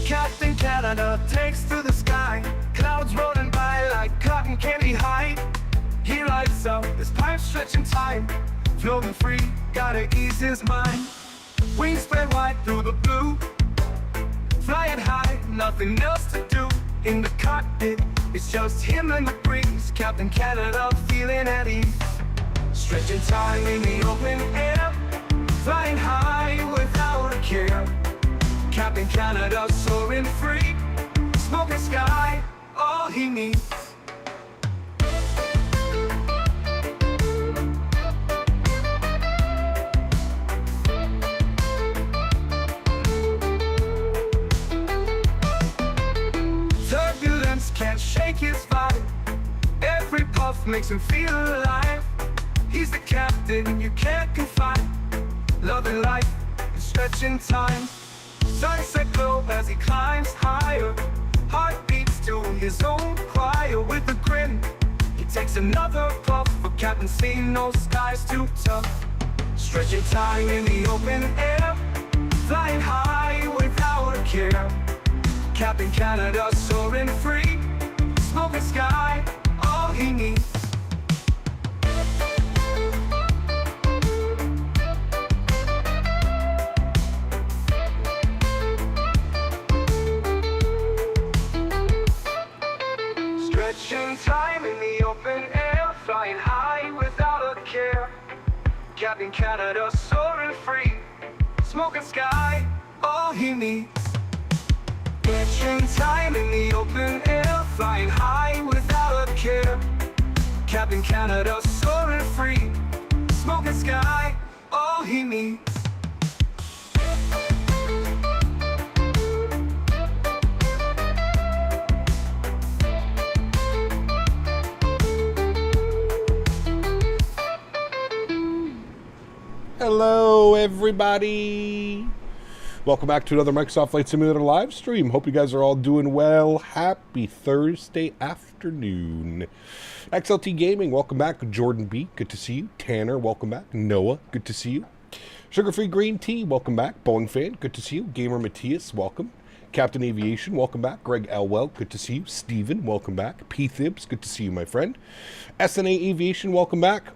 Captain Canada takes to the sky, clouds rolling by like cotton candy high. He lights up, his pipe stretching time, floating free, gotta ease his mind. Wings spread wide through the blue, flying high, nothing else to do. In the cockpit, it's just him and the breeze. Captain Canada feeling at ease, stretching time in the open air, flying high without a care. Captain Canada soaring free, smoking sky, all he needs. Turbulence can't shake his vibe, every puff makes him feel alive. He's the captain you can't confide, loving life and stretching time. Sunset glow as he climbs higher, heart beats to his own choir. With a grin, he takes another puff, for Captain seen no skies too tough. Stretching time in the open air, flying high without a care. Captain Canada soaring free, smoking sky, all he needs. Stretching time in the open air, flying high without a care. Captain Canada soaring free, smoking sky, all he needs. Stretching time in the open air, flying high without a care. Captain Canada soaring free, smoking sky, all he needs. Hello, everybody. Welcome back to another Microsoft Flight Simulator live stream. Hope you guys are all doing well. Happy Thursday afternoon. XLT Gaming, welcome back. Jordan B, good to see you. Tanner, welcome back. Noah, good to see you. Sugar-Free Green Tea, welcome back. Boeing Fan, good to see you. Gamer Matthias, welcome. Captain Aviation, welcome back. Greg Elwell, good to see you. Steven, welcome back. P-Thibs, good to see you, my friend. SNA Aviation, welcome back.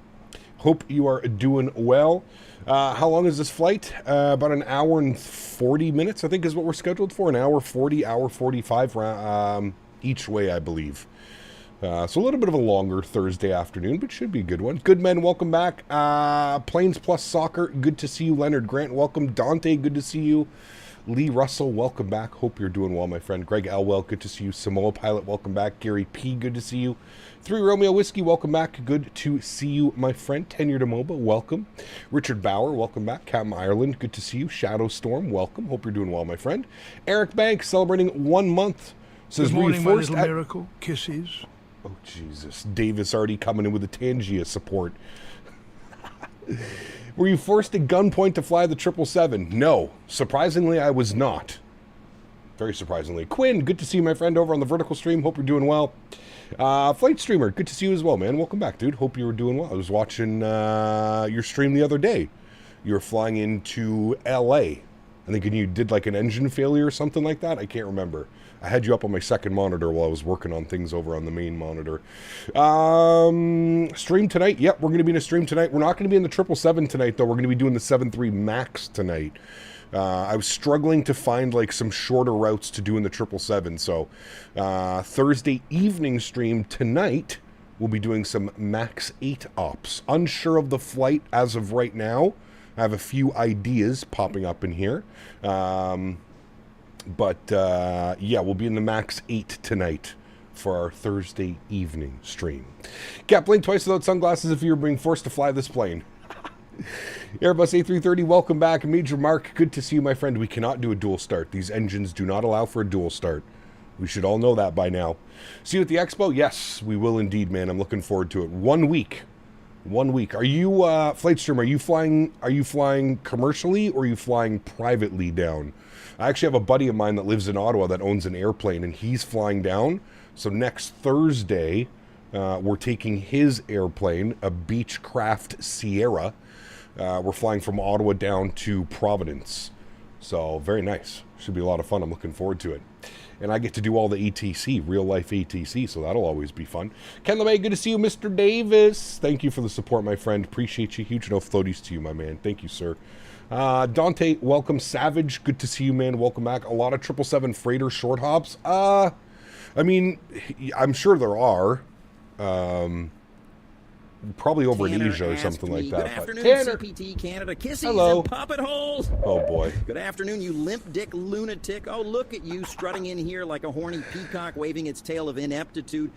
Hope you are doing well. How long is this flight? About an hour and 40 minutes, I think, is what we're scheduled for. An hour 40, hour 45 each way, I believe. So a little bit of a longer Thursday afternoon, but should be a good one. Good men, welcome back. Planes Plus Soccer, good to see you. Leonard Grant, welcome. Dante, good to see you. Lee Russell, welcome back. Hope you're doing well, my friend. Greg Elwell, good to see you. Samoa Pilot, welcome back. Gary P, good to see you. 3 Romeo Whiskey, welcome back. Good to see you, my friend. Tenure to MOBA, welcome. Richard Bauer, welcome back. Captain Ireland, good to see you. Shadow Storm, welcome. Hope you're doing well, my friend. Eric Banks, celebrating 1 month. Says, good morning, my little miracle. Kisses. Oh, Jesus. Davis already coming in with the Tangia support. Were you forced at gunpoint to fly the 777? No. Surprisingly, I was not. Very surprisingly. Quinn, good to see you, my friend, over on the vertical stream. Hope you're doing well. Flight Streamer, good to see you as well, man. Welcome back, dude. Hope you were doing well. I was watching your stream the other day. You were flying into L.A. I think you did like an engine failure or something like that. I can't remember. I had you up on my second monitor while I was working on things over on the main monitor. Stream tonight? Yep, we're going to be in a stream tonight. We're not going to be in the 777 tonight, though. We're going to be doing the 73 MAX tonight. I was struggling to find like some shorter routes to do in the 777. So Thursday evening stream tonight, we'll be doing some MAX 8 ops. Unsure of the flight as of right now. I have a few ideas popping up in here. Yeah, we'll be in the MAX 8 tonight for our Thursday evening stream. Cap, blink twice without sunglasses if you're being forced to fly this plane. Airbus A330, welcome back. Major Mark, good to see you, my friend. We cannot do a dual start. These engines do not allow for a dual start. We should all know that by now. See you at the expo? Yes, we will indeed, man. I'm looking forward to it. 1 week. 1 week. Are you, Flightstream, are you flying commercially or are you flying privately down? I actually have a buddy of mine that lives in Ottawa that owns an airplane, and he's flying down. So next Thursday, We're taking his airplane, a Beechcraft Sierra. We're flying from Ottawa down to Providence. So, very nice. Should be a lot of fun. I'm looking forward to it. And I get to do all the ATC, real-life ATC, so that'll always be fun. Ken LeMay, good to see you. Mr. Davis, thank you for the support, my friend. Appreciate you. Huge no floaties to you, my man. Thank you, sir. Dante, welcome. Savage, good to see you, man. Welcome back. A lot of 777 freighter short hops. I mean, I'm sure there are. Probably over in Asia or something like that. Good afternoon, Tanner. CPT Canada. Kisses Hello. and puppet holes. Oh, boy. Good afternoon, you limp dick lunatic. Oh, look at you strutting in here like a horny peacock waving its tail of ineptitude.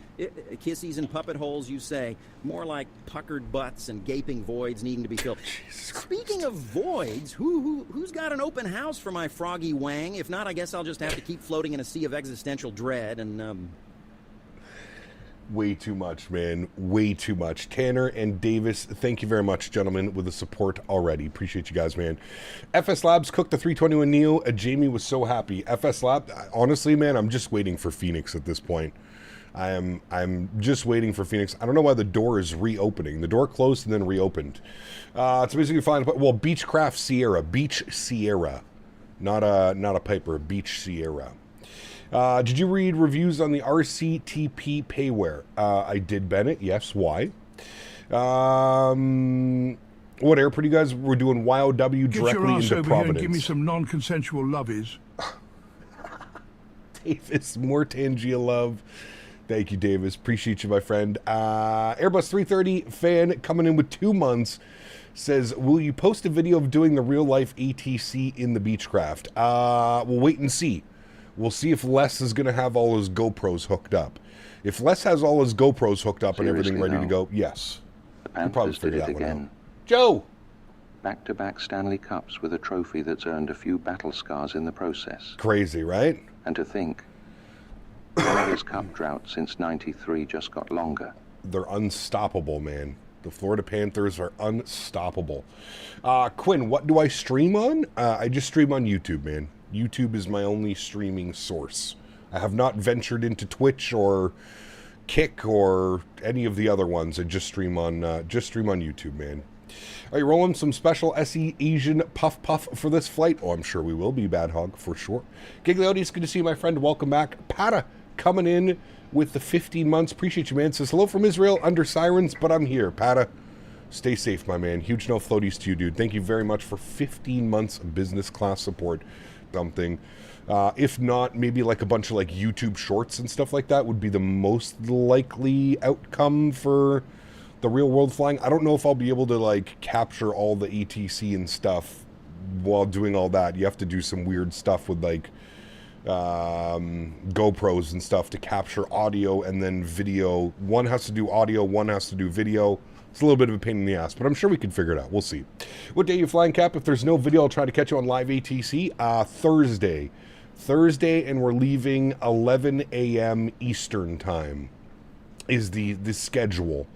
Kissies and puppet holes, you say. More like puckered butts and gaping voids needing to be filled. Speaking of voids, who's got an open house for my froggy wang? If not, I guess I'll just have to keep floating in a sea of existential dread and, Way too much, man. Way too much. Tanner and Davis, thank you very much, gentlemen, with the support already. Appreciate you guys, man. FS Labs cooked the 321 Neo. Jamie was so happy. FS Lab, honestly, man, I'm just waiting for Phoenix at this point. I'm just waiting for Phoenix. I don't know why the door is reopening. The door closed and then reopened. It's basically fine. Well, Beechcraft Sierra. Beach Sierra. Not a Piper. Beach Sierra. Did you read reviews on the RCTP payware? I did, Bennett. Yes. Why? What airport you guys were doing YOW directly Get your ass into over Providence? here and give me some non-consensual lovies. Davis, more Tangia love. Thank you, Davis. Appreciate you, my friend. Airbus 330 fan coming in with 2 months says, will you post a video of doing the real-life ATC in the Beechcraft? We'll wait and see. We'll see if Les is going to have all his GoPros hooked up. If Les has all his GoPros hooked up and everything ready to go, yes. The Panthers did it again. Out. Joe! Back-to-back Stanley Cups with a trophy that's earned a few battle scars in the process. Crazy, right? And to think, Florida's cup drought since '93 just got longer. They're unstoppable, man. The Florida Panthers are unstoppable. Quinn, what do I stream on? I just stream on YouTube, man. YouTube is my only streaming source. I have not ventured into Twitch or Kick or any of the other ones. I just stream on YouTube, man. Are you rolling some special SE Asian puff for this flight? Oh, I'm sure we will be, Bad Hog, for sure. Gigliotti, it's good to see you, my friend. Welcome back. Pata coming in with the 15 months. Appreciate you, man. Says, hello from Israel under sirens, but I'm here. Pata, stay safe, my man. Huge no floaties to you, dude. Thank you very much for 15 months of business class support. Something. If not, maybe like a bunch of like YouTube shorts and stuff like that would be the most likely outcome for the real world flying. I don't know if I'll be able to like capture all the ATC and stuff while doing all that. You have to do some weird stuff with like GoPros and stuff to capture audio and then video. One has to do audio, one has to do video. It's a little bit of a pain in the ass, but I'm sure we can figure it out. We'll see. What day are you flying, Cap? If there's no video, I'll try to catch you on live ATC. Thursday. Thursday, and we're leaving 11 a.m. Eastern time is the schedule,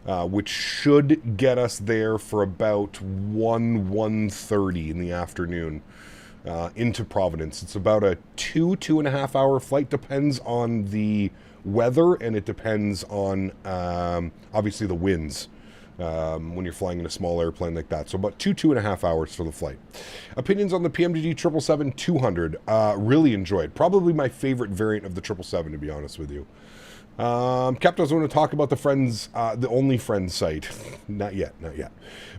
which should get us there for about 1:30 in the afternoon into Providence. It's about a 2.5 hour flight. Depends on the weather, and it depends on, obviously, the winds. When you're flying in a small airplane like that. So about 2.5 hours for the flight. Opinions on the PMDG 777-200. Really enjoyed. Probably my favorite variant of the 777, to be honest with you. Captain, I want to talk about the Friends, the Only Friends site. Not yet.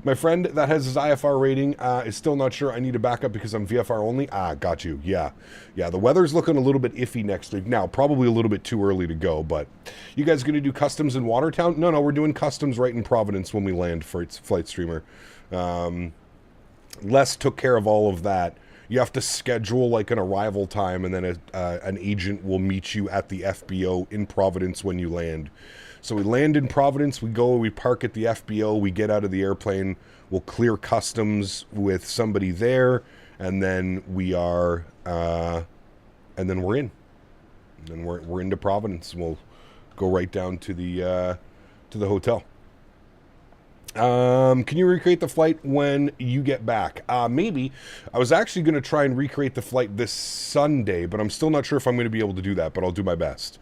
My friend that has his IFR rating is still not sure. I need a backup because I'm VFR only. Got you. Yeah. The weather's looking a little bit iffy next week. Now, probably a little bit too early to go, but you guys going to do customs in Watertown? No, we're doing customs right in Providence when we land for its flight streamer. Les took care of all of that. You have to schedule like an arrival time, and then an agent will meet you at the FBO in Providence when you land. So we land in Providence, we park at the FBO, we get out of the airplane, we'll clear customs with somebody there, and then we are, and then we're in. And then we're into Providence, and we'll go right down to the hotel. Can you recreate the flight when you get back? Maybe. I was actually going to try and recreate the flight this Sunday, but I'm still not sure if I'm going to be able to do that, but I'll do my best.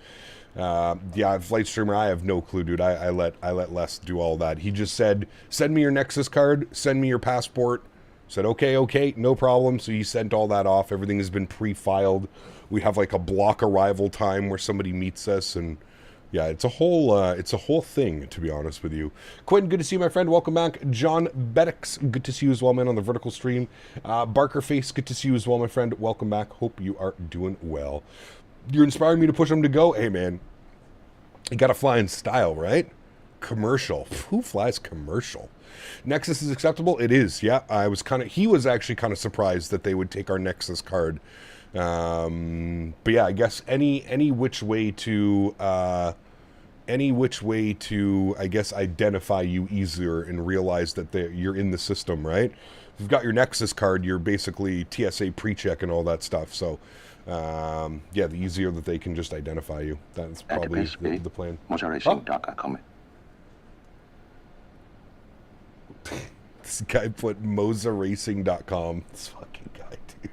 Yeah, Flight Streamer, I have no clue, dude. I let Les do all that. He just said, send me your Nexus card, send me your passport. Said, okay, no problem. So he sent all that off. Everything has been pre-filed. We have like a block arrival time where somebody meets us, and yeah, it's a whole thing, to be honest with you. Quinn, good to see you, my friend. Welcome back. John Beddix, good to see you as well, man, on the vertical stream. Barker Face, good to see you as well, my friend. Welcome back. Hope you are doing well. You're inspiring me to push them to go. Hey, man, you got to fly in style, right? Commercial. Who flies commercial? Nexus is acceptable? It is, yeah. He was actually kind of surprised that they would take our Nexus card. But yeah, I guess any which way to, I guess, identify you easier and realize that you're in the system, right? If you've got your Nexus card, you're basically TSA pre-check and all that stuff. So, yeah, the easier that they can just identify you. That's probably the plan. This guy put mozaracing.com. This fucking guy, dude.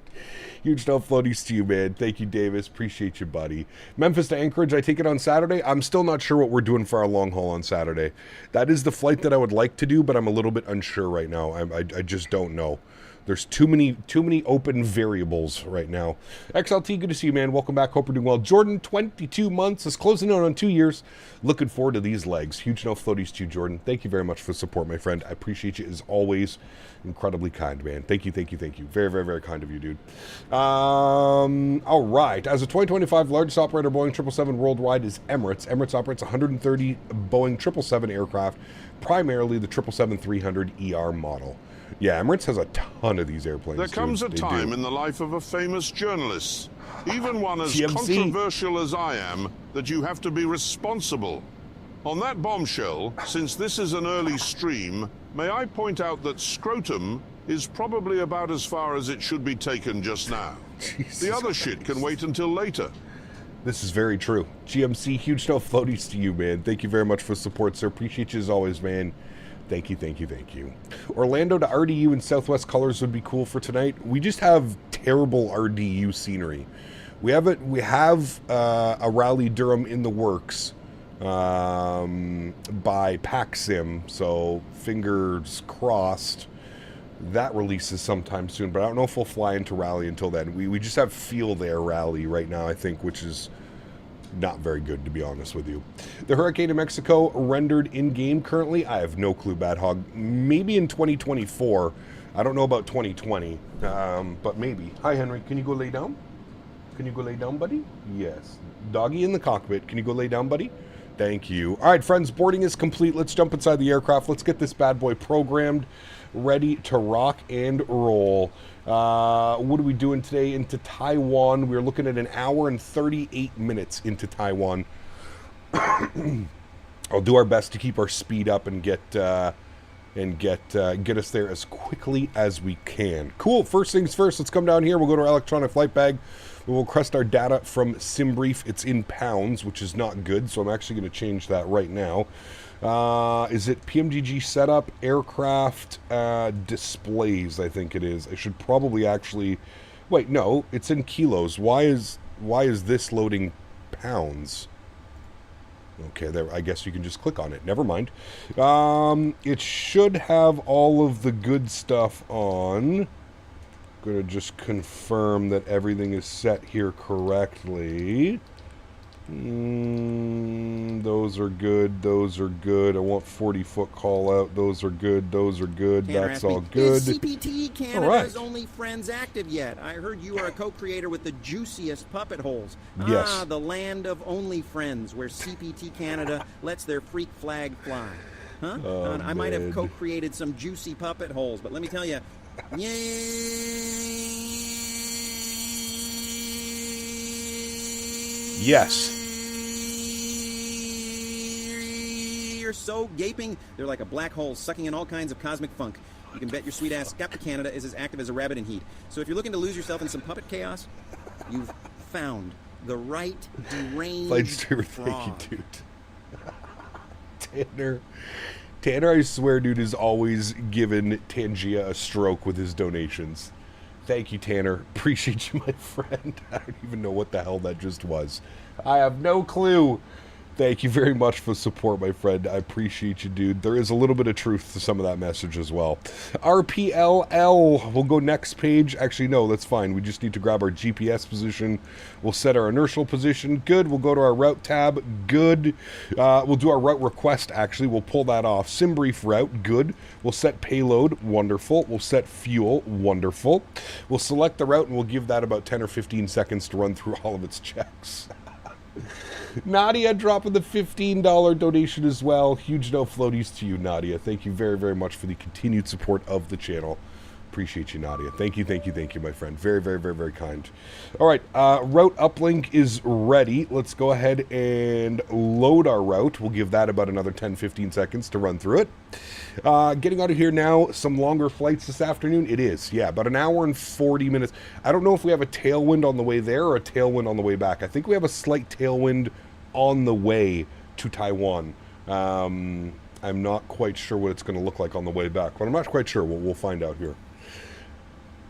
Huge no floaties to you, man. Thank you, Davis. Appreciate you, buddy. Memphis to Anchorage, I take it on Saturday. I'm still not sure what we're doing for our long haul on Saturday. That is the flight that I would like to do, but I'm a little bit unsure right now. I just don't know. There's too many open variables right now. XLT, good to see you, man. Welcome back. Hope you're doing well. Jordan, 22 months, is closing out on 2 years. Looking forward to these legs. Huge no floaties to you, Jordan. Thank you very much for the support, my friend. I appreciate you as always. Incredibly kind, man. Thank you. Very, very, very kind of you, dude. All right. As a 2025 largest operator Boeing 777 worldwide is Emirates. Emirates operates 130 Boeing 777 aircraft, primarily the 777-300 ER model. Yeah, Emirates has a ton of these airplanes. There comes a time in the life of a famous journalist, even one as controversial as I am, that you have to be responsible. On that bombshell, since this is an early stream, may I point out that scrotum is probably about as far as it should be taken just now. The other shit can wait until later. This is very true. GMC, huge no floaties to you, man. Thank you very much for the support, sir. Appreciate you as always, man. Thank you. Orlando to RDU in Southwest colors would be cool for tonight. We just have terrible RDU scenery. We have a Rally Durham in the works by PACSIM, so fingers crossed that releases sometime soon. But I don't know if we'll fly into Rally until then. We just have Feel There Rally right now, I think, which is not very good, to be honest with you. The Hurricane in Mexico rendered in-game currently? I have no clue, Bad Hog. Maybe in 2024. I don't know about 2020, but maybe. Hi, Henry. Can you go lay down? Can you go lay down, buddy? Yes. Doggy in the cockpit. Can you go lay down, buddy? Thank you. All right, friends. Boarding is complete. Let's jump inside the aircraft. Let's get this bad boy programmed, ready to rock and roll. What are we doing today into Taiwan? We're looking at an hour and 38 minutes into Taiwan. I'll do our best to keep our speed up and get us there as quickly as we can. Cool. First things first, let's come down here. We'll go to our electronic flight bag. We'll request our data from SimBrief. It's in pounds, which is not good, so I'm actually going to change that right now. Is it PMDG setup, aircraft, displays, I think it is. I should probably actually... Wait, no, it's in kilos. Why is this loading pounds? Okay, there. I guess you can just click on it. Never mind. It should have all of the good stuff on. Going to just confirm that everything is set here correctly. Those are good. Those are good. I want 40-foot call out. Those are good. Those are good. That's all good. Is CPT Canada's only friends active yet? I heard you are a co-creator with the juiciest puppet holes. Yes. Ah, the land of only friends, where CPT Canada lets their freak flag fly. Huh? Oh, I might have co-created some juicy puppet holes, but let me tell you, Yes. You're so gaping, they're like a black hole sucking in all kinds of cosmic funk. You can bet your sweet ass Captain Canada is as active as a rabbit in heat. So if you're looking to lose yourself in some puppet chaos, you've found the right deranged frog. Thank you, dude. Tanner, I swear, dude, has always given Tangia a stroke with his donations. Thank you, Tanner. Appreciate you, my friend. I don't even know what the hell that just was. I have no clue. Thank you very much for the support, my friend. I appreciate you, dude. There is a little bit of truth to some of that message as well. RPLL, we'll go next page. Actually, no, that's fine. We just need to grab our GPS position. We'll set our inertial position. Good. We'll go to our route tab. Good. We'll do our route request, actually. We'll pull that off. Sim brief route. Good. We'll set payload. Wonderful. We'll set fuel. Wonderful. We'll select the route, and we'll give that about 10 or 15 seconds to run through all of its checks. Nadya dropping the $15 donation as well. Huge no floaties to you, Nadya. Thank you very, very much for the continued support of the channel. Appreciate you, Nadya. Thank you, thank you, thank you, my friend. Very, very, very, very kind. All right, route uplink is ready. Let's go ahead and load our route. We'll give that about another 10, 15 seconds to run through it. Getting out of here now. Some longer flights this afternoon. It is, yeah, about an hour and 40 minutes. I don't know if we have a tailwind on the way there or a tailwind on the way back. I think we have a slight tailwind on the way to Taiwan. I'm not quite sure what it's going to look like on the way back, but I'm not quite sure. We'll find out here.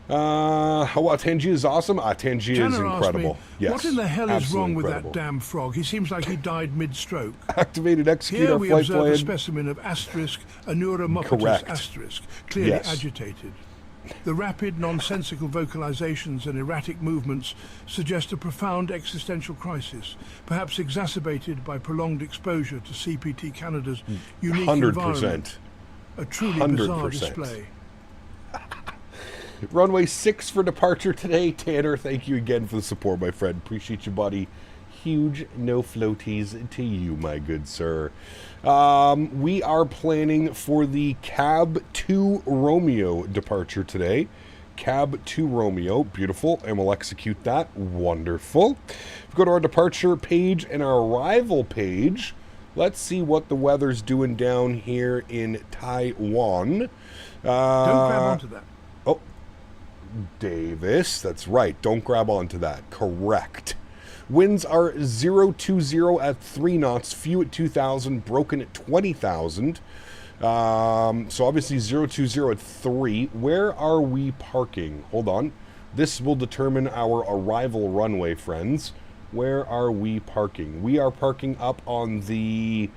Tenji is awesome. Tenji is incredible. Yes, what in the hell is wrong with incredible. that damn frog? He seems like he died mid-stroke. Activated, execute Here our we flight observe plan. a specimen of asterisk, a neuromopetus Correct. asterisk, clearly Yes. agitated. The rapid, nonsensical vocalizations and erratic movements suggest a profound existential crisis, perhaps exacerbated by prolonged exposure to CPT Canada's unique 100%. environment. A truly 100%. bizarre display. Runway 6 for departure today. Tanner, thank you again for the support, my friend. Appreciate you, buddy. Huge no floaties to you, my good sir. We are planning for the Cab 2 Romeo departure today. Cab 2 Romeo, beautiful, and we'll execute that. Wonderful. We go to our departure page and our arrival page. Let's see what the weather's doing down here in Taiwan. Don't grab onto that. Oh, Davis, that's right. Don't grab onto that. Correct. Winds are 020 at 3 knots, few at 2,000, broken at 20,000. So obviously 020 at 3. Where are we parking? Hold on. This will determine our arrival runway, friends. Where are we parking? We are parking up on the...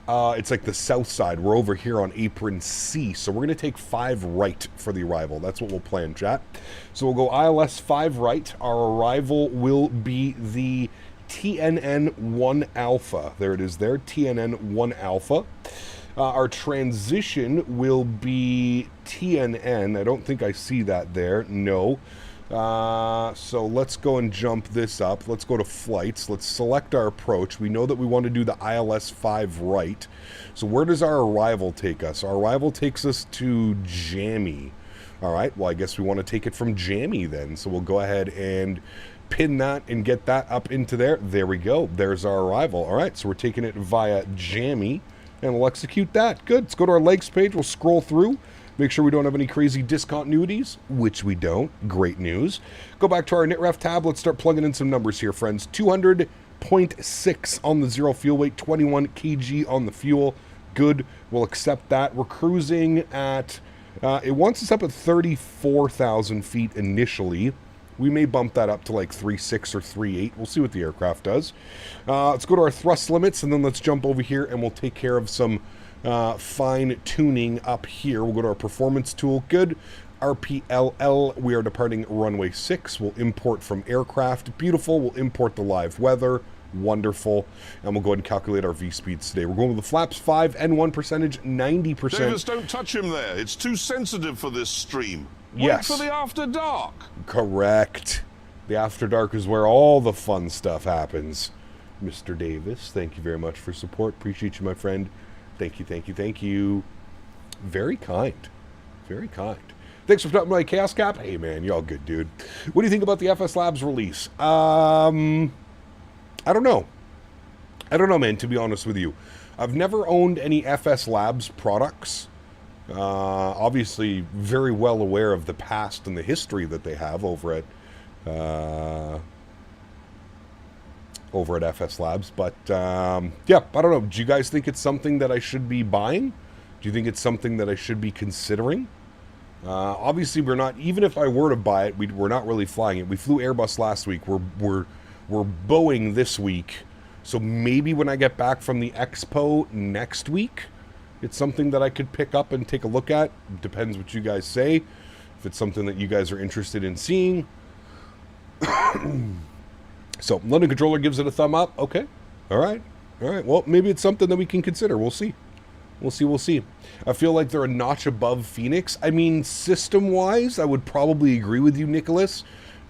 it's like the south side. We're over here on apron C. So we're going to take 5 right for the arrival. That's what we'll plan, chat. So we'll go ILS 5 right. Our arrival will be the TNN 1 Alpha. There it is there, TNN 1 Alpha. Our transition will be TNN. I don't think I see that there. No. So let's go and jump this up. Let's go to flights. Let's select our approach. We know that we want to do the ILS 5 right. So where does our arrival take us? Our arrival takes us to Jammy. All right, well, I guess we want to take it from Jammy then. So we'll go ahead and pin that and get that up into there. There we go. There's our arrival. All right, so we're taking it via Jammy, and we'll execute that. Good. Let's go to our legs page. We'll scroll through. Make sure we don't have any crazy discontinuities, which we don't. Great news. Go back to our NitRef tab. Let's start plugging in some numbers here, friends. 200.6 on the zero fuel weight, 21 kg on the fuel. Good. We'll accept that. We're cruising at, it wants us up at 34,000 feet initially. We may bump that up to like 3.6 or 3.8. We'll see what the aircraft does. Let's go to our thrust limits, and then let's jump over here, and we'll take care of some fine tuning up here. We'll go to our performance tool. Good. RPLL, we are departing runway 6. We'll import from aircraft. Beautiful. We'll import the live weather. Wonderful. And we'll go ahead and calculate our V-speeds today. We're going with the flaps 5 N1 percentage, 90%. Davis, don't touch him there. It's too sensitive for this stream. Yes. Wait for the after dark. Correct. The after dark is where all the fun stuff happens. Mr. Davis, thank you very much for support. Appreciate you, my friend. Thank you, thank you, thank you. Very kind. Very kind. Thanks for putting my chaos cap. Hey, man, you're all good, dude. What do you think about the FS Labs release? I don't know. I don't know, man, to be honest with you. I've never owned any FS Labs products. Obviously, very well aware of the past and the history that they have over at FS Labs. But, yeah, I don't know. Do you guys think it's something that I should be buying? Do you think it's something that I should be considering? Obviously, we're not, even if I were to buy it, we're not really flying it. We flew Airbus last week. We're Boeing this week. So maybe when I get back from the expo next week, it's something that I could pick up and take a look at. Depends what you guys say. If it's something that you guys are interested in seeing. So London Controller gives it a thumb up. Okay. All right. Well, maybe it's something that we can consider. We'll see. We'll see. I feel like they're a notch above Phoenix. I mean, system-wise, I would probably agree with you, Nicholas.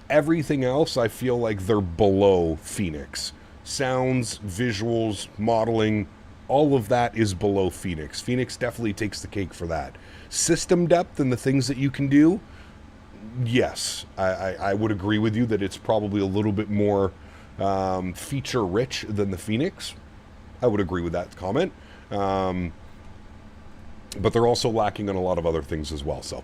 Everything else, I feel like they're below Phoenix. Sounds, visuals, modeling, all of that is below Phoenix. Phoenix definitely takes the cake for that. System depth and the things that you can do, yes, I would agree with you that it's probably a little bit more feature-rich than the Phoenix. I would agree with that comment. But they're also lacking on a lot of other things as well. So,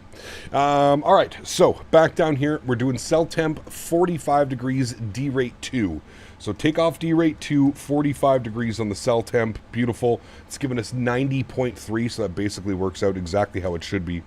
all right. So back down here, we're doing cell temp 45 degrees, D rate 2. So takeoff D rate 2, 45 degrees on the cell temp. Beautiful. It's giving us 90.3, so that basically works out exactly how it should be.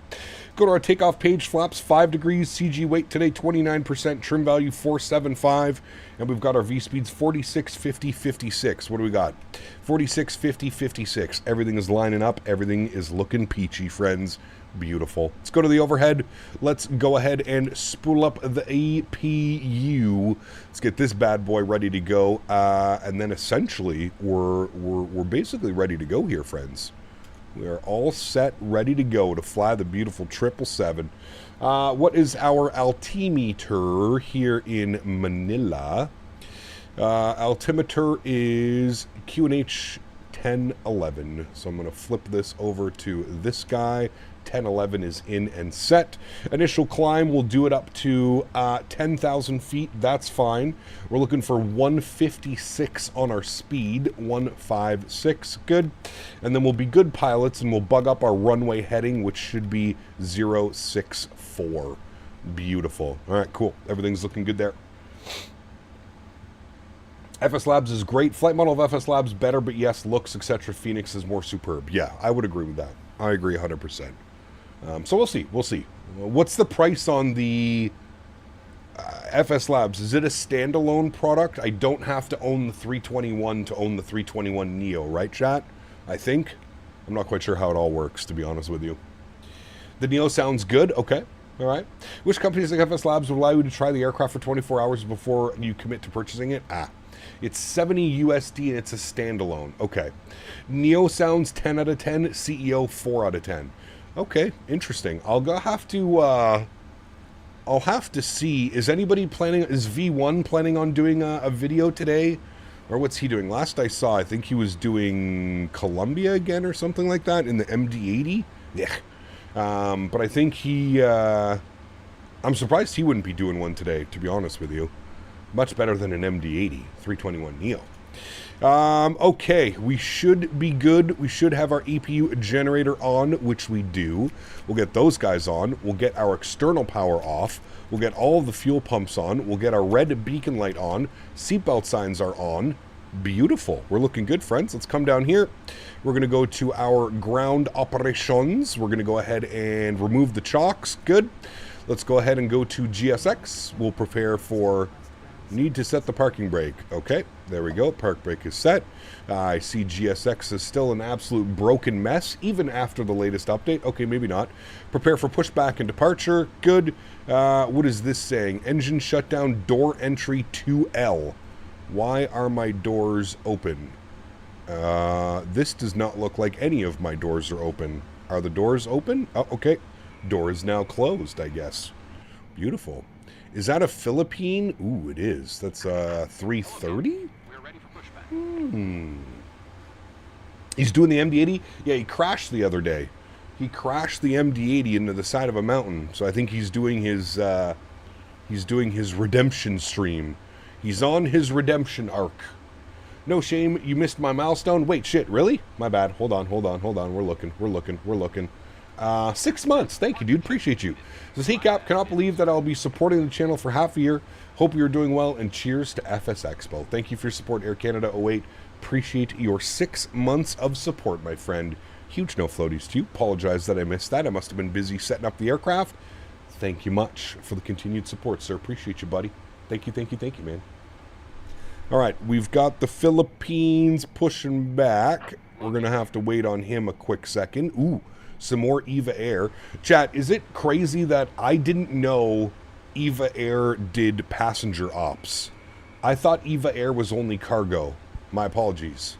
Go to our takeoff page, flaps 5 degrees, CG weight today 29%, trim value 475, and we've got our V speeds 46, 50, 56. What do we got? 46, 50, 56. Everything is lining up. Everything is looking peachy, friends. Beautiful. Let's go to the overhead. Let's go ahead and spool up the APU. Let's get this bad boy ready to go, and then essentially we're basically ready to go here, friends. We are all set, ready to go to fly the beautiful 777. What is our altimeter here in Manila? Altimeter is QNH 1011. So I'm going to flip this over to this guy. 1011 is in and set. Initial climb, we'll do it up to 10,000 feet. That's fine. We're looking for 156 on our speed. 156. Good. And then we'll be good pilots and we'll bug up our runway heading, which should be 064. Beautiful. All right, cool. Everything's looking good there. FS Labs is great. Flight model of FS Labs better, but yes, looks, etc. Phoenix is more superb. Yeah, I would agree with that. I agree 100%. So we'll see. We'll see. What's the price on the FS Labs? Is it a standalone product? I don't have to own the 321 to own the 321 Neo, right, chat? I think. I'm not quite sure how it all works, to be honest with you. The Neo sounds good. Okay. All right. Which companies like FS Labs would allow you to try the aircraft for 24 hours before you commit to purchasing it? It's 70 USD and it's a standalone. Okay. Neo sounds 10 out of 10. CEO 4 out of 10. Okay, interesting. I'll have to see. Is anybody planning? Is V1 planning on doing a video today, or what's he doing? Last I saw, I think he was doing Columbia again or something like that in the MD-80. Yeah. But I think he. I'm surprised he wouldn't be doing one today. To be honest with you, much better than an MD-80 321 Neo. Okay, we should be good. We should have our EPU generator on, which we do. We'll get those guys on. We'll get our external power off. We'll get all of the fuel pumps on. We'll get our red beacon light on. Seatbelt signs are on. Beautiful. We're looking good, friends. Let's come down here. We're going to go to our ground operations. We're going to go ahead and remove the chocks. Good. Let's go ahead and go to GSX. We'll prepare for... Need to set the parking brake. Okay, there we go. Park brake is set. I see GSX is still an absolute broken mess, even after the latest update. Okay, maybe not. Prepare for pushback and departure. Good. What is this saying? Engine shutdown, door entry 2L. Why are my doors open? This does not look like any of my doors are open. Are the doors open? Oh, okay. Door is now closed, I guess. Beautiful. Is that a Philippine? Ooh, it is. That's 330? We're ready for pushback. He's doing the MD-80? Yeah, he crashed the other day. He crashed the MD-80 into the side of a mountain. So I think he's doing his redemption stream. He's on his redemption arc. No shame, you missed my milestone. Wait, shit, really? My bad. Hold on. We're looking. 6 months. Thank you, dude. Appreciate you. Says, hey, Cap, cannot believe that I'll be supporting the channel for half a year. Hope you're doing well, and cheers to FS Expo. Thank you for your support, Air Canada 08. Appreciate your 6 months of support, my friend. Huge no floaties to you. Apologize that I missed that. I must have been busy setting up the aircraft. Thank you much for the continued support, sir. Appreciate you, buddy. Thank you, man. All right, we've got the Philippines pushing back. We're going to have to wait on him a quick second. Ooh, some more Eva Air. Chat, is it crazy that I didn't know Eva Air did passenger ops? I thought Eva Air was only cargo. My apologies.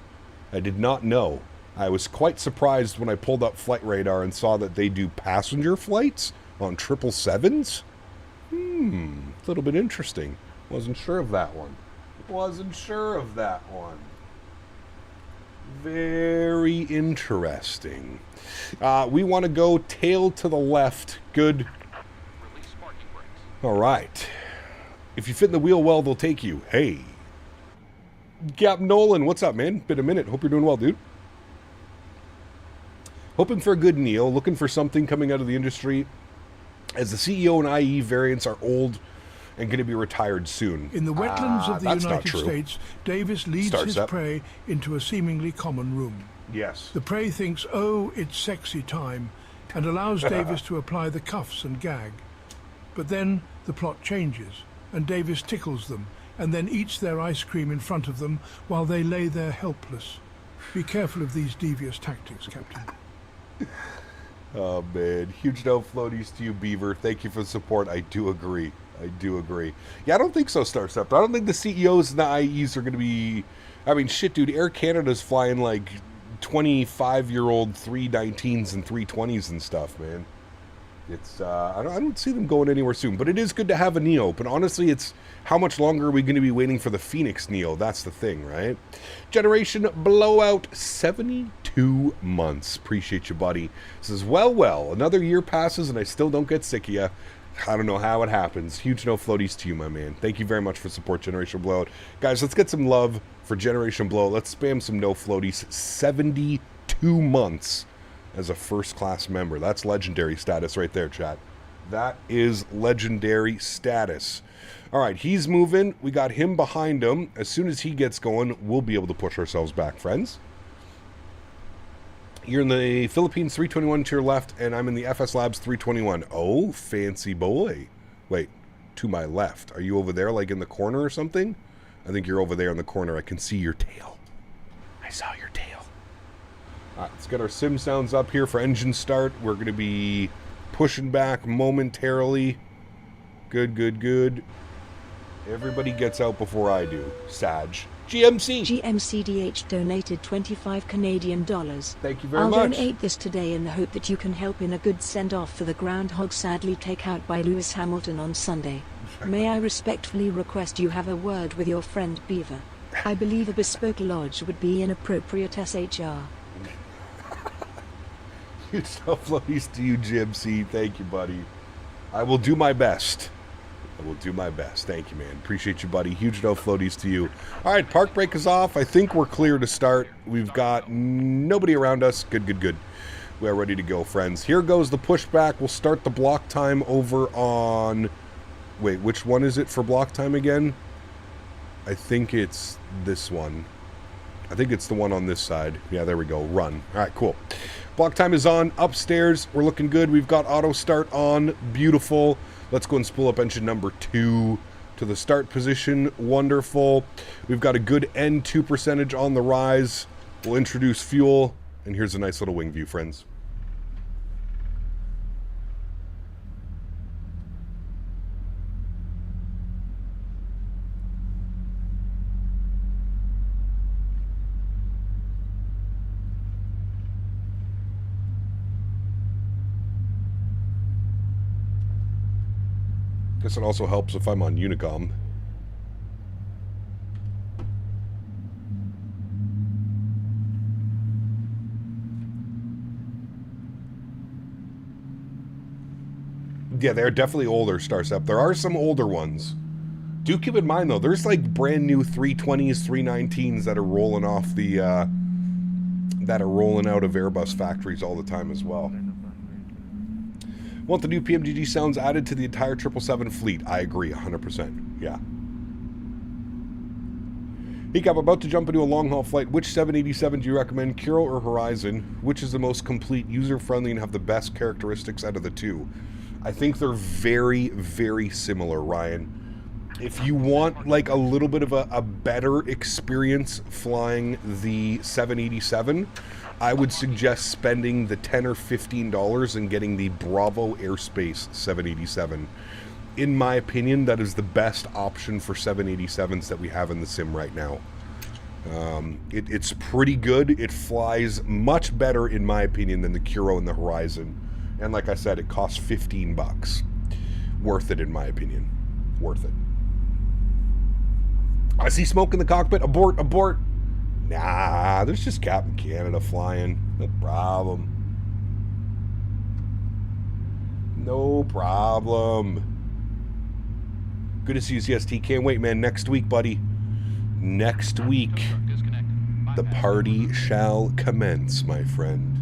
I did not know. I was quite surprised when I pulled up Flight Radar and saw that they do passenger flights on 777s. A little bit interesting. Wasn't sure of that one. Very interesting. We want to go tail to the left. Good. All right. If you fit in the wheel well, they'll take you. Hey. Cap Nolan, what's up, man? Been a minute. Hope you're doing well, dude. Hoping for a good Neo. Looking for something coming out of the industry, as the CEO and IE variants are old and going to be retired soon. In the wetlands of the United States, Davis leads his prey into a seemingly common room. Yes. The prey thinks, oh, it's sexy time, and allows Davis to apply the cuffs and gag. But then the plot changes, and Davis tickles them, and then eats their ice cream in front of them while they lay there helpless. Be careful of these devious tactics, Captain. Oh, man. Huge no floaties to you, Beaver. Thank you for the support. I do agree. Yeah, I don't think so, Star Scepter. I don't think the CEOs and the IEs are going to be... I mean, shit, dude. Air Canada's flying like 25-year-old 319s and 320s and stuff, man. It's I don't see them going anywhere soon. But it is good to have a Neo. But honestly, it's how much longer are we going to be waiting for the Phoenix Neo? That's the thing, right? Generation Blowout, 72 months. Appreciate you, buddy. Says, well, another year passes and I still don't get sick of you. I don't know how it happens. Huge no floaties to you, my man. Thank you very much for support, Generation Blowout. Guys, let's get some love for Generation Blowout. Let's spam some no floaties. 72 months as a first-class member. That's legendary status right there, chat. That is legendary status. All right, he's moving. We got him behind him. As soon as he gets going, we'll be able to push ourselves back, friends. You're in the Philippines 321 to your left, and I'm in the FS Labs 321. Oh, fancy boy. Wait, to my left. Are you over there, like in the corner or something? I think you're over there in the corner. I can see your tail. I saw your tail. All right, let's get our sim sounds up here for engine start. We're going to be pushing back momentarily. Good. Everybody gets out before I do. Sag. GMCDH donated 25 Canadian dollars. Thank you very much. I'll donate this today in the hope that you can help in a good send-off for the groundhog sadly taken out by Lewis Hamilton on Sunday. May I respectfully request you have a word with your friend Beaver? I believe a bespoke lodge would be an appropriate SHR. Huge floaties to you, GMC. Thank you, buddy. I will do my best. Thank you, man. Appreciate you, buddy. Huge no floaties to you. All right, park brake is off. I think we're clear to start. We've got nobody around us. Good. We are ready to go, friends. Here goes the pushback. We'll start the block time over on... Wait, which one is it for block time again? I think it's this one. I think it's the one on this side. Yeah, there we go. Run. All right, cool. Block time is on. Upstairs, we're looking good. We've got auto start on. Beautiful. Let's go and spool up engine number 2 to the start position. Wonderful. We've got a good N2 percentage on the rise. We'll introduce fuel. And here's a nice little wing view, friends. Guess it also helps if I'm on Unicom. Yeah, they're definitely older, Starstep. There are some older ones. Do keep in mind, though, there's like brand new 320s, 319s that are rolling off the, that are rolling out of Airbus factories all the time as well. Want the new PMDG sounds added to the entire 777 fleet. I agree, 100%. Yeah. I'm about to jump into a long-haul flight. Which 787 do you recommend, Kiro or Horizon? Which is the most complete, user-friendly, and have the best characteristics out of the two? I think they're very, very similar, Ryan. If you want like a little bit of a better experience flying the 787, I would suggest spending the $10 or $15 and getting the Bravo Airspace 787. In my opinion, that is the best option for 787s that we have in the sim right now. It's pretty good. It flies much better, in my opinion, than the Kuro and the Horizon. And like I said, it costs $15. Worth it, in my opinion. Worth it. I see smoke in the cockpit. Abort, abort. Nah, there's just Captain Canada flying. No problem. No problem. Good to see you, CST. Can't wait, man. Next week, buddy. Next week, the party shall commence, my friend.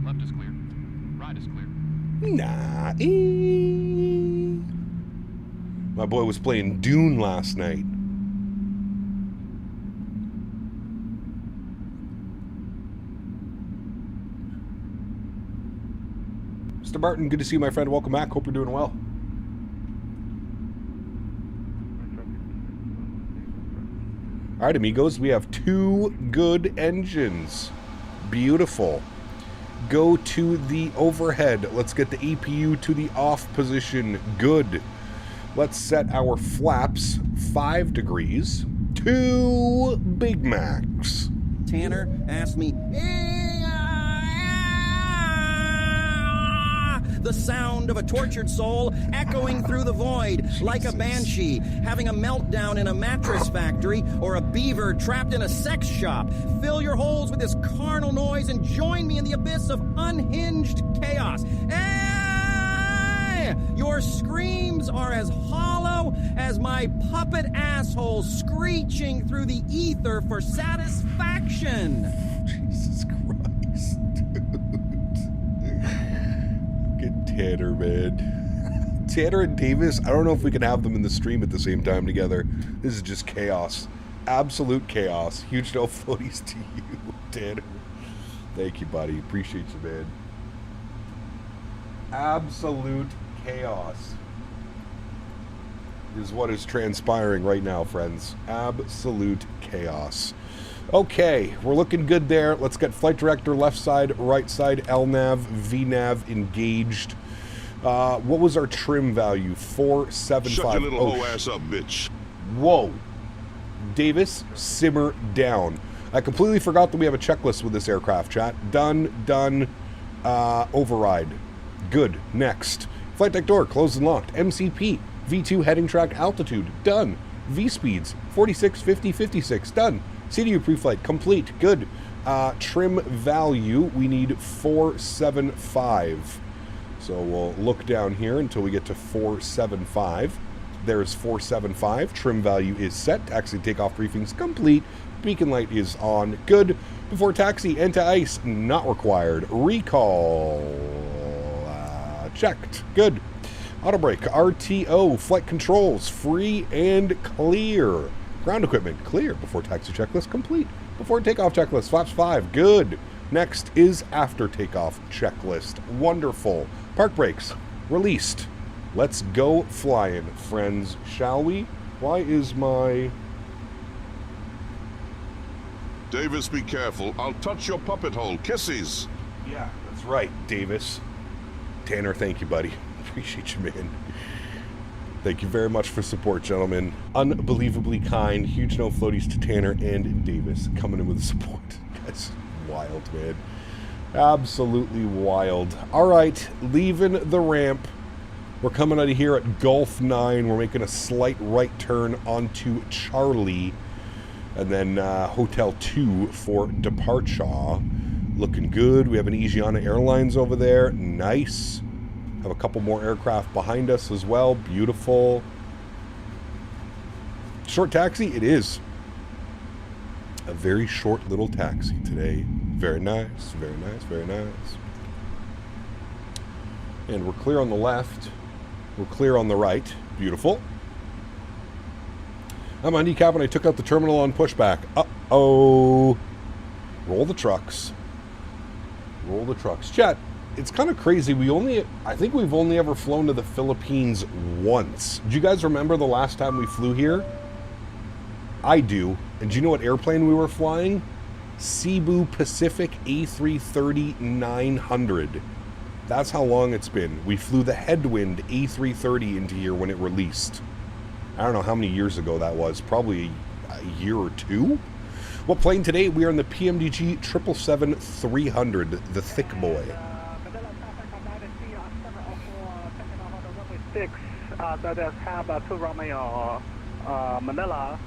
Left is clear. Right is clear. Nah. My boy was playing Dune last night. Mr. Martin, good to see you, my friend. Welcome back. Hope you're doing well. All right, amigos, we have 2 good engines. Beautiful. Go to the overhead. Let's get the EPU to the off position. Good. Let's set our flaps 5 degrees. 2 Big Macs. Tanner asked me, the sound of a tortured soul echoing through the void, like a banshee having a meltdown in a mattress factory or a beaver trapped in a sex shop. Fill your holes with this carnal noise and join me in the abyss of unhinged chaos. Your screams are as hollow as my puppet asshole screeching through the ether for satisfaction. Jesus Christ, dude. Get Tanner, man. Tanner and Davis, I don't know if we can have them in the stream at the same time together. This is just chaos. Absolute chaos. Huge no floaties to you, Tanner. Thank you, buddy. Appreciate you, man. Absolute chaos is what is transpiring right now, friends. Absolute chaos. Okay, we're looking good there. Let's get flight director left side, right side, LNAV, VNAV engaged. What was our trim value? 475. Shut your little hoe ass up, bitch. Whoa. Davis, simmer down. I completely forgot that we have a checklist with this aircraft, chat. Done, override. Good. Next. Flight deck door closed and locked. MCP. V2 heading track altitude. Done. V speeds. 46, 50, 56. Done. CDU pre-flight complete. Good. Trim value. We need 475. So we'll look down here until we get to 475. There's 475. Trim value is set. Taxi takeoff briefings complete. Beacon light is on. Good. Before taxi, anti-ice not required. Recall. Checked. Good. Auto brake, RTO, flight controls, free and clear. Ground equipment, clear. Before taxi checklist, complete. Before takeoff checklist, flaps 5, good. Next is after takeoff checklist. Wonderful. Park brakes, released. Let's go flying, friends, shall we? Why is my... Davis, be careful. I'll touch your puppet hole. Kisses. Yeah, that's right, Davis. Tanner, thank you, buddy. Appreciate you, man. Thank you very much for support, gentlemen. Unbelievably kind. Huge no floaties to Tanner and Davis coming in with the support. That's wild, man. Absolutely wild. All right, leaving the ramp. We're coming out of here at Gulf 9. We're making a slight right turn onto Charlie. And then Hotel 2 for departure. Looking good. We have an Asiana Airlines over there. Nice. Have a couple more aircraft behind us as well. Beautiful. Short taxi? It is. A very short little taxi today. Very nice. Very nice. Very nice. And we're clear on the left. We're clear on the right. Beautiful. I'm on decap and I took out the terminal on pushback. Uh-oh. Roll the trucks. Roll the trucks. Chat, it's kind of crazy. I think we've only ever flown to the Philippines once. Do you guys remember the last time we flew here? I do. And do you know what airplane we were flying? Cebu Pacific A330-900. That's how long it's been. We flew the Headwind A330 into here when it released. I don't know how many years ago that was. Probably a year or two. What plane today? We are in the PMDG 777-300, the thick boy. That has have to runway Manila.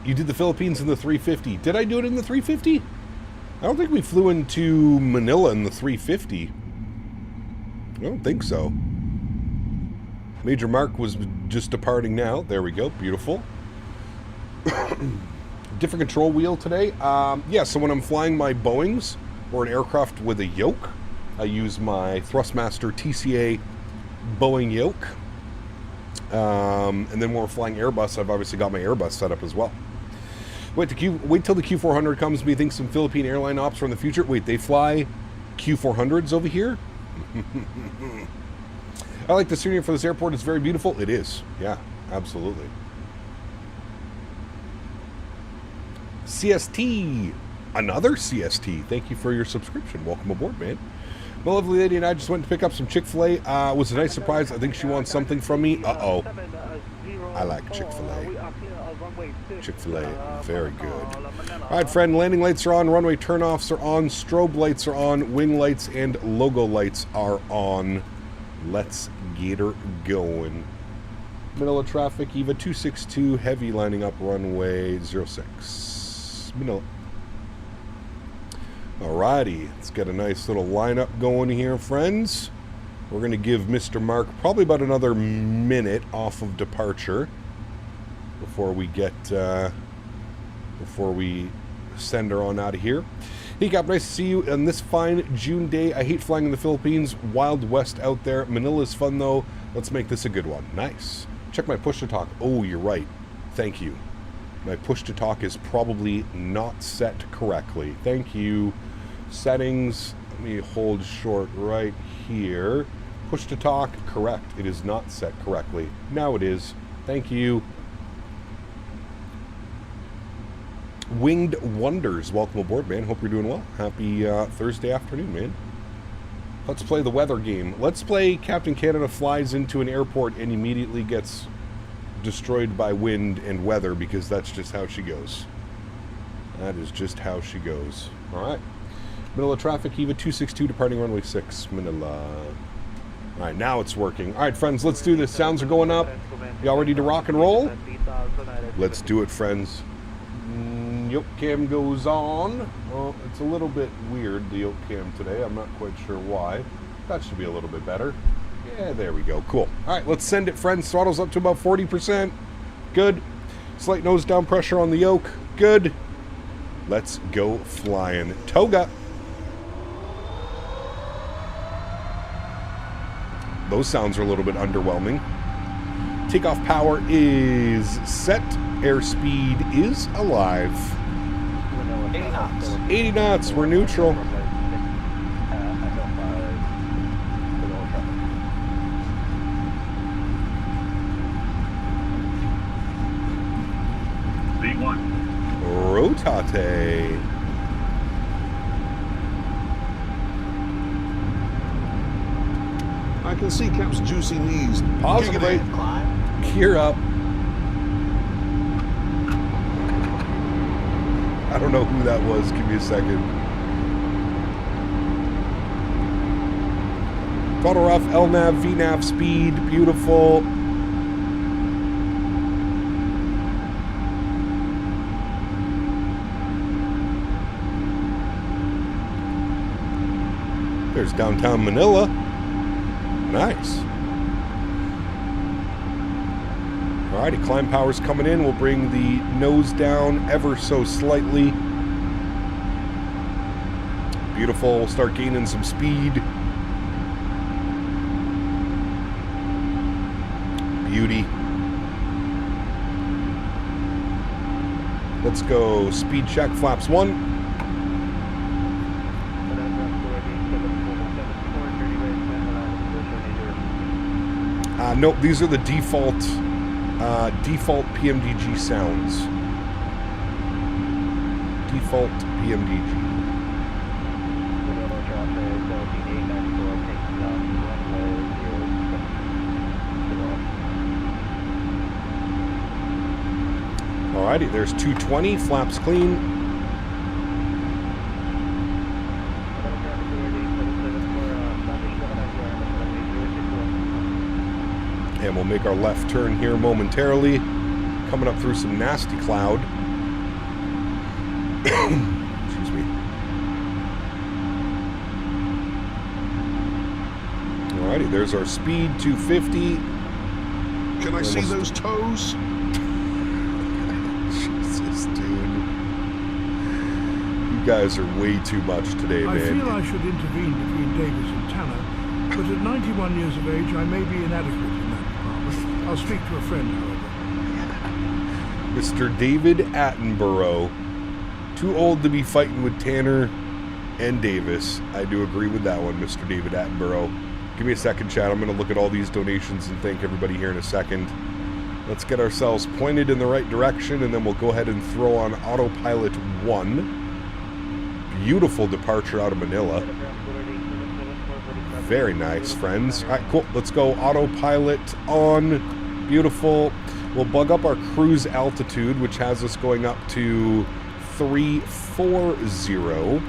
You did the Philippines in the 350. Did I do it in the 350? I don't think we flew into Manila in the 350. I don't think so. Major Mark was just departing now. There we go. Beautiful. Different control wheel today. Yeah, so when I'm flying my Boeings or an aircraft with a yoke, I use my Thrustmaster TCA Boeing yoke. And then when we're flying Airbus, I've obviously got my Airbus set up as well. Wait till the Q400 comes. We think some Philippine airline ops from the future. Wait, they fly Q400s over here? I like the scenery for this airport. It's very beautiful. It is. Yeah, absolutely. CST. Another CST. Thank you for your subscription. Welcome aboard, man. My lovely lady and I just went to pick up some Chick-fil-A. It was a nice surprise. I think she wants something from me. Uh-oh. I like Chick-fil-A. Chick-fil-A. Very good. All right, friend. Landing lights are on. Runway turnoffs are on. Strobe lights are on. Wing lights and logo lights are on. Let's get her going. Manila traffic. EVA 262. Heavy lining up runway 06. Manila. Alrighty, let's get a nice little lineup going here, friends. We're going to give Mr. Mark probably about another minute off of departure before we get, before we send her on out of here. Hey, Cap, nice to see you on this fine June day. I hate flying in the Philippines. Wild West out there. Manila's fun, though. Let's make this a good one. Nice. Check my push-to-talk. Oh, you're right. Thank you. My push-to-talk is probably not set correctly. Thank you. Settings. Let me hold short right here. Push-to-talk. Correct. It is not set correctly. Now it is. Thank you. Winged Wonders. Welcome aboard, man. Hope you're doing well. Happy Thursday afternoon, man. Let's play the weather game. Let's play Captain Canada flies into an airport and immediately gets destroyed by wind and weather, because that's just how she goes. That is just how she goes. Alright. Manila traffic, EVA 262, departing runway 6, Manila. Alright, now it's working. Alright, friends, let's do this. Sounds are going up. Y'all ready to rock and roll? Let's do it, friends. Yoke cam goes on. Oh, it's a little bit weird, the yoke cam today. I'm not quite sure why. That should be a little bit better. Yeah, there we go. Cool. All right, let's send it, friends. Throttle's up to about 40%. Good. Slight nose down pressure on the yoke. Good. Let's go flying. Toga. Those sounds are a little bit underwhelming. Takeoff power is set. Airspeed is alive. 80 knots. 80 knots. We're neutral. Rotate. I can see Cap's juicy knees. Pause the brake. Gear up. I don't know who that was. Give me a second. Throttle off, LNAV, VNAV, speed, beautiful. There's downtown Manila. Nice. Alrighty, climb power's coming in. We'll bring the nose down ever so slightly. Beautiful. We'll start gaining some speed. Beauty. Let's go speed check, flaps 1. Nope, these are the default PMDG sounds. Default PMDG. Alrighty, there's 220, flaps clean. And we'll make our left turn here momentarily. Coming up through some nasty cloud. Excuse me. Alrighty, there's our speed, 250. Can I see those toes? Jesus, dude. You guys are way too much today, man. I feel I should intervene between Davis and Tanner, but at 91 years of age, I may be inadequate in that department. I'll speak to a friend, however. Mr. David Attenborough. Too old to be fighting with Tanner and Davis. I do agree with that one, Mr. David Attenborough. Give me a second, chat. I'm going to look at all these donations and thank everybody here in a second. Let's get ourselves pointed in the right direction, and then we'll go ahead and throw on autopilot 1. Beautiful departure out of Manila. Very nice, friends. All right, cool. Let's go autopilot on. Beautiful. We'll bug up our cruise altitude, which has us going up to 340.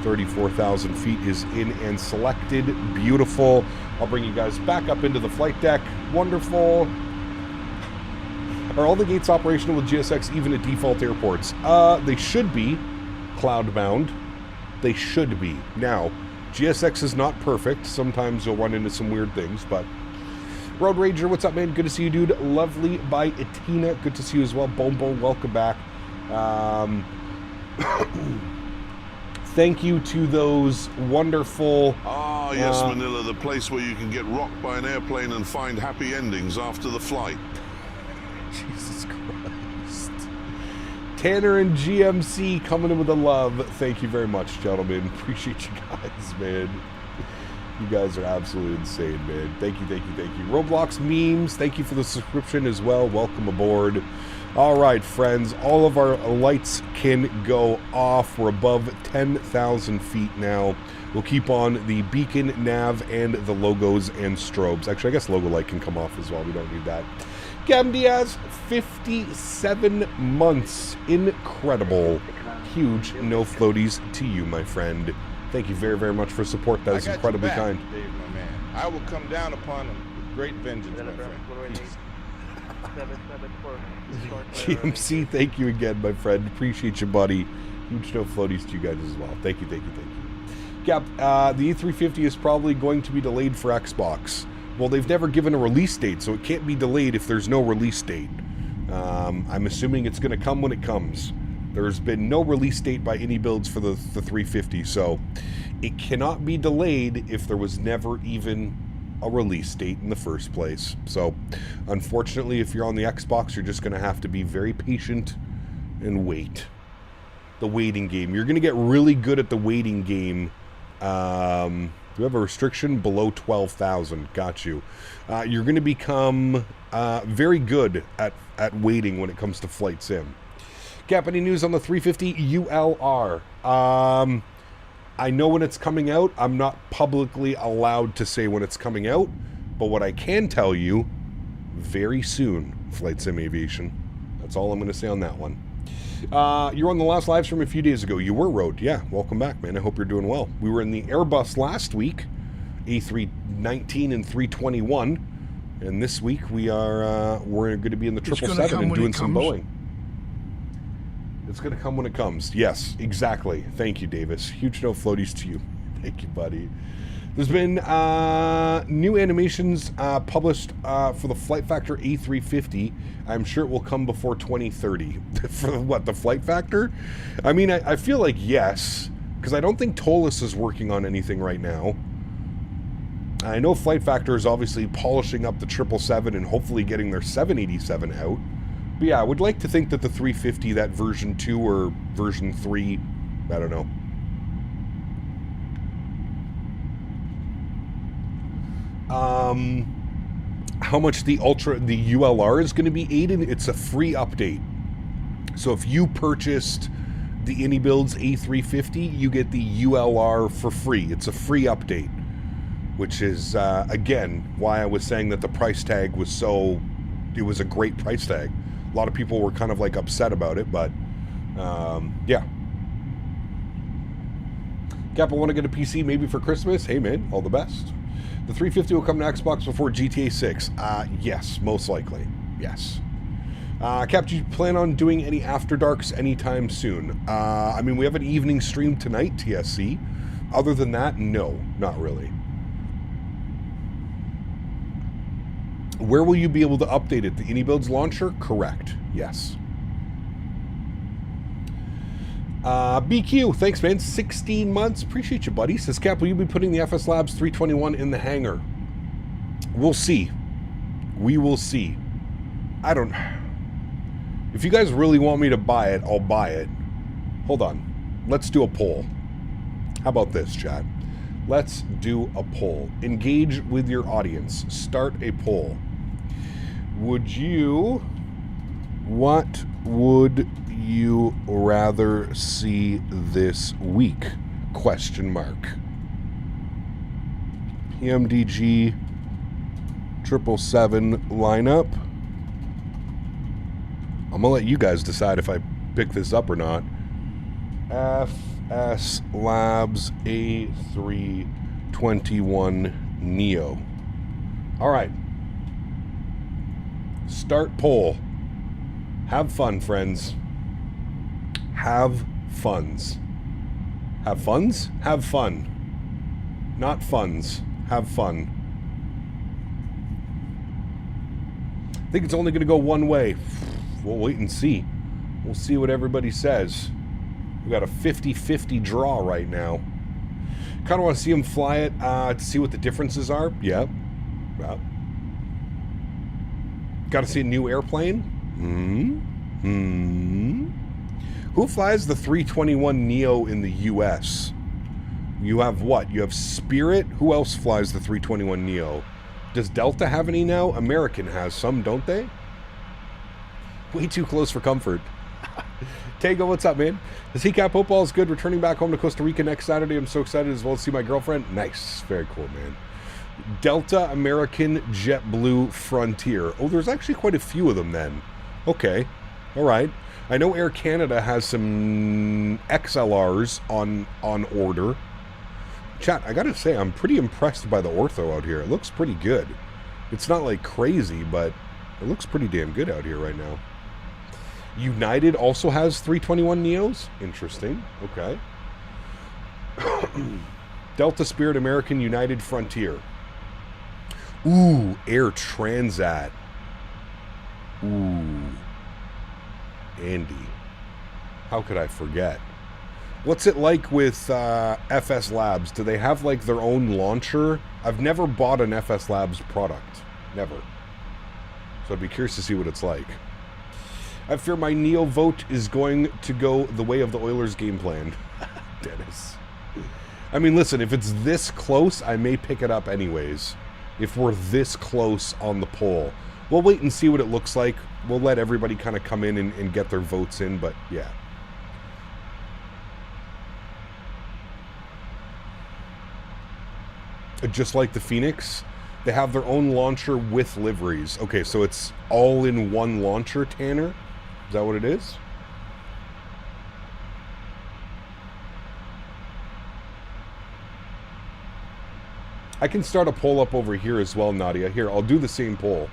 34,000 feet is in and selected. Beautiful. I'll bring you guys back up into the flight deck. Wonderful. Are all the gates operational with GSX even at default airports? They should be. Cloud-bound. They should be. Now, GSX is not perfect. Sometimes you'll run into some weird things, but... Road Rager, what's up, man? Good to see you, dude. Lovely by Etina. Good to see you as well. Bombo, welcome back. Thank you to those wonderful... Ah, yes, Manila, the place where you can get rocked by an airplane and find happy endings after the flight. Jesus Christ. Tanner and GMC coming in with the love. Thank you very much, gentlemen. Appreciate you guys, man. You guys are absolutely insane, man. Thank you, thank you, thank you. Roblox Memes, thank you for the subscription as well. Welcome aboard. All right, friends, all of our lights can go off. We're above 10,000 feet now. We'll keep on the beacon, nav, and the logos and strobes. Actually, I guess logo light can come off as well. We don't need that. Gavin Diaz, 57 months. Incredible. Huge no floaties to you, my friend. Thank you very, very much for support. That is incredibly kind. Dave, my man. I will come down upon them with great vengeance, my friend. GMC, thank you again, my friend. Appreciate you, buddy. Huge no floaties to you guys as well. Thank you, thank you, thank you. Cap, the E350 is probably going to be delayed for Xbox. Well, they've never given a release date, so it can't be delayed if there's no release date. I'm assuming it's going to come when it comes. There's been no release date by any builds for the 350, so it cannot be delayed if there was never even a release date in the first place. So, unfortunately, if you're on the Xbox, you're just going to have to be very patient and wait. The waiting game. You're going to get really good at the waiting game. Do we have a restriction? Below 12,000. Got you. You're going to become very good at waiting when it comes to flight sim. Cap, any news on the 350 ULR? I know when it's coming out. I'm not publicly allowed to say when it's coming out, but what I can tell you, very soon, Flight Sim Aviation. That's all I'm going to say on that one. You were on the last live stream a few days ago. You were, Road. Yeah, welcome back, man. I hope you're doing well. We were in the Airbus last week, A319 and 321, and this week we're going to be in the 777 and doing some Boeing. It's going to come when it comes. Yes, exactly. Thank you, Davis. Huge no floaties to you. Thank you, buddy. There's been new animations published for the Flight Factor A350. I'm sure it will come before 2030. For what, the Flight Factor? I mean, I feel like yes, because I don't think Tolis is working on anything right now. I know Flight Factor is obviously polishing up the 777 and hopefully getting their 787 out. But yeah, I would like to think that the 350, that version 2 or version 3, I don't know. How much the ULR is going to be, Aiden? It's a free update. So if you purchased the AnyBuilds A350, you get the ULR for free. It's a free update, which is, again, why I was saying that the price tag was so... It was a great price tag. A lot of people were kind of like upset about it, but yeah. Cap, I want to get a PC maybe for Christmas. Hey, man, all the best. The 350 will come to Xbox before GTA 6. Yes, most likely. Yes. Cap, do you plan on doing any After Darks anytime soon? I mean, we have an evening stream tonight, TSC. Other than that, no, not really. Where will you be able to update it? The AnyBuilds launcher? Correct. Yes. BQ, thanks, man. 16 months. Appreciate you, buddy. Says, Cap, will you be putting the FS Labs 321 in the hangar? We'll see. We will see. I don't... If you guys really want me to buy it, I'll buy it. Hold on. Let's do a poll. How about this, chat? Let's do a poll. Engage with your audience. Start a poll. What would you rather see this week? Question mark. PMDG 777 lineup. I'm gonna let you guys decide if I pick this up or not. FS Labs A321 Neo. All right. Start poll. Have fun, friends. Have funs. Have funs? Have fun. Not funds. Have fun. I think it's only going to go one way. We'll wait and see. We'll see what everybody says. We got a 50-50 draw right now. Kind of want to see him fly it to see what the differences are. Yep. Well. Got to see a new airplane. Who flies the 321 Neo in the U.S.? You have what? You have Spirit. Who else flies the 321 Neo? Does Delta have any now? American has some, don't they? Way too close for comfort. Tango, what's up, man? The CCAP football is good. Returning back home to Costa Rica next Saturday. I'm so excited as well to see my girlfriend. Nice. Very cool, man. Delta, American, JetBlue, Frontier. Oh, there's actually quite a few of them then. Okay. All right. I know Air Canada has some XLRs on order. Chat, I gotta say, I'm pretty impressed by the ortho out here. It looks pretty good. It's not like crazy, but it looks pretty damn good out here right now. United also has 321 Neos. Interesting. Okay. Delta, Spirit, American, United, Frontier. Ooh, Air Transat. Ooh. Andy. How could I forget? What's it like with FS Labs? Do they have like their own launcher? I've never bought an FS Labs product. Never. So I'd be curious to see what it's like. I fear my Neo vote is going to go the way of the Oilers game plan. Dennis. I mean, listen, if it's this close, I may pick it up anyways. If we're this close on the poll. We'll wait and see what it looks like. We'll let everybody kind of come in and get their votes in, but yeah. Just like the Phoenix, they have their own launcher with liveries. Okay, so it's all in one launcher, Tanner? Is that what it is? I can start a poll up over here as well, Nadya. Here, I'll do the same poll.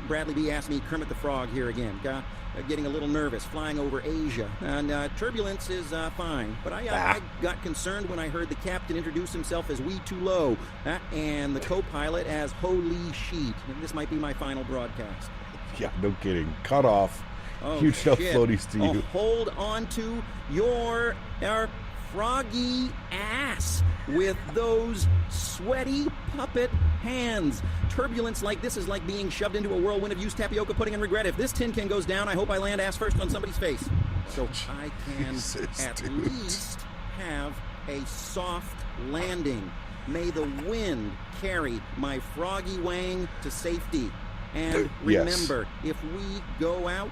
Bradley B asked me Kermit the Frog here again. Getting a little nervous, flying over Asia. And turbulence is fine. But I got concerned when I heard the captain introduce himself as We Too Low, and the co-pilot as Holy Sheet. And this might be my final broadcast. Yeah, no kidding. Cut off. Oh, Huge shit. floaties to you. Hold on to your froggy ass with those sweaty puppet hands. Turbulence like this is like being shoved into a whirlwind of used tapioca pudding and regret. If this tin can goes down, I hope I land ass first on somebody's face. So I can at least have a soft landing. May the wind carry my froggy wang to safety. And remember, if we go out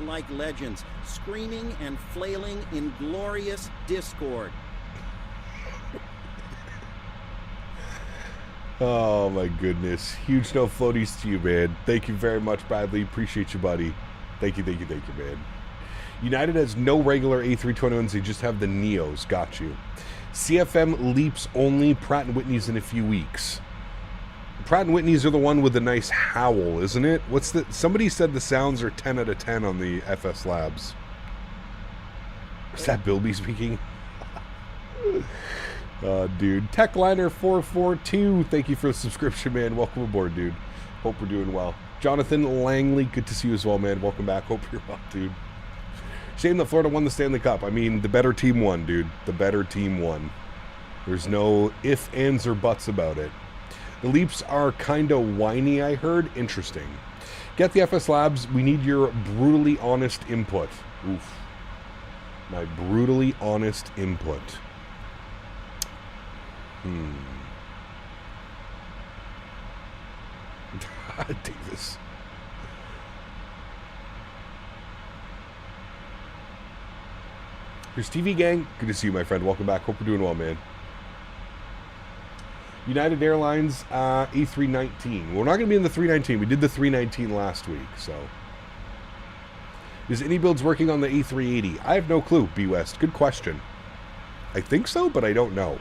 like legends, screaming and flailing in glorious discord. Oh my goodness. Huge no floaties to you, man. Thank you very much, Bradley. Appreciate you, buddy. Thank you, man. United has no regular A321s, they just have the Neos. Got you. CFM leaps only, Pratt & Whitney's in a few weeks. Pratt & Whitney's are the one with the nice howl, isn't it? Somebody said the sounds are 10 out of 10 on the FS Labs. Is that Bilby speaking? Dude. Techliner442, thank you for the subscription, man. Welcome aboard, dude. Hope we're doing well. Jonathan Langley, good to see you as well, man. Welcome back. Hope you're well, dude. Shame that Florida won the Stanley Cup. I mean, the better team won, dude. The better team won. There's no ifs, ands, or buts about it. The leaps are kind of whiny, I heard. Interesting. Get the FS Labs. We need your brutally honest input. Oof. My brutally honest input. Davis. Here's TV Gang. Good to see you, my friend. Welcome back. Hope you're doing well, man. United Airlines A319. We're not going to be in the 319. We did the 319 last week, so. Is AnyBuilds working on the A380? I have no clue, B West. Good question. I think so, but I don't know.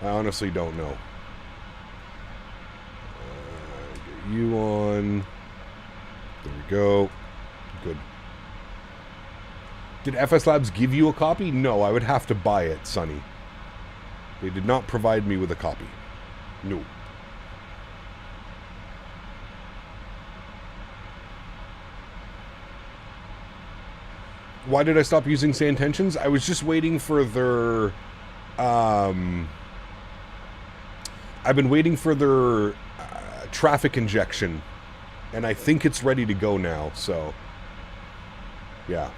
I honestly don't know. Get you on. There we go. Good. Did FS Labs give you a copy? No, I would have to buy it, Sonny. They did not provide me with a copy. No. Why did I stop using Say Intentions? I was just waiting for their... I've been waiting for their traffic injection, and I think it's ready to go now, so... Yeah.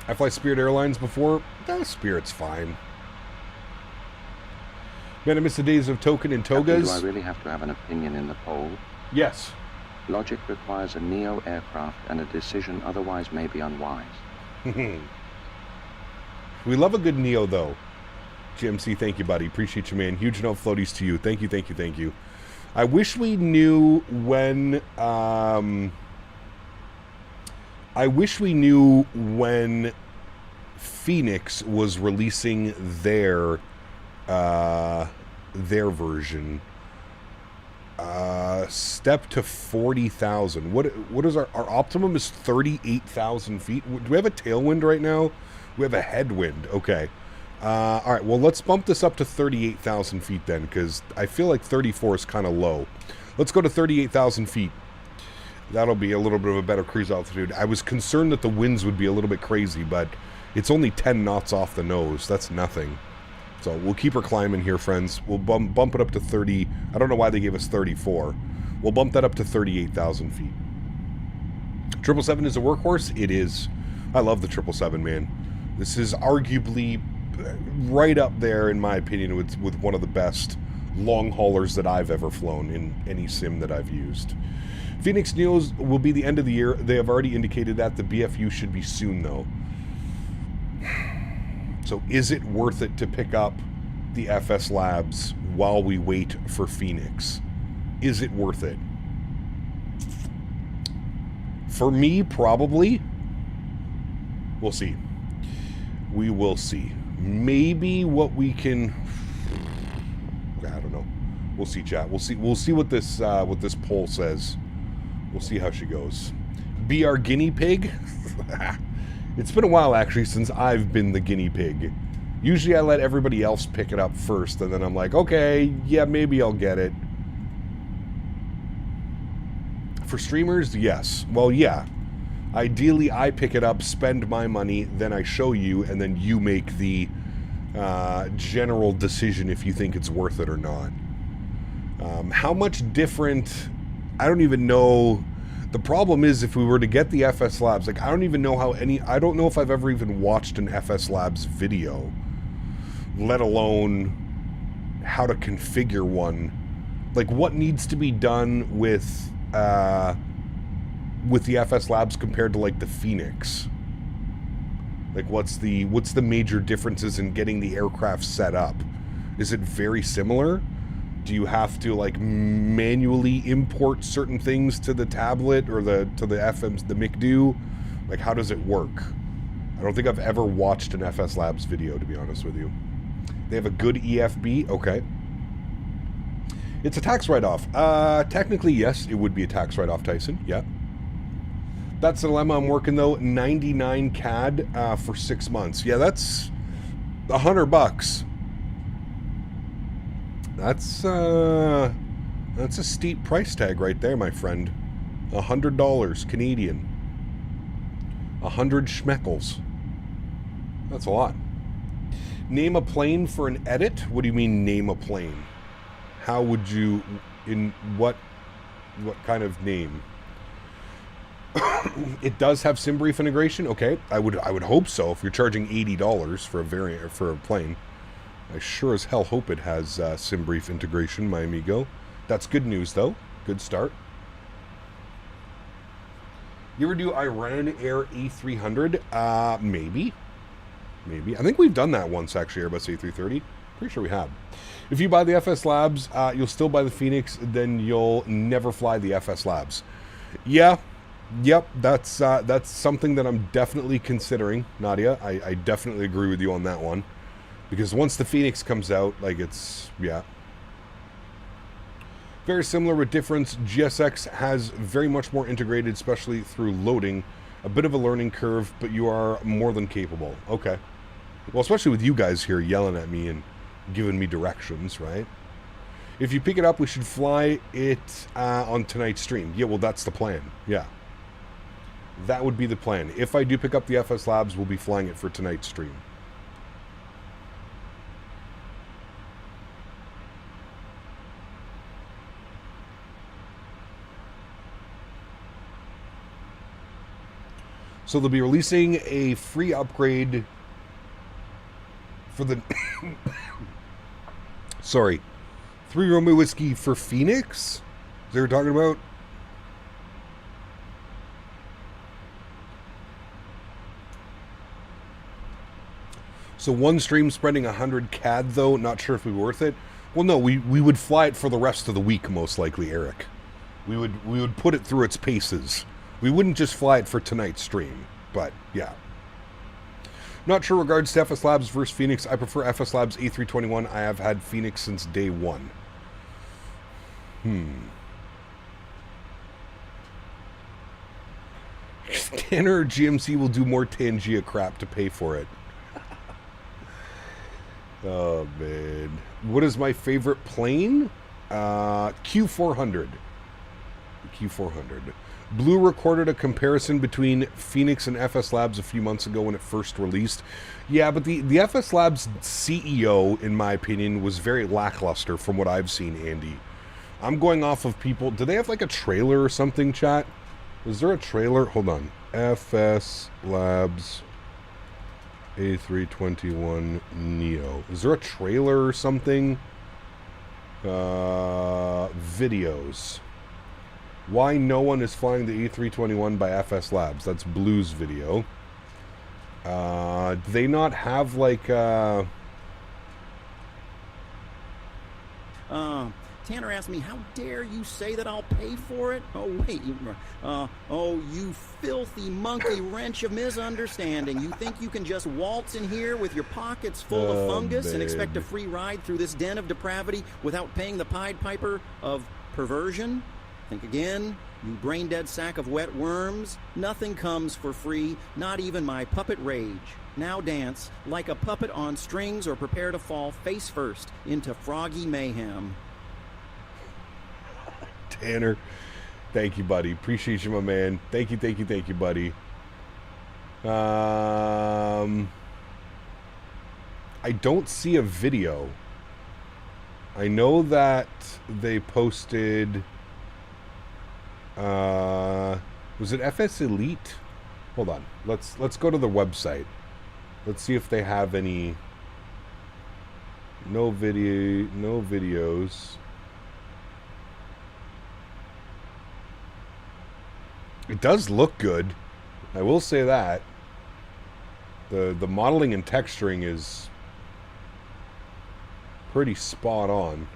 I fly Spirit Airlines before. Spirit's fine. Man, I miss the days of token and togas. Do I really have to have an opinion in the poll? Yes. Logic requires a Neo aircraft, and a decision otherwise may be unwise. We love a good Neo, though. GMC, thank you, buddy. Appreciate you, man. Huge no floaties to you. Thank you, thank you, thank you. I wish we knew when... I wish we knew when Phoenix was releasing their version. Step to 40,000. What is our optimum is 38,000 feet. Do we have a tailwind right now? We have a headwind. Okay. All right. Well, let's bump this up to 38,000 feet then, because I feel like 34 is kind of low. Let's go to 38,000 feet. That'll be a little bit of a better cruise altitude. I was concerned that the winds would be a little bit crazy, but it's only 10 knots off the nose. That's nothing. So we'll keep her climbing here, friends. We'll bump it up to 30. I don't know why they gave us 34. We'll bump that up to 38,000 feet. 777 is a workhorse? It is. I love the 777, man. This is arguably right up there, in my opinion, with one of the best long haulers that I've ever flown in any sim that I've used. Phoenix Neos will be the end of the year. They have already indicated that. The BFU should be soon, though. So is it worth it to pick up the FS Labs while we wait for Phoenix? Is it worth it? For me, probably. We'll see. We will see. Maybe what we can... Okay, I don't know. We'll see, chat. We'll see what this poll says. We'll see how she goes. Be our guinea pig? It's been a while, actually, since I've been the guinea pig. Usually I let everybody else pick it up first, and then I'm like, okay, yeah, maybe I'll get it. For streamers, yes. Well, yeah. Ideally, I pick it up, spend my money, then I show you, and then you make the general decision if you think it's worth it or not. How much different... I don't even know... The problem is, if we were to get the FS Labs, like, I don't even know how any... I don't know if I've ever even watched an FS Labs video, let alone how to configure one. Like, what needs to be done with the FS Labs compared to, like, the Phoenix? Like, what's the major differences in getting the aircraft set up? Is it very similar? Do you have to, like, manually import certain things to the tablet or the FMs, the McDo? Like, how does it work? I don't think I've ever watched an FS Labs video, to be honest with you. They have a good EFB? Okay. It's a tax write-off. Technically, yes, it would be a tax write-off, Tyson. Yeah. That's the dilemma I'm working, though. 99 CAD for 6 months. Yeah, that's $100. That's a steep price tag right there, my friend. $100 Canadian. 100 schmeckles. That's a lot. Name a plane for an edit? What do you mean, name a plane? How would you, in what kind of name? It does have SimBrief integration. Okay, I would hope so. If you're charging $80 for a variant for a plane, I sure as hell hope it has SimBrief integration, my amigo. That's good news, though. Good start. You ever do Iran Air A300? Maybe. Maybe. I think we've done that once, actually, Airbus A330. Pretty sure we have. If you buy the FS Labs, you'll still buy the Phoenix, then you'll never fly the FS Labs. Yeah. Yep, that's something that I'm definitely considering, Nadya. I definitely agree with you on that one. Because once the Phoenix comes out, like, it's, yeah. Very similar with difference. GSX has very much more integrated, especially through loading. A bit of a learning curve, but you are more than capable. Okay. Well, especially with you guys here yelling at me and giving me directions, right? If you pick it up, we should fly it on tonight's stream. Yeah, well, that's the plan. Yeah. That would be the plan. If I do pick up the FS Labs, we'll be flying it for tonight's stream. So they'll be releasing a free upgrade for the... Sorry. 3 Romeo Whiskey for Phoenix? Is that what you're talking about? So one stream spreading 100 CAD, though. Not sure if it'd be worth it. Well, no, we would fly it for the rest of the week, most likely, Eric. We would put it through its paces. We wouldn't just fly it for tonight's stream, but yeah. Not sure regards to FS Labs versus Phoenix. I prefer FS Labs A321. I have had Phoenix since day one. Tanner or GMC will do more Tangia crap to pay for it. Oh, man. What is my favorite plane? Q400. Q400. Blue recorded a comparison between Phoenix and FS Labs a few months ago when it first released. Yeah, but the FS Labs CEO, in my opinion, was very lackluster from what I've seen, Andy. I'm going off of people... Do they have like a trailer or something, chat? Is there a trailer? Hold on. FS Labs A321 Neo. Is there a trailer or something? Videos. Why no one is flying the A321 by FS Labs? That's Blue's video. Do they not have like Tanner asked me, how dare you say that I'll pay for it? Oh, wait. You filthy monkey wrench of misunderstanding. You think you can just waltz in here with your pockets full of fungus and expect a free ride through this den of depravity without paying the Pied Piper of perversion? Think again, you brain-dead sack of wet worms. Nothing comes for free, not even my puppet rage. Now dance like a puppet on strings or prepare to fall face first into froggy mayhem. Tanner, thank you, buddy. Appreciate you, my man. Thank you, buddy. I don't see a video. I know that they posted... was it FS Elite? Hold on. Let's go to the website. Let's see if they have any... No videos. It does look good. I will say that. The modeling and texturing is pretty spot on.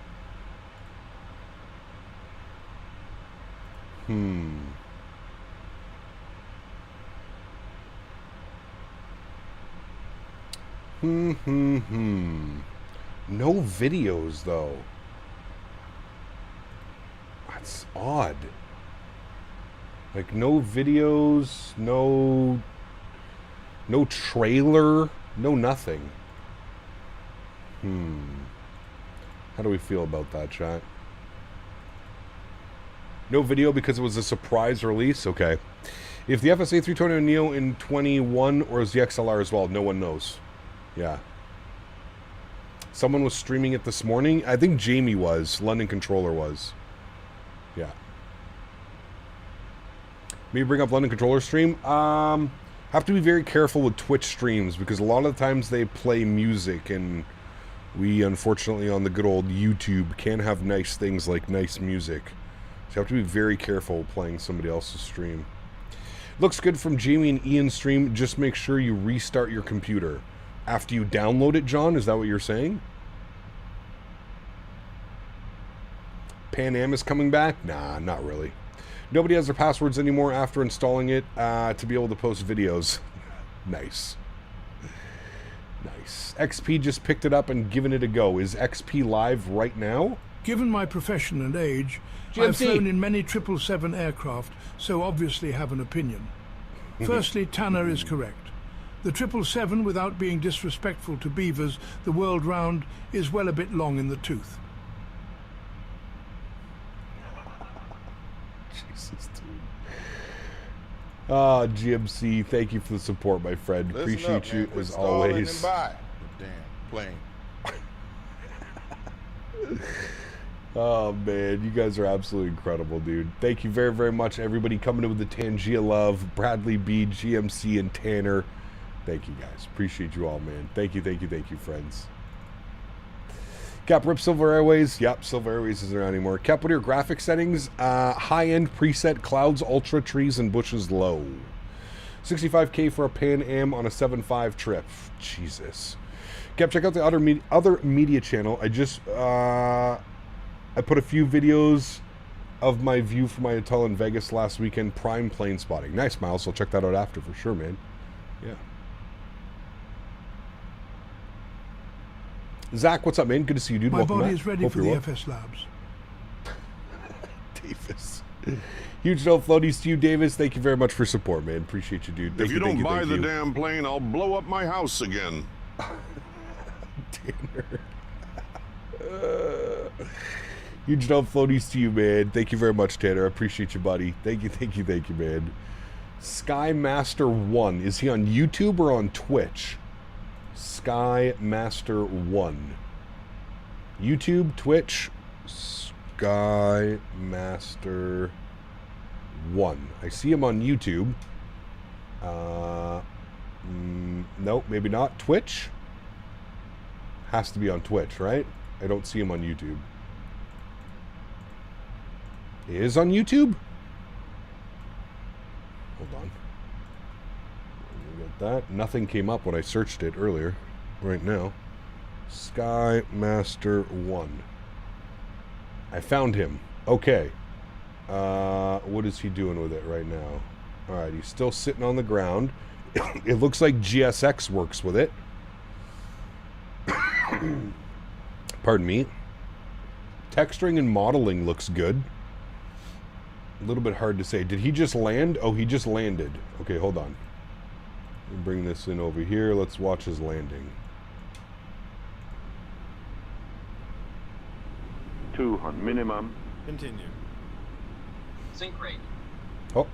No videos, though. That's odd. Like, no videos, no trailer, no nothing. How do we feel about that, chat? No video because it was a surprise release? Okay. If the FSA 320 Neo in 21 or is the XLR as well? No one knows. Yeah. Someone was streaming it this morning. I think Jamie was. London Controller was. Yeah. Maybe bring up London Controller stream. Have to be very careful with Twitch streams because a lot of the times they play music and we unfortunately on the good old YouTube can't have nice things like nice music. So you have to be very careful playing somebody else's stream. Looks good from Jamie and Ian's stream. Just make sure you restart your computer after you download it, John. Is that what you're saying? Pan Am is coming back? Nah, not really. Nobody has their passwords anymore after installing it to be able to post videos. Nice. Nice. XP just picked it up and given it a go. Is XP live right now? Given my profession and age, I've flown in many 777 aircraft, so obviously have an opinion. Firstly, Tanner is correct. The 777, without being disrespectful to beavers the world round, is well a bit long in the tooth. Jesus, dude. GMC, thank you for the support, my friend. Listen Appreciate up, man. you Quit as stalling always. and buy the damn plane. Oh man, you guys are absolutely incredible, dude. Thank you very, very much, everybody coming in with the Tangia love. Bradley B, GMC, and Tanner. Thank you guys. Appreciate you all, man. Thank you, friends. Cap, rip Silver Airways. Yep, Silver Airways isn't around anymore. Cap, what are your graphic settings? High-end preset, clouds, ultra, trees, and bushes low. 65K for a Pan Am on a 7.5 trip. Jesus. Cap, check out the other media channel. I just, I put a few videos of my view from my hotel in Vegas last weekend. Prime plane spotting. Nice, Miles. I'll check that out after for sure, man. Yeah. Zach, what's up, man? Good to see you, dude. My Welcome body back. is ready Hope for you're the well. FS Labs. Davis. Huge no floaties to you, Davis. Thank you very much for support, man. Appreciate you, dude. If you don't buy the damn plane, I'll blow up my house again. Tanner. Huge no floaties to you, man. Thank you very much, Tanner. I appreciate you, buddy. Thank you, man. Skymaster1. Is he on YouTube or on Twitch? Skymaster1. YouTube, Twitch, Skymaster1. I see him on YouTube. Nope, maybe not. Twitch? Has to be on Twitch, right? I don't see him on YouTube. He is on YouTube? Hold on. Get that. Nothing came up when I searched it earlier. Right now. Skymaster1. I found him. Okay. What is he doing with it right now? All right, he's still sitting on the ground. It looks like GSX works with it. Pardon me. Texturing and modeling looks good. A little bit hard to say. Did he just land? Oh, he just landed. Okay, hold on. Let me bring this in over here. Let's watch his landing. 200 minimum. Continue. Sync rate. Oh.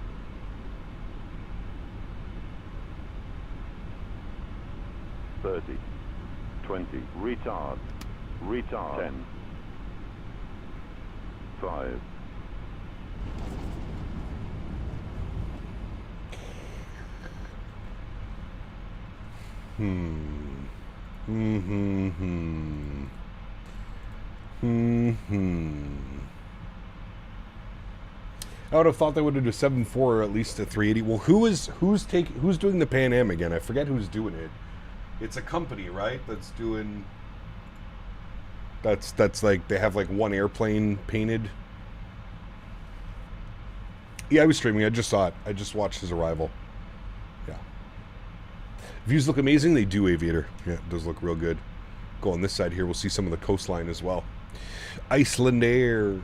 $30, $20, retard, 10, 5. I would have thought they would have done 7.4 or at least a 380. Well, who's doing the Pan Am again? I forget who's doing it. It's a company, right? That's doing. That's like they have like one airplane painted. Yeah, I was streaming. I just saw it. I just watched his arrival. Yeah. Views look amazing. They do, Aviator. Yeah, it does look real good. Go on this side here. We'll see some of the coastline as well. Iceland Air.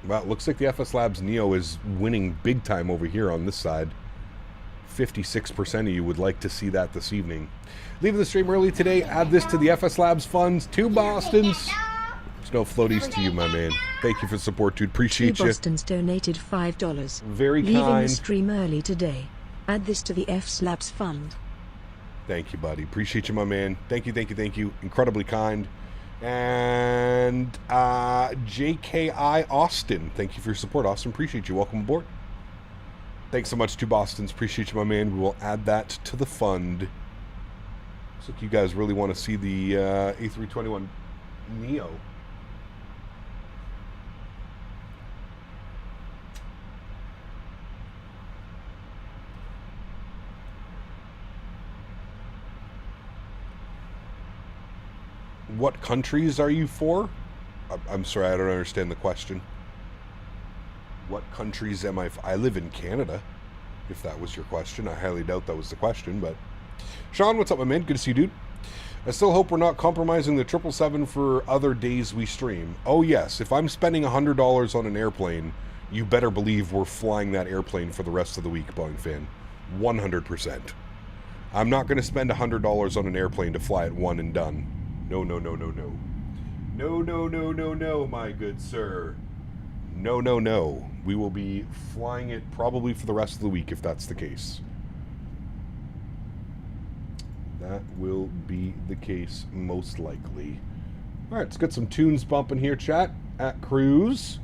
Well, it looks like the FS Labs Neo is winning big time over here on this side. 56% of you would like to see that this evening. Leaving the stream early today. Add this to the FS Labs funds. 2 Bostons. There's no floaties to you, my man. Thank you for the support, dude. Appreciate you. 2 Bostons donated $5. Very Leaving kind. the stream early today. Add this to the FS Labs fund. Thank you, buddy. Appreciate you, my man. Thank you, thank you, thank you. Incredibly kind. And JKI Austin. Thank you for your support, Austin. Appreciate you. Welcome aboard. Thanks so much to Boston's. Appreciate you, my man. We will add that to the fund. Looks like you guys really want to see the A321 Neo. What countries are you for? I'm sorry, I don't understand the question. What countries am I? I live in Canada, if that was your question. I highly doubt that was the question, but... Sean, what's up, my man? Good to see you, dude. I still hope we're not compromising the 777 for other days we stream. Oh, yes. If I'm spending $100 on an airplane, you better believe we're flying that airplane for the rest of the week, Boeing fan. 100%. I'm not going to spend $100 on an airplane to fly it one and done. No, no, no, no, no. No, no, no, no, no, my good sir. No, no, no. We will be flying it probably for the rest of the week if that's the case. That will be the case most likely. All right, let's get some tunes bumping here, chat. At Cruise.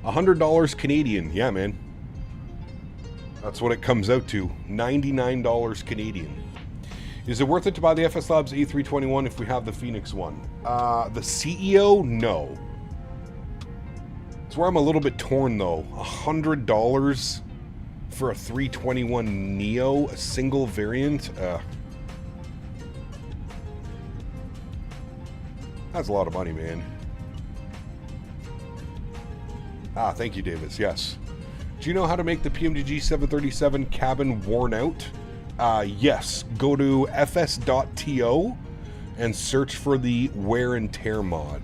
$100 Canadian. Yeah, man. That's what it comes out to. $99 Canadian. Is it worth it to buy the FS Labs A321 if we have the Phoenix one? The CEO? No. It's where I'm a little bit torn, though. $100 for a 321 Neo, a single variant? That's a lot of money, man. Ah, thank you, Davis. Yes. Do you know how to make the PMDG 737 cabin worn out? Yes. Go to fs.to and search for the wear and tear mod.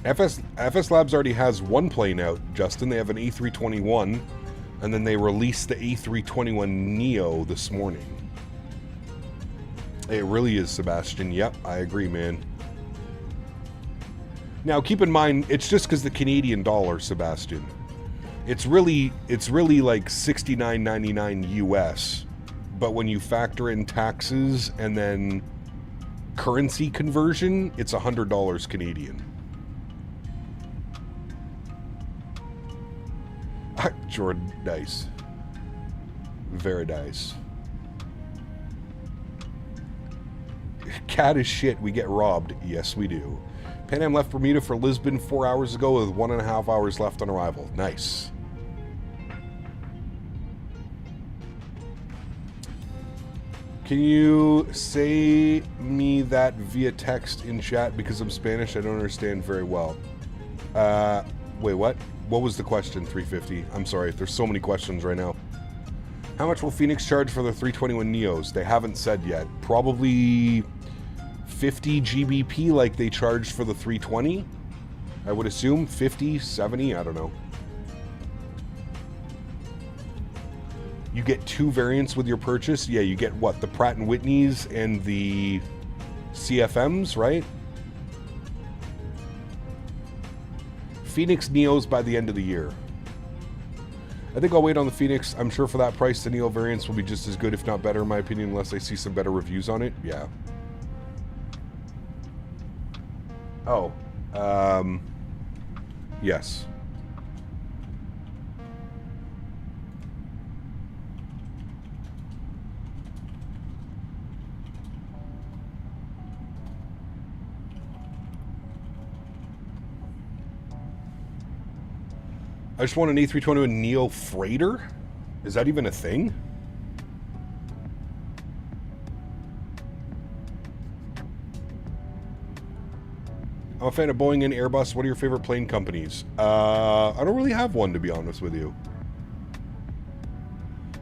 FS Labs already has one plane out, Justin. They have an A321, and then they released the A321 Neo this morning. It really is, Sebastian. Yep, I agree, man. Now, keep in mind, it's just because the Canadian dollar, Sebastian. It's really like $69.99 US, but when you factor in taxes and then currency conversion, it's $100 Canadian. Jordan, nice. Very nice. Cat is shit. We get robbed. Yes, we do. Pan Am left Bermuda for Lisbon 4 hours ago with 1.5 hours left on arrival. Nice. Can you say me that via text in chat because I'm Spanish? I don't understand very well. Wait, what? What was the question, 350? I'm sorry, there's so many questions right now. How much will Phoenix charge for the 321 Neos? They haven't said yet. Probably 50 GBP like they charged for the 320. I would assume 50, 70, I don't know. You get 2 variants with your purchase. Yeah, you get what? The Pratt & Whitneys and the CFMs, right? Phoenix Neos by the end of the year. I think I'll wait on the Phoenix. I'm sure for that price, the Neo variants will be just as good, if not better, in my opinion, unless I see some better reviews on it. Yeah. Oh. Yes. I just want an A321 Neo freighter? Is that even a thing? I'm a fan of Boeing and Airbus. What are your favorite plane companies? I don't really have one, to be honest with you.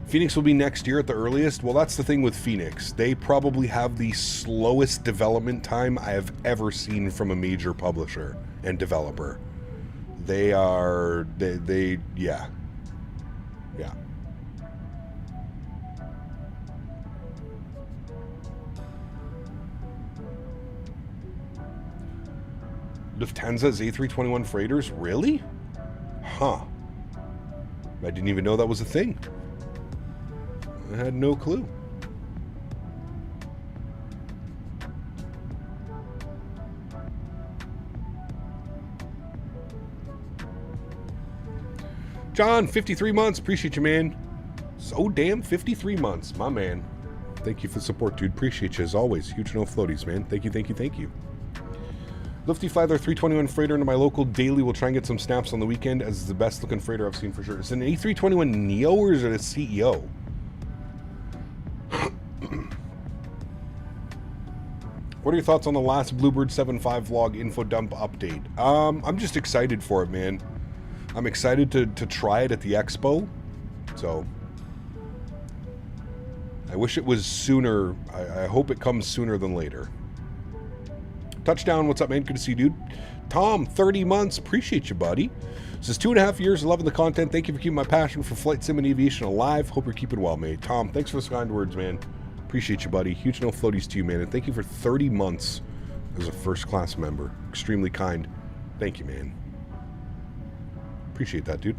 Phoenix will be next year at the earliest. Well, that's the thing with Phoenix. They probably have the slowest development time I have ever seen from a major publisher and developer. They are, yeah. Yeah. Lufthansa's A321 freighters? Really? Huh. I didn't even know that was a thing. I had no clue. John, 53 months. Appreciate you, man. So damn 53 months. My man. Thank you for the support, dude. Appreciate you as always. Huge no floaties, man. Thank you, thank you, thank you. Lufty fly their 321 freighter into my local daily. We'll try and get some snaps on the weekend, as it's the best looking freighter I've seen for sure. Is it an A321 Neo or is it a CEO? What are your thoughts on the last Bluebird 7.5 vlog info dump update? I'm just excited for it, man. I'm excited to try it at the expo. So I wish it was sooner. I hope it comes sooner than later. Touchdown, what's up, man? Good to see you, dude. Tom, 30 months. Appreciate you, buddy. This is 2.5 years loving the content. Thank you for keeping my passion for flight sim and aviation alive. Hope you're keeping well, mate. Tom, thanks for those kind words, man. Appreciate you, buddy. Huge no floaties to you, man. And thank you for 30 months as a first-class member. Extremely kind. Thank you, man. Appreciate that, dude.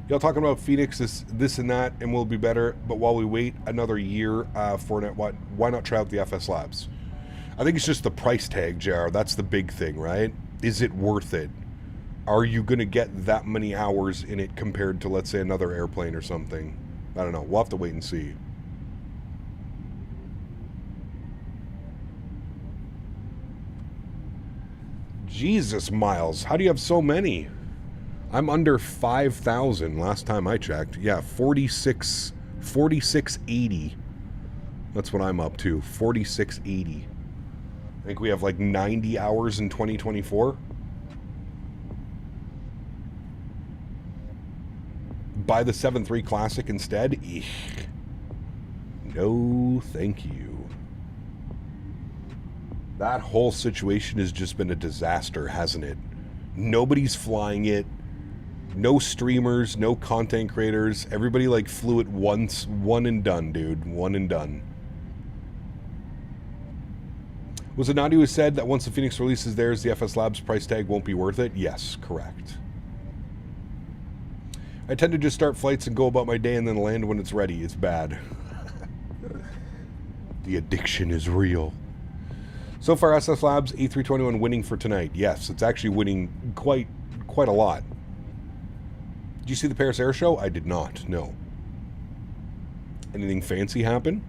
Y'all talking about Phoenix, this and that, and will be better. But while we wait another year for it, why not try out the FS Labs? I think it's just the price tag, JR. That's the big thing, right? Is it worth it? Are you going to get that many hours in it compared to, let's say, another airplane or something? I don't know. We'll have to wait and see. Jesus, Miles. How do you have so many? I'm under 5,000 last time I checked. Yeah, 4680. That's what I'm up to. 4680. I think we have like 90 hours in 2024. Buy the 7.3 Classic instead? Eek. No, thank you. That whole situation has just been a disaster, hasn't it? Nobody's flying it. No streamers, no content creators. Everybody like flew it once. One and done, dude. One and done. Was it Nadya who said that once the Phoenix releases theirs, the FS Labs price tag won't be worth it? Yes, correct. I tend to just start flights and go about my day and then land when it's ready. It's bad. The addiction is real. So far, SS Labs A321 winning for tonight. Yes, it's actually winning quite a lot. Did you see the Paris Air Show? I did not, no. Anything fancy happen?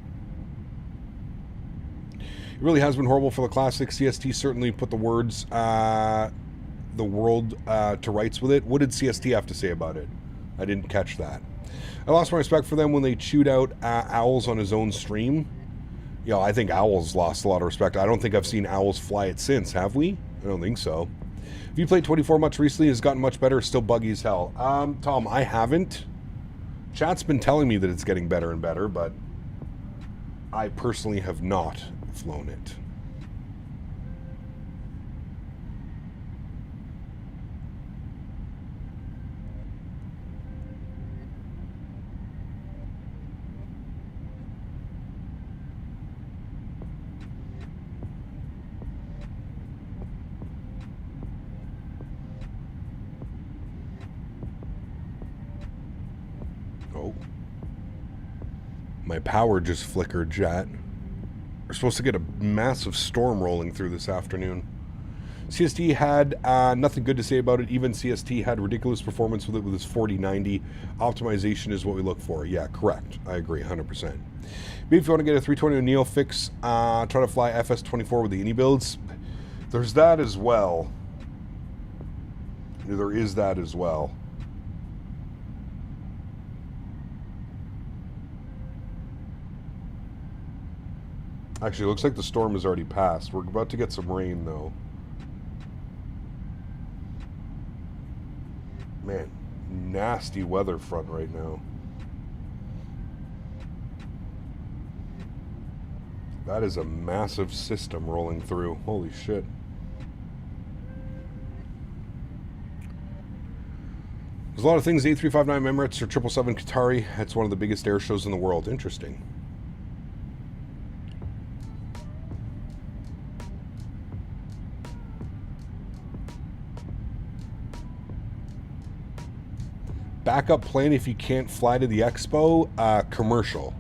It really has been horrible for the Classic. CST certainly put the words, the world to rights with it. What did CST have to say about it? I didn't catch that. I lost my respect for them when they chewed out Owls on his own stream. You know, I think Owls lost a lot of respect. I don't think I've seen Owls fly it since, have we? I don't think so. Have you played 24 much recently? Has gotten much better? Still buggy as hell. Tom, I haven't. Chat's been telling me that it's getting better and better, but I personally have not flown it. Oh. My power just flickered, chat. We're supposed to get a massive storm rolling through this afternoon. CST had nothing good to say about it. Even CST had ridiculous performance with it with his 4090. Optimization is what we look for. Yeah, correct. I agree, 100%. Maybe if you want to get a 320 Neo fix, try to fly FS24 with the Innie builds. There's that as well. There is that as well. Actually, it looks like the storm has already passed. We're about to get some rain, though. Man, nasty weather front right now. That is a massive system rolling through. Holy shit. There's a lot of things. A359 Emirates or 777 Qatari. It's one of the biggest air shows in the world. Interesting. Backup plan if you can't fly to the expo, commercial.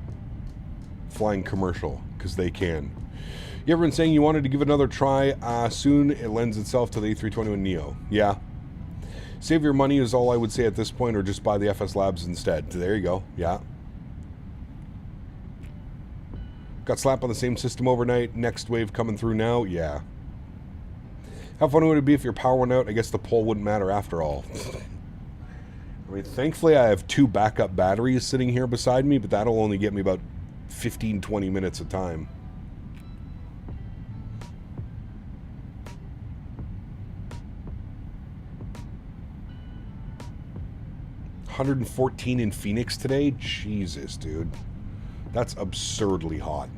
Flying commercial, because they can. You ever been saying you wanted to give it another try? Soon it lends itself to the A321 Neo. Yeah. Save your money is all I would say at this point, or just buy the FS Labs instead. There you go. Yeah. Got slapped on the same system overnight. Next wave coming through now. Yeah. How fun would it be if your power went out? I guess the pole wouldn't matter after all. I mean, thankfully I have 2 backup batteries sitting here beside me, but that'll only get me about 15-20 minutes of time. $114 in Phoenix today? Jesus, dude. That's absurdly hot.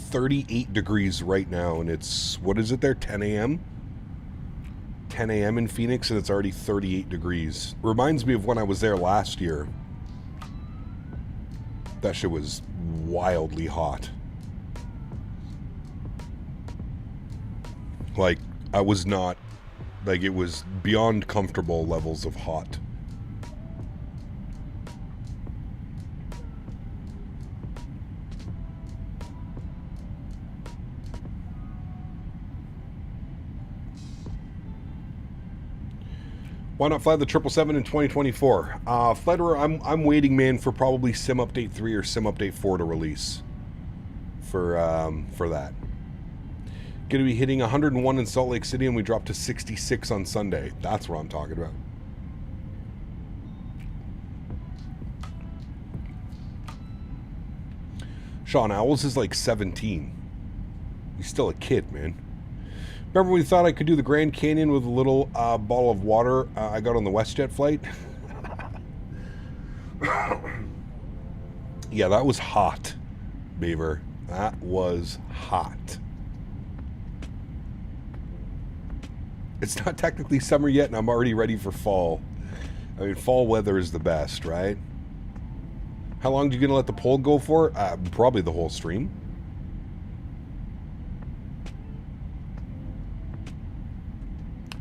$38 degrees right now, and it's, what is it there, 10 a.m.? 10 a.m. in Phoenix, and it's already 38 degrees. Reminds me of when I was there last year. That shit was wildly hot. Like, I was not, like, it was beyond comfortable levels of hot. Why not fly the 777 in 2024? Flite, I'm waiting, man, for probably Sim Update 3 or Sim Update 4 to release for that. Going to be hitting 101 in Salt Lake City, and we dropped to 66 on Sunday. That's what I'm talking about. Sean Owls is like 17. He's still a kid, man. Remember we thought I could do the Grand Canyon with a little bottle of water I got on the WestJet flight? Yeah, that was hot, Beaver. That was hot. It's not technically summer yet, and I'm already ready for fall. I mean, fall weather is the best, right? How long are you going to let the poll go for? Probably the whole stream.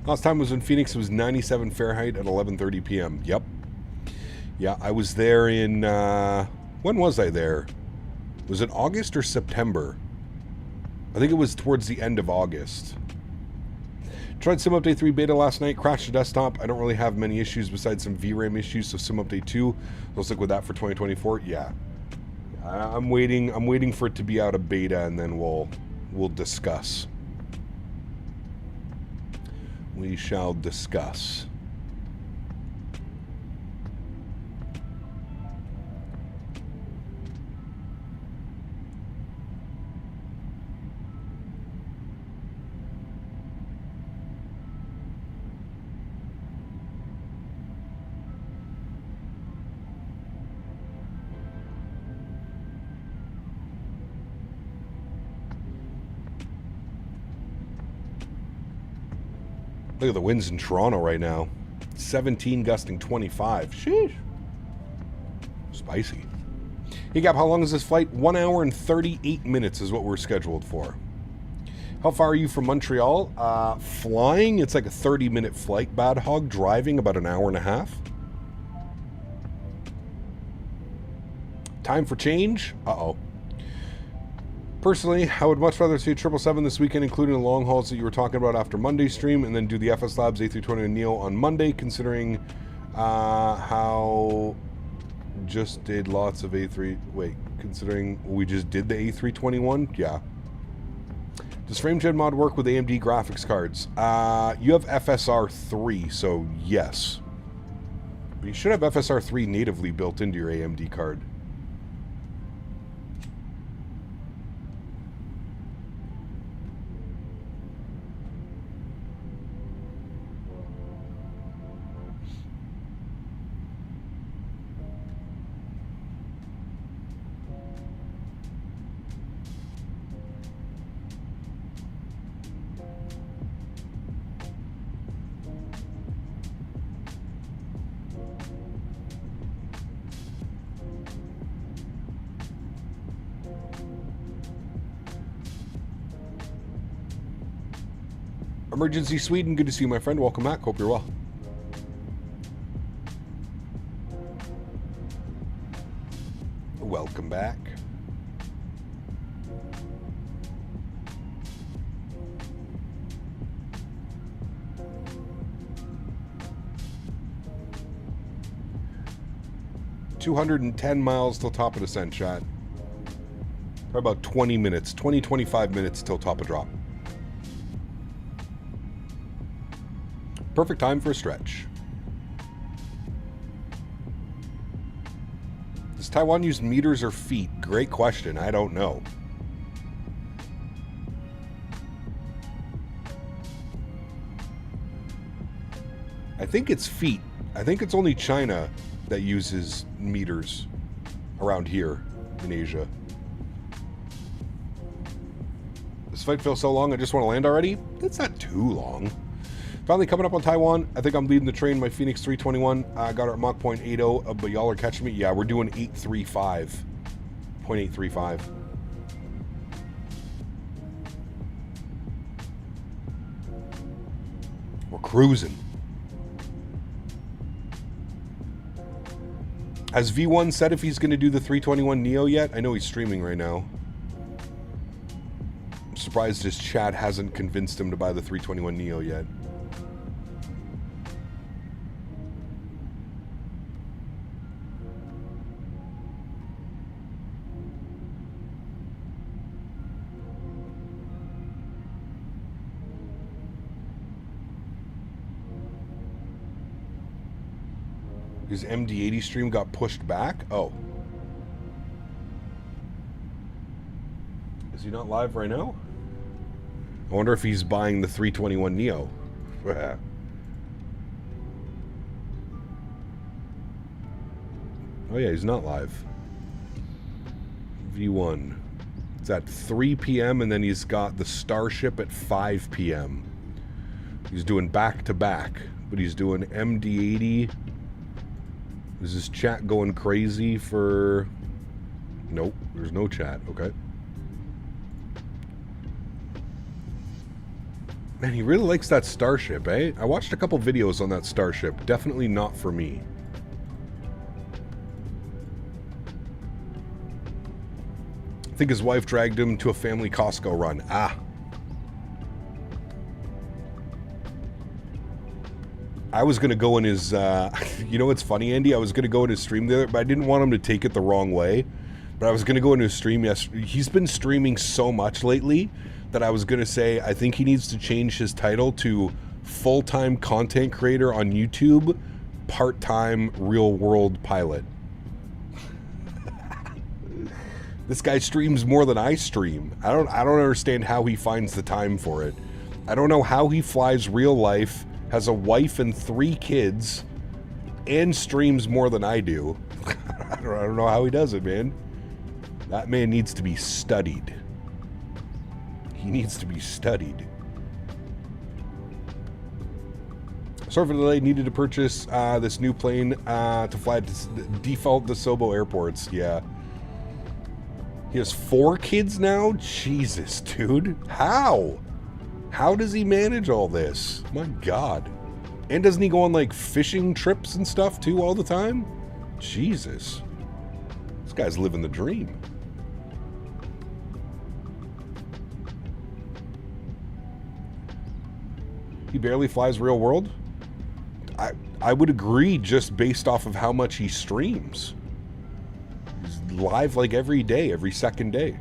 Last time I was in Phoenix, it was 97 Fahrenheit at 11:30 p.m. Yep. Yeah, I was there in, when was I there? Was it August or September? I think it was towards the end of August. Tried Sim Update 3 beta last night, crashed the desktop. I don't really have many issues besides some VRAM issues, so Sim Update 2, let's stick with that for 2024. Yeah. I'm waiting for it to be out of beta, and then we'll discuss. We shall discuss. Look at the winds in Toronto right now. 17 gusting 25. Sheesh. Spicy. Hey Gap, how long is this flight? 1 hour and 38 minutes is what we're scheduled for. How far are you from Montreal? Flying, it's like a 30-minute flight, Bad Hog. Driving, about an hour and a half. Time for change? Uh-oh. Personally, I would much rather see 777 this weekend, including the long hauls that you were talking about after Monday's stream, and then do the FS Labs A320 and Neo on Monday, considering how just did lots of A3... Wait, considering we just did the A321? Yeah. Does FrameGen mod work with AMD graphics cards? You have FSR 3, so yes. But you should have FSR 3 natively built into your AMD card. Emergency Sweden, good to see you, my friend. Welcome back. Hope you're well. Welcome back. $210 miles till top of descent, chat. Probably about 20 minutes, 25 minutes till top of drop. Perfect time for a stretch. Does Taiwan use meters or feet? Great question. I don't know. I think it's feet. I think it's only China that uses meters around here in Asia. This flight feels so long, I just want to land already? It's not too long. Finally coming up on Taiwan. I think I'm leading the train. My Phoenix 321. I got her at Mach 0.80, but y'all are catching me. Yeah, we're doing 835. 0.835. We're cruising. Has V1 said if he's going to do the 321 Neo yet? I know he's streaming right now. I'm surprised his chat hasn't convinced him to buy the 321 Neo yet. His MD80 stream got pushed back? Oh. Is he not live right now? I wonder if he's buying the 321 Neo. Oh yeah, he's not live. V1. It's at 3 p.m. and then he's got the Starship at 5 p.m. He's doing back-to-back, but he's doing MD80. Is this chat going crazy for... Nope, there's no chat. Okay. Man, he really likes that Starship, eh? I watched a couple videos on that Starship. Definitely not for me. I think his wife dragged him to a family Costco run. Ah. I was going to go in his, you know what's funny, Andy? I was going to go in his stream there, but I didn't want him to take it the wrong way. But I was going to go in his stream yesterday. He's been streaming so much lately that I was going to say I think he needs to change his title to full-time content creator on YouTube, part-time real-world pilot. This guy streams more than I stream. I don't understand how he finds the time for it. I don't know how he flies real life, has a wife and 3 kids, and streams more than I do. I don't know how he does it, man. That man needs to be studied. He needs to be studied. Sorry for the delay. Needed to purchase this new plane to fly to default DeSoto airports. Yeah. He has 4 kids now? Jesus, dude. How? How does he manage all this? My God. And doesn't he go on like fishing trips and stuff too all the time? Jesus. This guy's living the dream. He barely flies real world? I would agree just based off of how much he streams. He's live like every day, every second day.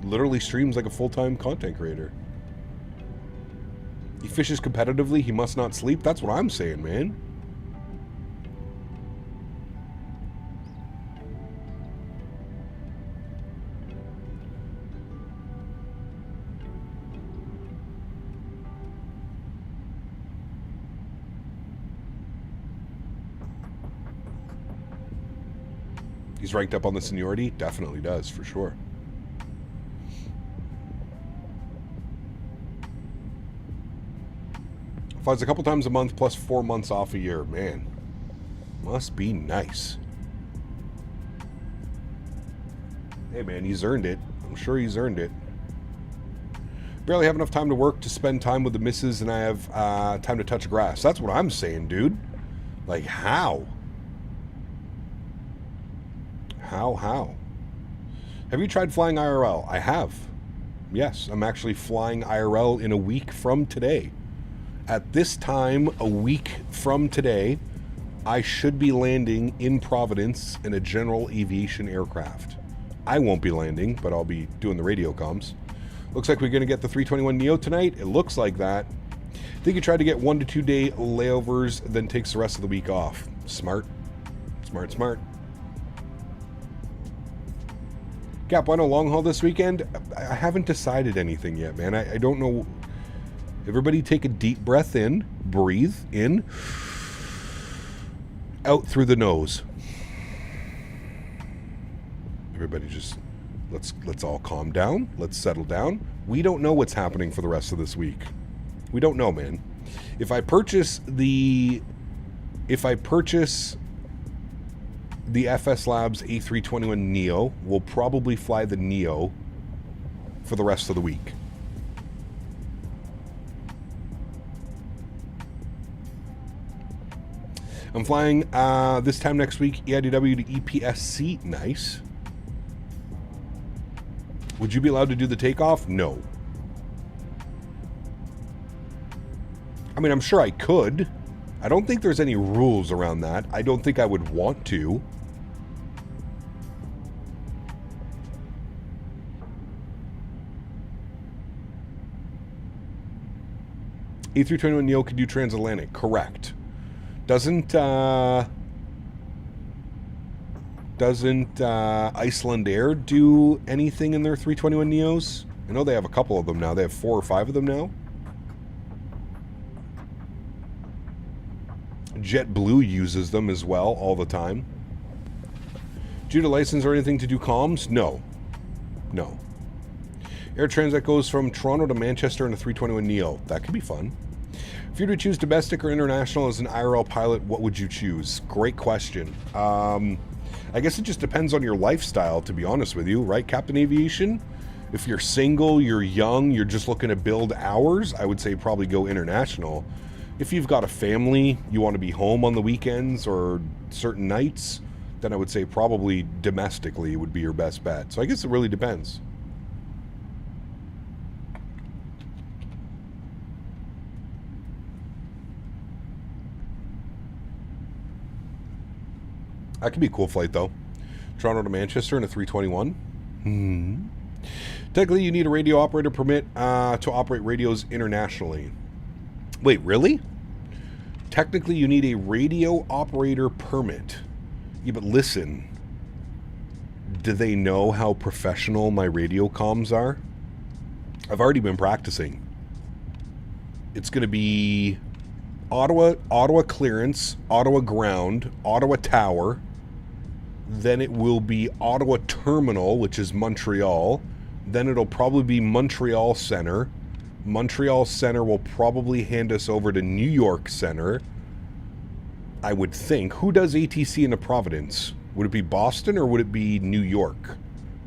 Literally streams like a full-time content creator. He fishes competitively, he must not sleep. That's what I'm saying, man. He's ranked up on the seniority? Definitely does, for sure. Flies a couple times a month plus 4 months off a year. Man, must be nice. Hey man, he's earned it. I'm sure he's earned it. Barely have enough time to work to spend time with the missus, and I have time to touch grass. That's what I'm saying, dude. Like, how? How? Have you tried flying IRL? I have. Yes, I'm actually flying IRL in a week from today. At this time, a week from today, I should be landing in Providence in a general aviation aircraft. I won't be landing, but I'll be doing the radio comms. Looks like we're going to get the 321neo tonight. It looks like that. I think you tried to get 1 to 2 day layovers, then takes the rest of the week off. Smart. Smart. Cap, why no long haul this weekend? I haven't decided anything yet, man. I don't know. Everybody take a deep breath in, breathe in, out through the nose. Everybody just, let's all calm down. Let's settle down. We don't know what's happening for the rest of this week. We don't know, man. If I purchase the FS Labs A321neo, we'll probably fly the Neo for the rest of the week. I'm flying this time next week, EIDW to EPSC. Nice. Would you be allowed to do the takeoff? No. I mean, I'm sure I could. I don't think there's any rules around that. I don't think I would want to. A321neo could do transatlantic. Correct. Doesn't Iceland Air do anything in their 321neos? I know they have a couple of them now. They have 4 or 5 of them now. JetBlue uses them as well all the time. Do you need a license or anything to do comms? No. Air Transat goes from Toronto to Manchester in a 321neo. That could be fun. If you were to choose domestic or international as an IRL pilot, what would you choose? Great question. I guess it just depends on your lifestyle, to be honest with you, right, Captain Aviation? If you're single, you're young, you're just looking to build hours, I would say probably go international. If you've got a family, you want to be home on the weekends or certain nights, then I would say probably domestically would be your best bet. So I guess it really depends. That could be a cool flight, though. Toronto to Manchester in a 321. Technically, you need a radio operator permit to operate radios internationally. Wait, really? Technically, you need a radio operator permit. Yeah, but listen. Do they know how professional my radio comms are? I've already been practicing. It's going to be Ottawa clearance, Ottawa ground, Ottawa tower. Then it will be Ottawa terminal, which is Montreal. Then it'll probably be Montreal Center. Montreal Center will probably hand us over to New York Center. I would think. Who does ATC into Providence? Would it be Boston or would it be New York?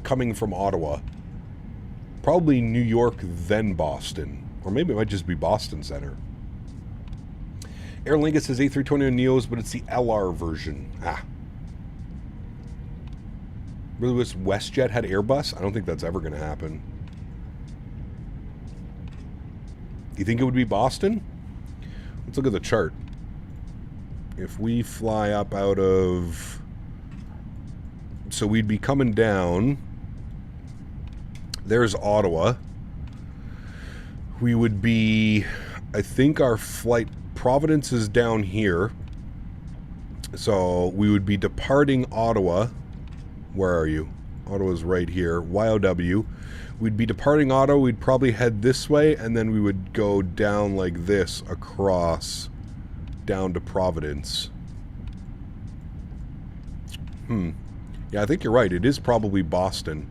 Coming from Ottawa. Probably New York, then Boston. Or maybe it might just be Boston Center. Air Lingus says A320 Neos, but it's the LR version. Really wish WestJet had Airbus? I don't think that's ever going to happen. You think it would be Boston? Let's look at the chart. If we fly up out of... So we'd be coming down. There's Ottawa. We would be... I think our flight... Providence is down here. So we would be departing Ottawa. Where are you? Ottawa's right here. YOW. We'd be departing Ottawa. We'd probably head this way, and then we would go down like this across down to Providence. Yeah, I think you're right. It is probably Boston.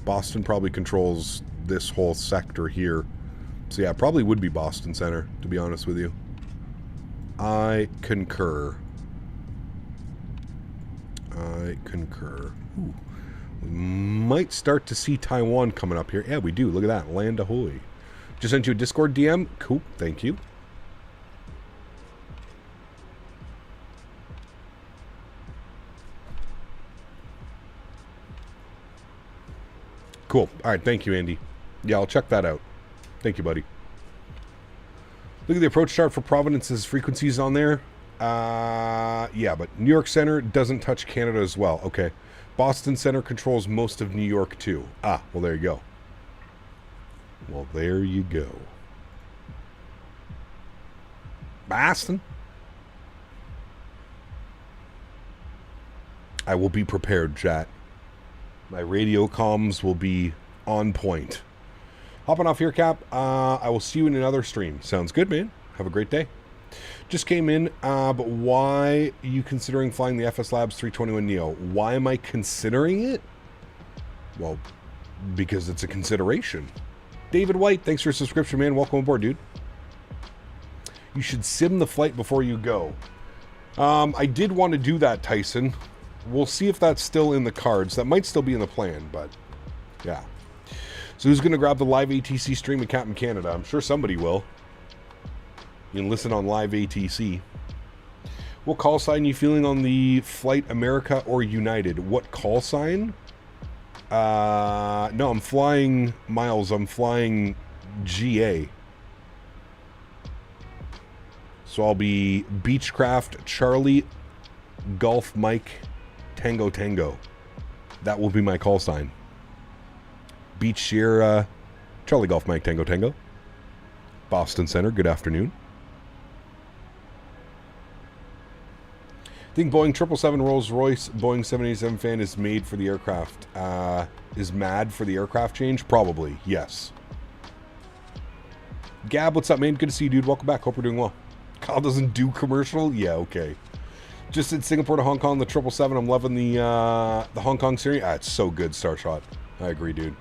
Boston probably controls this whole sector here. So yeah, it probably would be Boston Center, to be honest with you. I concur. I concur. Ooh. We might start to see Taiwan coming up here. Yeah, we do. Look at that. Land ahoy. Just sent you a Discord DM. Cool. Thank you. Cool. All right. Thank you, Andy. Yeah, I'll check that out. Thank you, buddy. Look at the approach chart for Providence's frequencies on there. Yeah, but New York Center doesn't touch Canada as well. Okay. Boston Center controls most of New York, too. Ah, well, there you go. Well, there you go. Boston. I will be prepared, chat. My radio comms will be on point. Hopping off here, Cap. I will see you in another stream. Sounds good, man. Have a great day. Just came in, but why are you considering flying the FS Labs 321 Neo? Why am I considering it? Well, because it's a consideration. David White, thanks for your subscription, man. Welcome aboard, dude. You should sim the flight before you go. I did want to do that, Tyson. We'll see if that's still in the cards. That might still be in the plan, but yeah. So who's going to grab the live ATC stream of Captain Canada? I'm sure somebody will. You can listen on live ATC. What call sign you feeling on the Flight America or United? What call sign? No, I'm flying Miles. I'm flying GA. So I'll be Beechcraft Charlie Golf Mike Tango Tango. That will be my call sign. Beach Sierra Charlie Golf Mike Tango Tango. Boston Center, good afternoon. I think Boeing 777 Rolls-Royce Boeing 787 fan is made for the aircraft. Is mad for the aircraft change? Probably, yes. Gab, what's up, man? Good to see you, dude. Welcome back. Hope you're doing well. Kyle doesn't do commercial? Yeah, okay. Just in Singapore to Hong Kong, the 777. I'm loving the Hong Kong series. Ah, it's so good, Starshot. I agree, dude.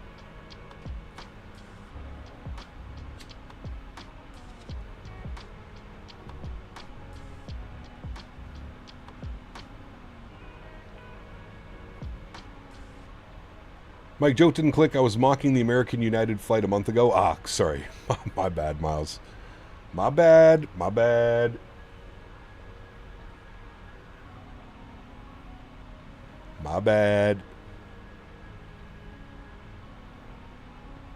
Mike, joke didn't click. I was mocking the American United flight a month ago. Ah, sorry. My bad, Miles. My bad. My bad. My bad.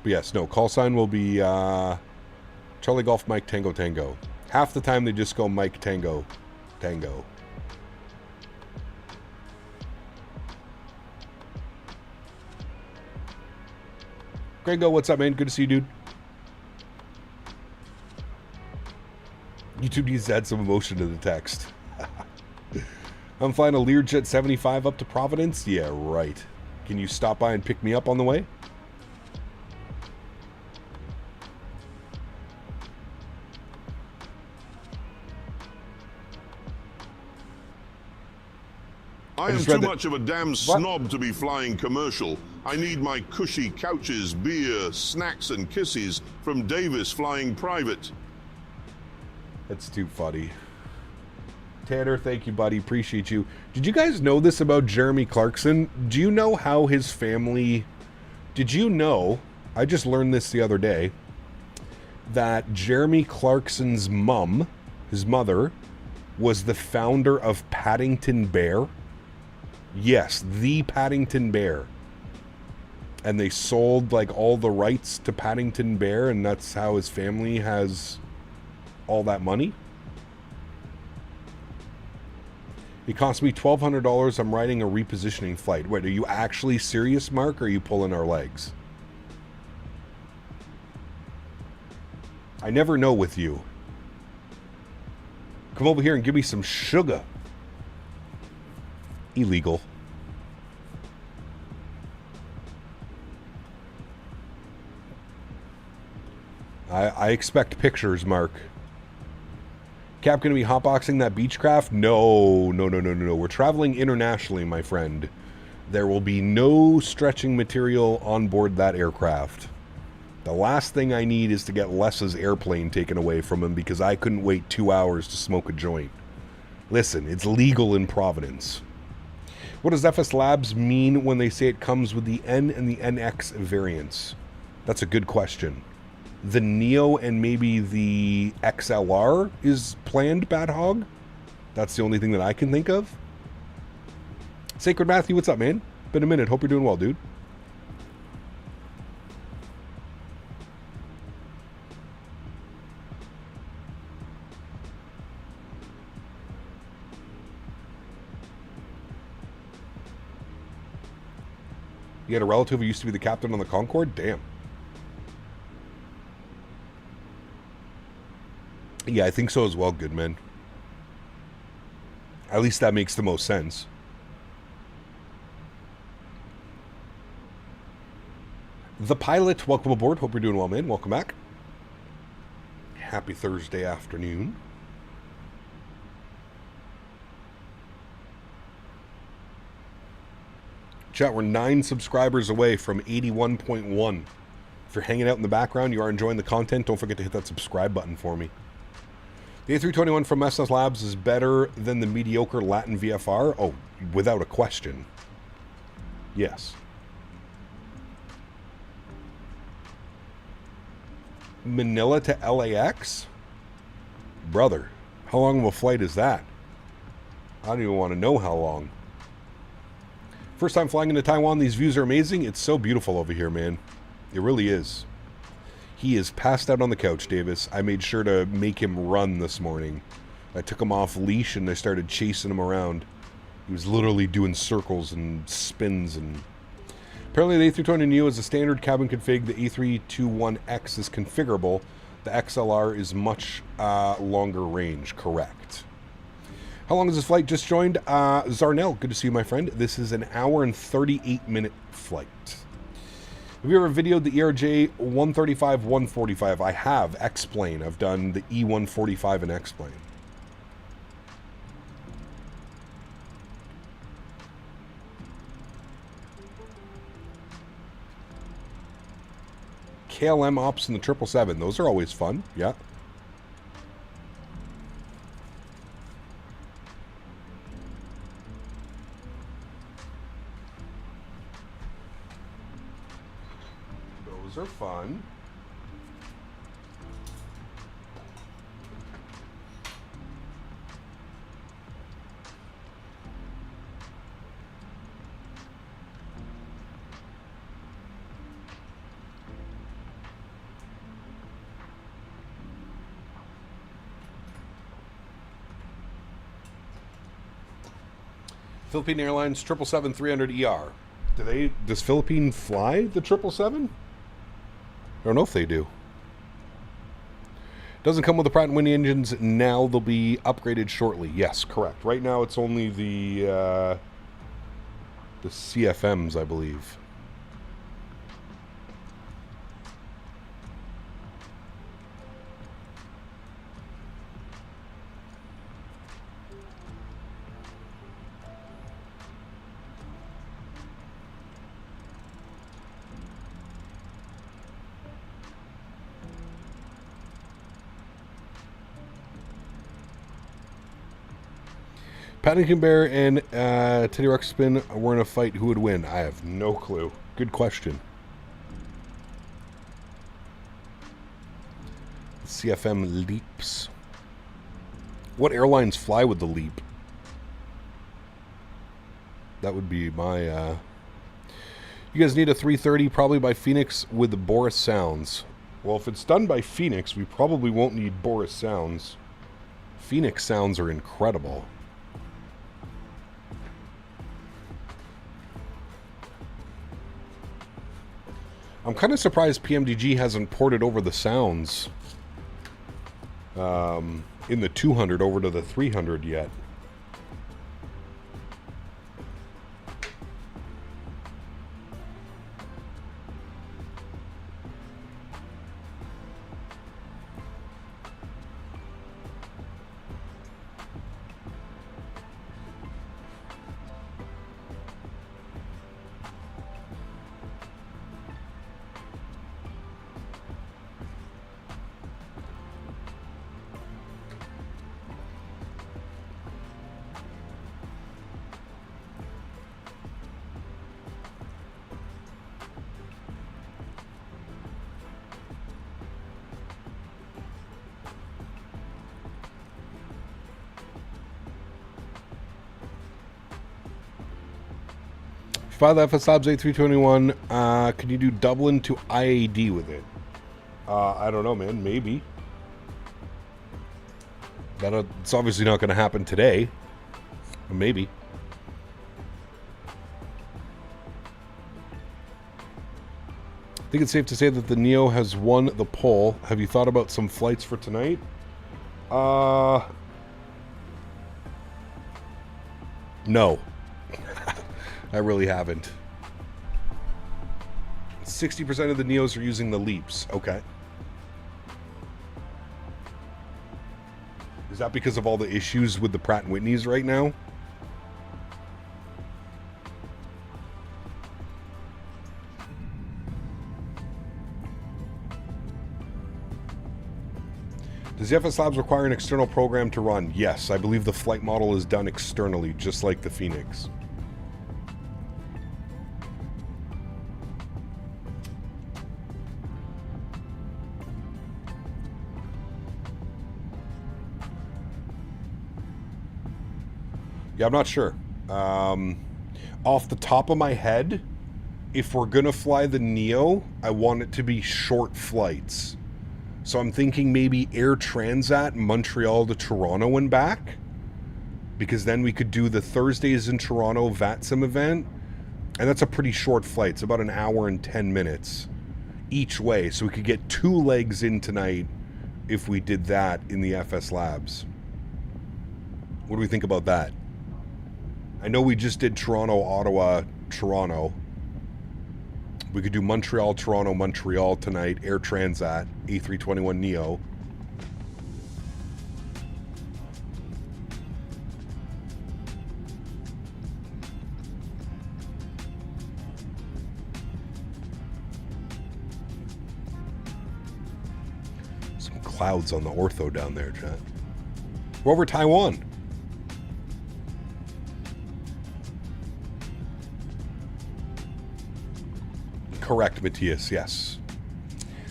But yes, no, call sign will be Charlie Golf Mike Tango Tango. Half the time they just go Mike Tango Tango. Gringo, what's up, man? Good to see you, dude. YouTube needs to add some emotion to the text. I'm flying a Learjet 75 up to Providence? Yeah, right. Can you stop by and pick me up on the way? I am too much of a damn snob to be flying commercial. I need my cushy couches, beer, snacks, and kisses from Davis flying private. That's too funny. Tanner, thank you, buddy. Appreciate you. Did you guys know this about Jeremy Clarkson? Do you know how his family... Did you know, I just learned this the other day, that Jeremy Clarkson's mum, his mother, was the founder of Paddington Bear? Yes, the Paddington Bear. And they sold like all the rights to Paddington Bear, and that's how his family has all that money. It cost me $1,200. I'm riding a repositioning flight. Wait, are you actually serious, Mark, or are you pulling our legs? I never know with you. Come over here and give me some sugar. Illegal. I expect pictures, Mark. Cap going to be hotboxing that Beechcraft? No. We're traveling internationally, my friend. There will be no stretching material on board that aircraft. The last thing I need is to get Les's airplane taken away from him because I couldn't wait 2 hours to smoke a joint. Listen, it's legal in Providence. What does FS Labs mean when they say it comes with the N and the NX variants? That's a good question. The Neo and maybe the XLR is planned, Bad Hog. That's the only thing that I can think of. Sacred Matthew, what's up, man? Been a minute. Hope you're doing well, dude. You had a relative who used to be the captain on the Concorde? Damn. Yeah, I think so as well, Goodman. At least that makes the most sense. The Pilot, welcome aboard. Hope you're doing well, man. Welcome back. Happy Thursday afternoon. Chat, we're 9 subscribers away from 81.1. If you're hanging out in the background, you are enjoying the content, don't forget to hit that subscribe button for me. The A321 from SS Labs is better than the mediocre Latin VFR? Oh, without a question. Yes. Manila to LAX? Brother, how long of a flight is that? I don't even want to know how long. First time flying into Taiwan, these views are amazing. It's so beautiful over here, man. It really is. He is passed out on the couch, Davis. I made sure to make him run this morning. I took him off leash and I started chasing him around. He was literally doing circles and spins. And apparently the A320neo is a standard cabin config. The A321X is configurable. The XLR is much longer range. Correct. How long is this flight? Just joined. Zarnell, good to see you, my friend. This is an hour and 38-minute flight. Have you ever videoed the ERJ 135, 145? I have. X-Plane. I've done the E145 and X-Plane. KLM ops in the 777. Those are always fun. Yeah. Those are fun. Philippine Airlines 777-300ER. Does Philippine fly the 777? I don't know if they do. Doesn't come with the Pratt & Whitney engines now. They'll be upgraded shortly. Yes, correct. Right now it's only the CFMs, I believe. Paddington Bear and Teddy Ruxpin were in a fight. Who would win? I have no clue. Good question. CFM Leaps. What airlines fly with the Leap? That would be my... You guys need a 330 probably by Phoenix with the Boris Sounds. Well, if it's done by Phoenix, we probably won't need Boris Sounds. Phoenix Sounds are incredible. I'm kind of surprised PMDG hasn't ported over the sounds in the 200 over to the 300 yet. Fly the FS Labs A321, can you do Dublin to IAD with it? I don't know, man. Maybe. It's obviously not going to happen today. Maybe. I think it's safe to say that the Neo has won the poll. Have you thought about some flights for tonight? No. I really haven't. 60% of the Neos are using the Leaps. Okay. Is that because of all the issues with the Pratt & Whitneys right now? Does the FS Labs require an external program to run? Yes, I believe the flight model is done externally, just like the Phoenix. Yeah, I'm not sure. Off the top of my head, if we're going to fly the Neo, I want it to be short flights. So I'm thinking maybe Air Transat Montreal to Toronto and back. Because then we could do the Thursdays in Toronto VATSIM event. And that's a pretty short flight. It's about an hour and 10 minutes each way. So we could get 2 legs in tonight if we did that in the FS Labs. What do we think about that? I know we just did Toronto, Ottawa, Toronto. We could do Montreal, Toronto, Montreal tonight. Air Transat, A321 Neo. Some clouds on the ortho down there, chat. We're over Taiwan. Correct, Matthias, yes.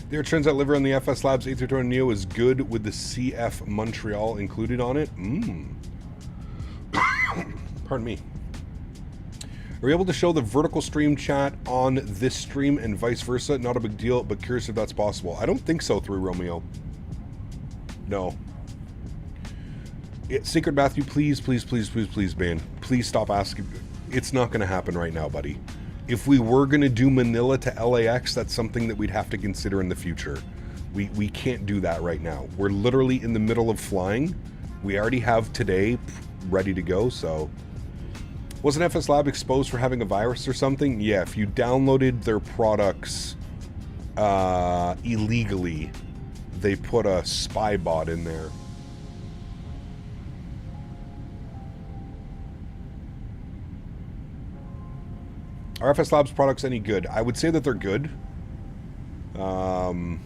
The Air Transat liver on the FS Labs A321 Neo is good with the CF Montreal included on it. Pardon me. Are we able to show the vertical stream chat on this stream and vice versa? Not a big deal, but curious if that's possible. I don't think so, through Romeo. No. Secret Matthew, please, please, please, please, please, man. Please stop asking. It's not going to happen right now, buddy. If we were going to do Manila to LAX, that's something that we'd have to consider in the future. We can't do that right now. We're literally in the middle of flying. We already have today ready to go, so... Wasn't FS Lab exposed for having a virus or something? Yeah, if you downloaded their products illegally, they put a spy bot in there. Are FS Labs products any good? I would say that they're good. I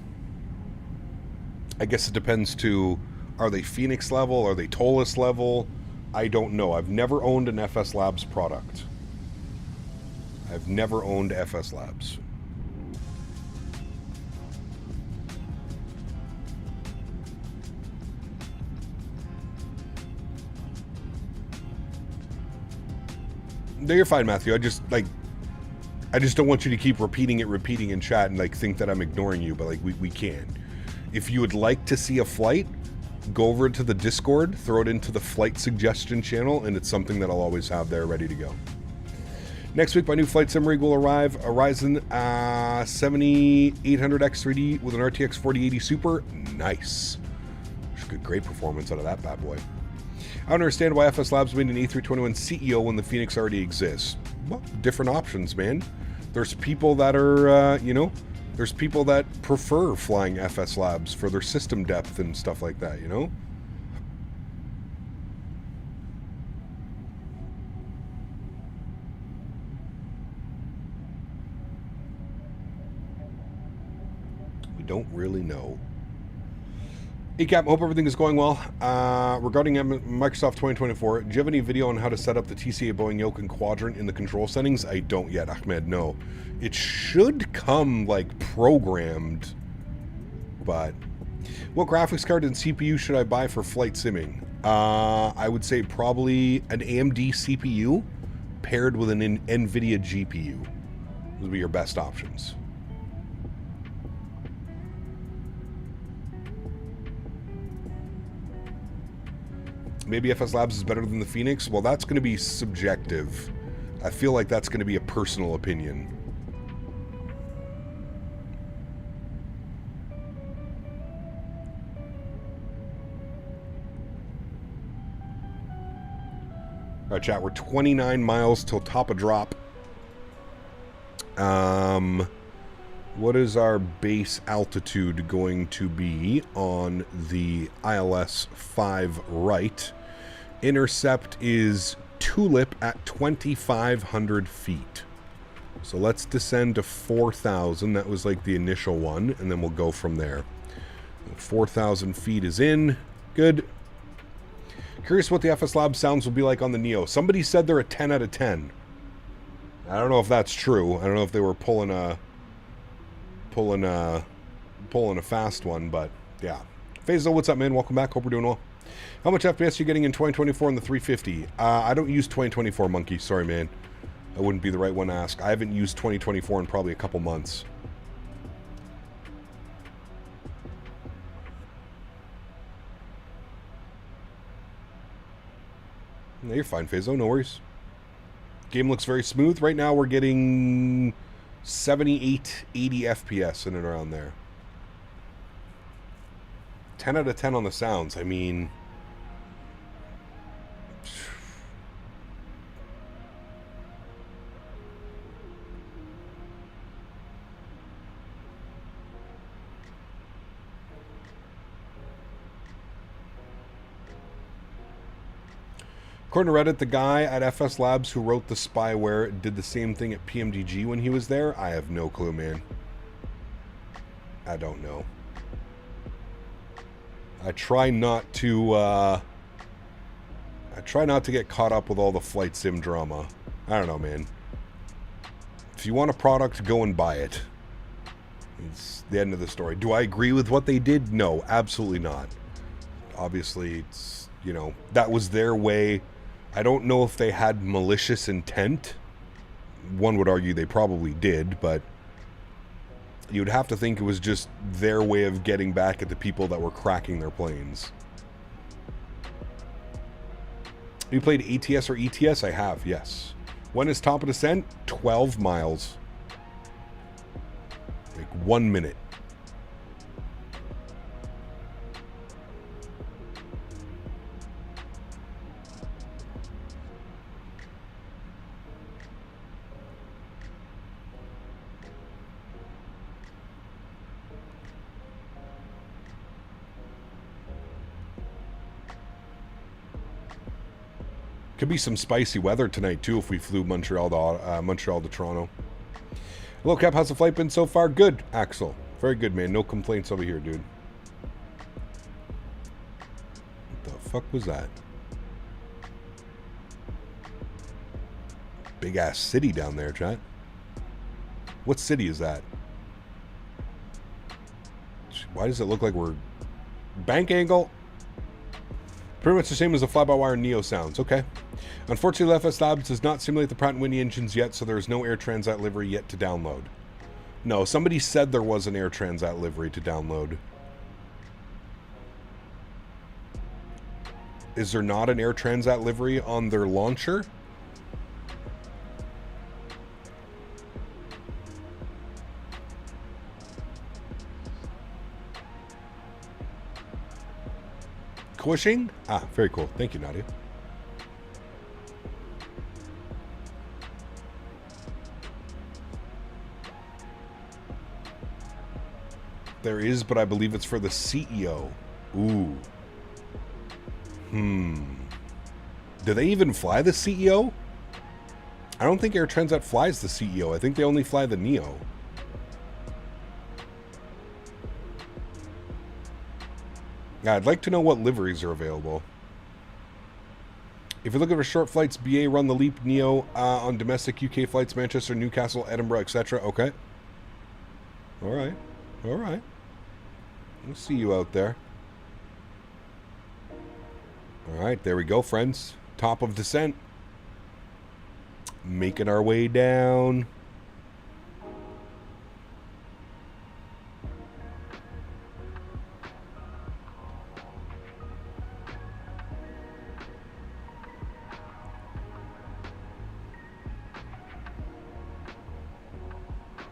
guess it depends to, are they Phoenix level? Are they Tolus level? I don't know. I've never owned an FS Labs product. I've never owned FS Labs. No, you're fine, Matthew. I just don't want you to keep repeating in chat and like think that I'm ignoring you, but like we can. If you would like to see a flight, go over to the Discord, throw it into the flight suggestion channel, and it's something that I'll always have there ready to go. Next week, my new flight sim rig will arrive. A Ryzen 7800X3D with an RTX 4080 Super. Nice. Great performance out of that bad boy. I don't understand why FS Labs made an A321 CEO when the Phoenix already exists. Well, different options, man. There's people that are, there's people that prefer flying FS Labs for their system depth and stuff like that, you know? We don't really know. Hey Cap, hope everything is going well. Regarding Microsoft 2024, do you have any video on how to set up the TCA Boeing yoke and quadrant in the control settings? I don't yet, Ahmed, no. It should come, like, programmed, but... What graphics card and CPU should I buy for flight simming? I would say probably an AMD CPU paired with an NVIDIA GPU. Those would be your best options. Maybe FS Labs is better than the Phoenix? Well, that's going to be subjective. I feel like that's going to be a personal opinion. All right, chat, we're 29 miles till top of drop. What is our base altitude going to be on the ILS 5 right? Intercept is Tulip at 2,500 feet. So let's descend to 4,000. That was like the initial one, and then we'll go from there. 4,000 feet is in. Good. Curious what the FS Lab sounds will be like on the Neo. Somebody said they're a 10 out of 10. I don't know if that's true. I don't know if they were pulling a fast one, but yeah. Faisal, what's up, man? Welcome back. Hope we're doing well. How much FPS are you getting in 2024 in the 350? I don't use 2024, Monkey. Sorry, man. I wouldn't be the right one to ask. I haven't used 2024 in probably a couple months. No, you're fine, Faisal. No worries. Game looks very smooth. Right now we're getting 78, 80 FPS in and around there. 10 out of 10 on the sounds. I mean... According to Reddit, the guy at FS Labs who wrote the spyware did the same thing at PMDG when he was there. I have no clue, man. I don't know. I try not to get caught up with all the flight sim drama. I don't know, man. If you want a product, go and buy it. It's the end of the story. Do I agree with what they did? No, absolutely not. Obviously, it's, you know, that was their way. I don't know if they had malicious intent. One would argue they probably did, but you'd have to think it was just their way of getting back at the people that were cracking their planes. You played ATS or ETS? I have, yes. When is top of descent? 12 miles. Like 1 minute. Could be some spicy weather tonight too if we flew Montreal to Toronto. Hello Cap, how's the flight been so far? Good, Axel. Very good, man. No complaints over here, dude. What the fuck was that? Big ass city down there, chat. What city is that? Why does it look like we're... Bank angle? Pretty much the same as the fly-by-wire Neo sounds. Okay. Unfortunately, FS Labs does not simulate the Pratt & Whitney engines yet, so there is no Air Transat livery yet to download. No, somebody said there was an Air Transat livery to download. Is there not an Air Transat livery on their launcher? Cushing? Ah, very cool. Thank you, Nadya. There is, but I believe it's for the CEO. Ooh. Do they even fly the CEO? I don't think Air Transat flies the CEO. I think they only fly the Neo. Yeah, I'd like to know what liveries are available. If you're looking for short flights, BA run the Leap Neo on domestic UK flights, Manchester, Newcastle, Edinburgh, etc. Okay. Alright. Alright. We'll see you out there. Alright, there we go, friends. Top of descent. Making our way down.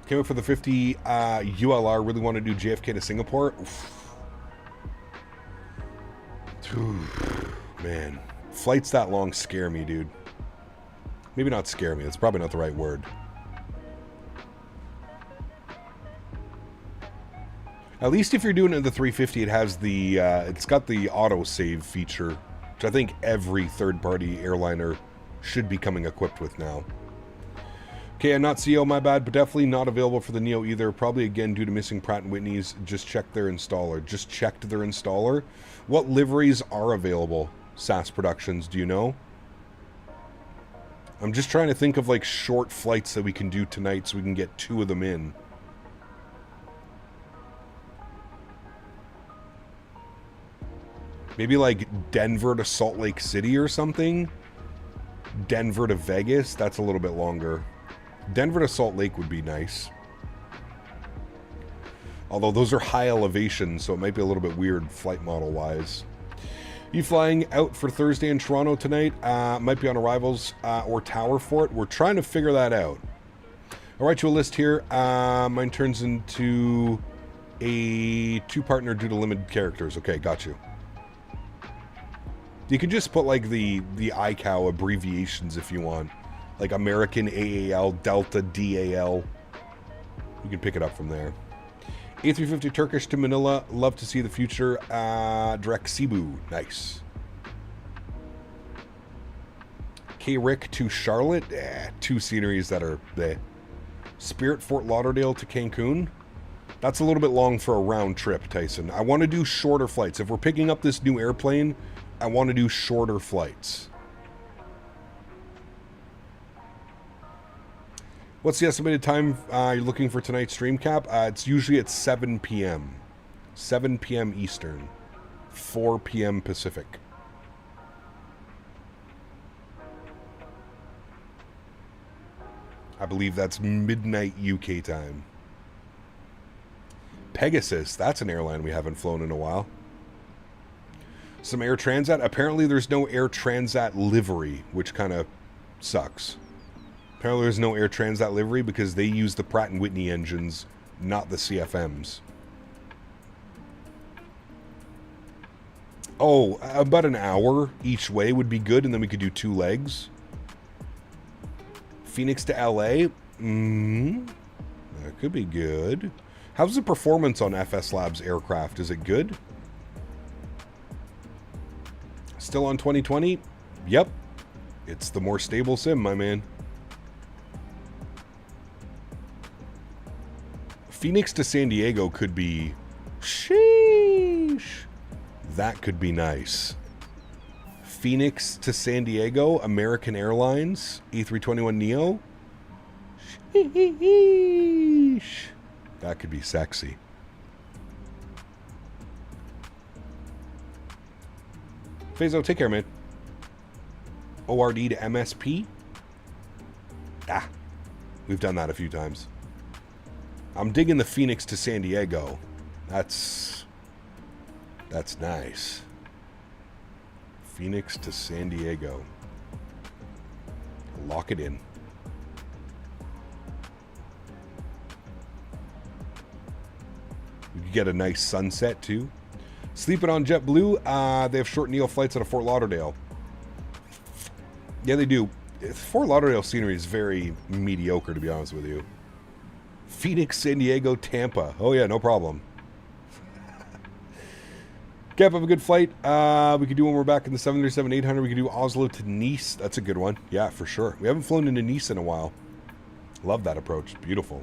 Came up for the 50 ULR. Really want to do JFK to Singapore. Man, flights that long scare me, dude. Maybe not scare me. That's probably not the right word. At least if you're doing it in the 350, it has the it's got the auto save feature, which I think every third-party airliner should be coming equipped with now. Okay, I'm not CEO, my bad, but definitely not available for the Neo either. Probably again due to missing Pratt & Whitney's. Just checked their installer. Just checked their installer. What liveries are available? SAS Productions, do you know? I'm just trying to think of like short flights that we can do tonight so we can get 2 of them in. Maybe like Denver to Salt Lake City or something? Denver to Vegas? That's a little bit longer. Denver to Salt Lake would be nice. Although those are high elevations, so it might be a little bit weird flight model-wise. You flying out for Thursday in Toronto tonight? Might be on arrivals or Tower Fort. We're trying to figure that out. I'll write you a list here. Mine turns into a 2-partner due to limited characters. Okay, got you. You can just put like the ICAO abbreviations if you want. Like American AAL, Delta DAL. You can pick it up from there. A350 Turkish to Manila. Love to see the future. Direct Cebu. Nice. K-Rick to Charlotte. 2 sceneries that are there. Spirit Fort Lauderdale to Cancun. That's a little bit long for a round trip, Tyson. I want to do shorter flights. If we're picking up this new airplane, I want to do shorter flights. What's the estimated time you're looking for tonight's stream cap? It's usually at 7 p.m. 7 p.m. Eastern. 4 p.m. Pacific. I believe that's midnight UK time. Pegasus, that's an airline we haven't flown in a while. Some Air Transat. Apparently there's no Air Transat livery, which kind of sucks. Apparently there's no Air Transat livery because they use the Pratt & Whitney engines, not the CFMs. Oh, about an hour each way would be good, and then we could do 2 legs. Phoenix to LA? That could be good. How's the performance on FS Labs aircraft? Is it good? Still on 2020? Yep. It's the more stable sim, my man. Phoenix to San Diego could be... Sheesh. That could be nice. Phoenix to San Diego, American Airlines, A321neo. Sheesh. That could be sexy. Fazo, take care, man. ORD to MSP? Ah, we've done that a few times. I'm digging the Phoenix to San Diego. That's nice. Phoenix to San Diego. Lock it in. We could get a nice sunset too. Sleeping on JetBlue. They have short Neo flights out of Fort Lauderdale. Yeah, they do. Fort Lauderdale scenery is very mediocre, to be honest with you. Phoenix, San Diego, Tampa. Oh yeah, no problem. Cap, have a good flight. We could do when we're back in the 737-800. We could do Oslo to Nice. That's a good one. Yeah, for sure. We haven't flown into Nice in a while. Love that approach. Beautiful.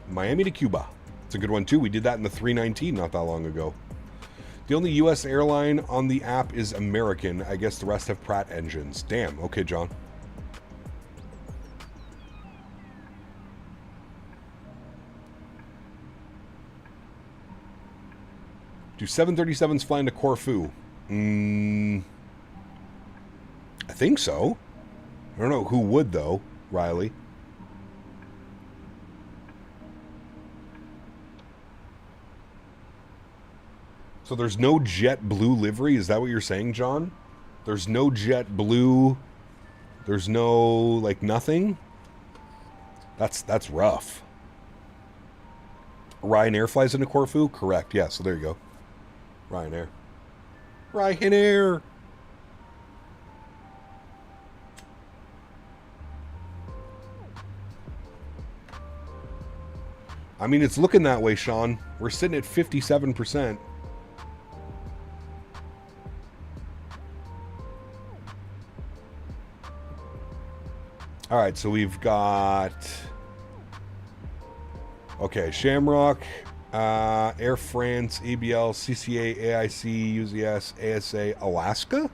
Miami to Cuba. It's a good one too. We did that in the 319 not that long ago. The only U.S. airline on the app is American. I guess the rest have Pratt engines. Damn. Okay, John. Do 737s fly into Corfu? I think so. I don't know who would, though, Riley. So there's no JetBlue livery? Is that what you're saying, John? There's no JetBlue. There's no, like, nothing? That's rough. Ryanair flies into Corfu? Correct, yeah, so there you go. Ryanair. Ryanair! I mean, it's looking that way, Sean. We're sitting at 57%. All right, so we've got... Okay, Shamrock, Air France, ABL, CCA, AIC, UZS, ASA, Alaska?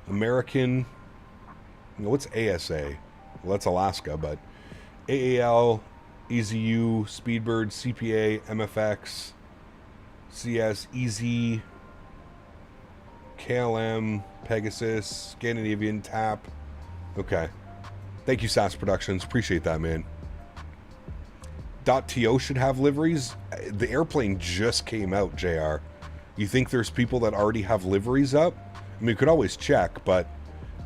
American... What's ASA? Well, that's Alaska, but... AAL, EZU, Speedbird, CPA, MFX, CS, EZ, KLM, Pegasus, Scandinavian, TAP. Okay. Thank you, SAS Productions. Appreciate that, man. .to should have liveries. The airplane just came out, JR. You think there's people that already have liveries up? I mean, you could always check, but...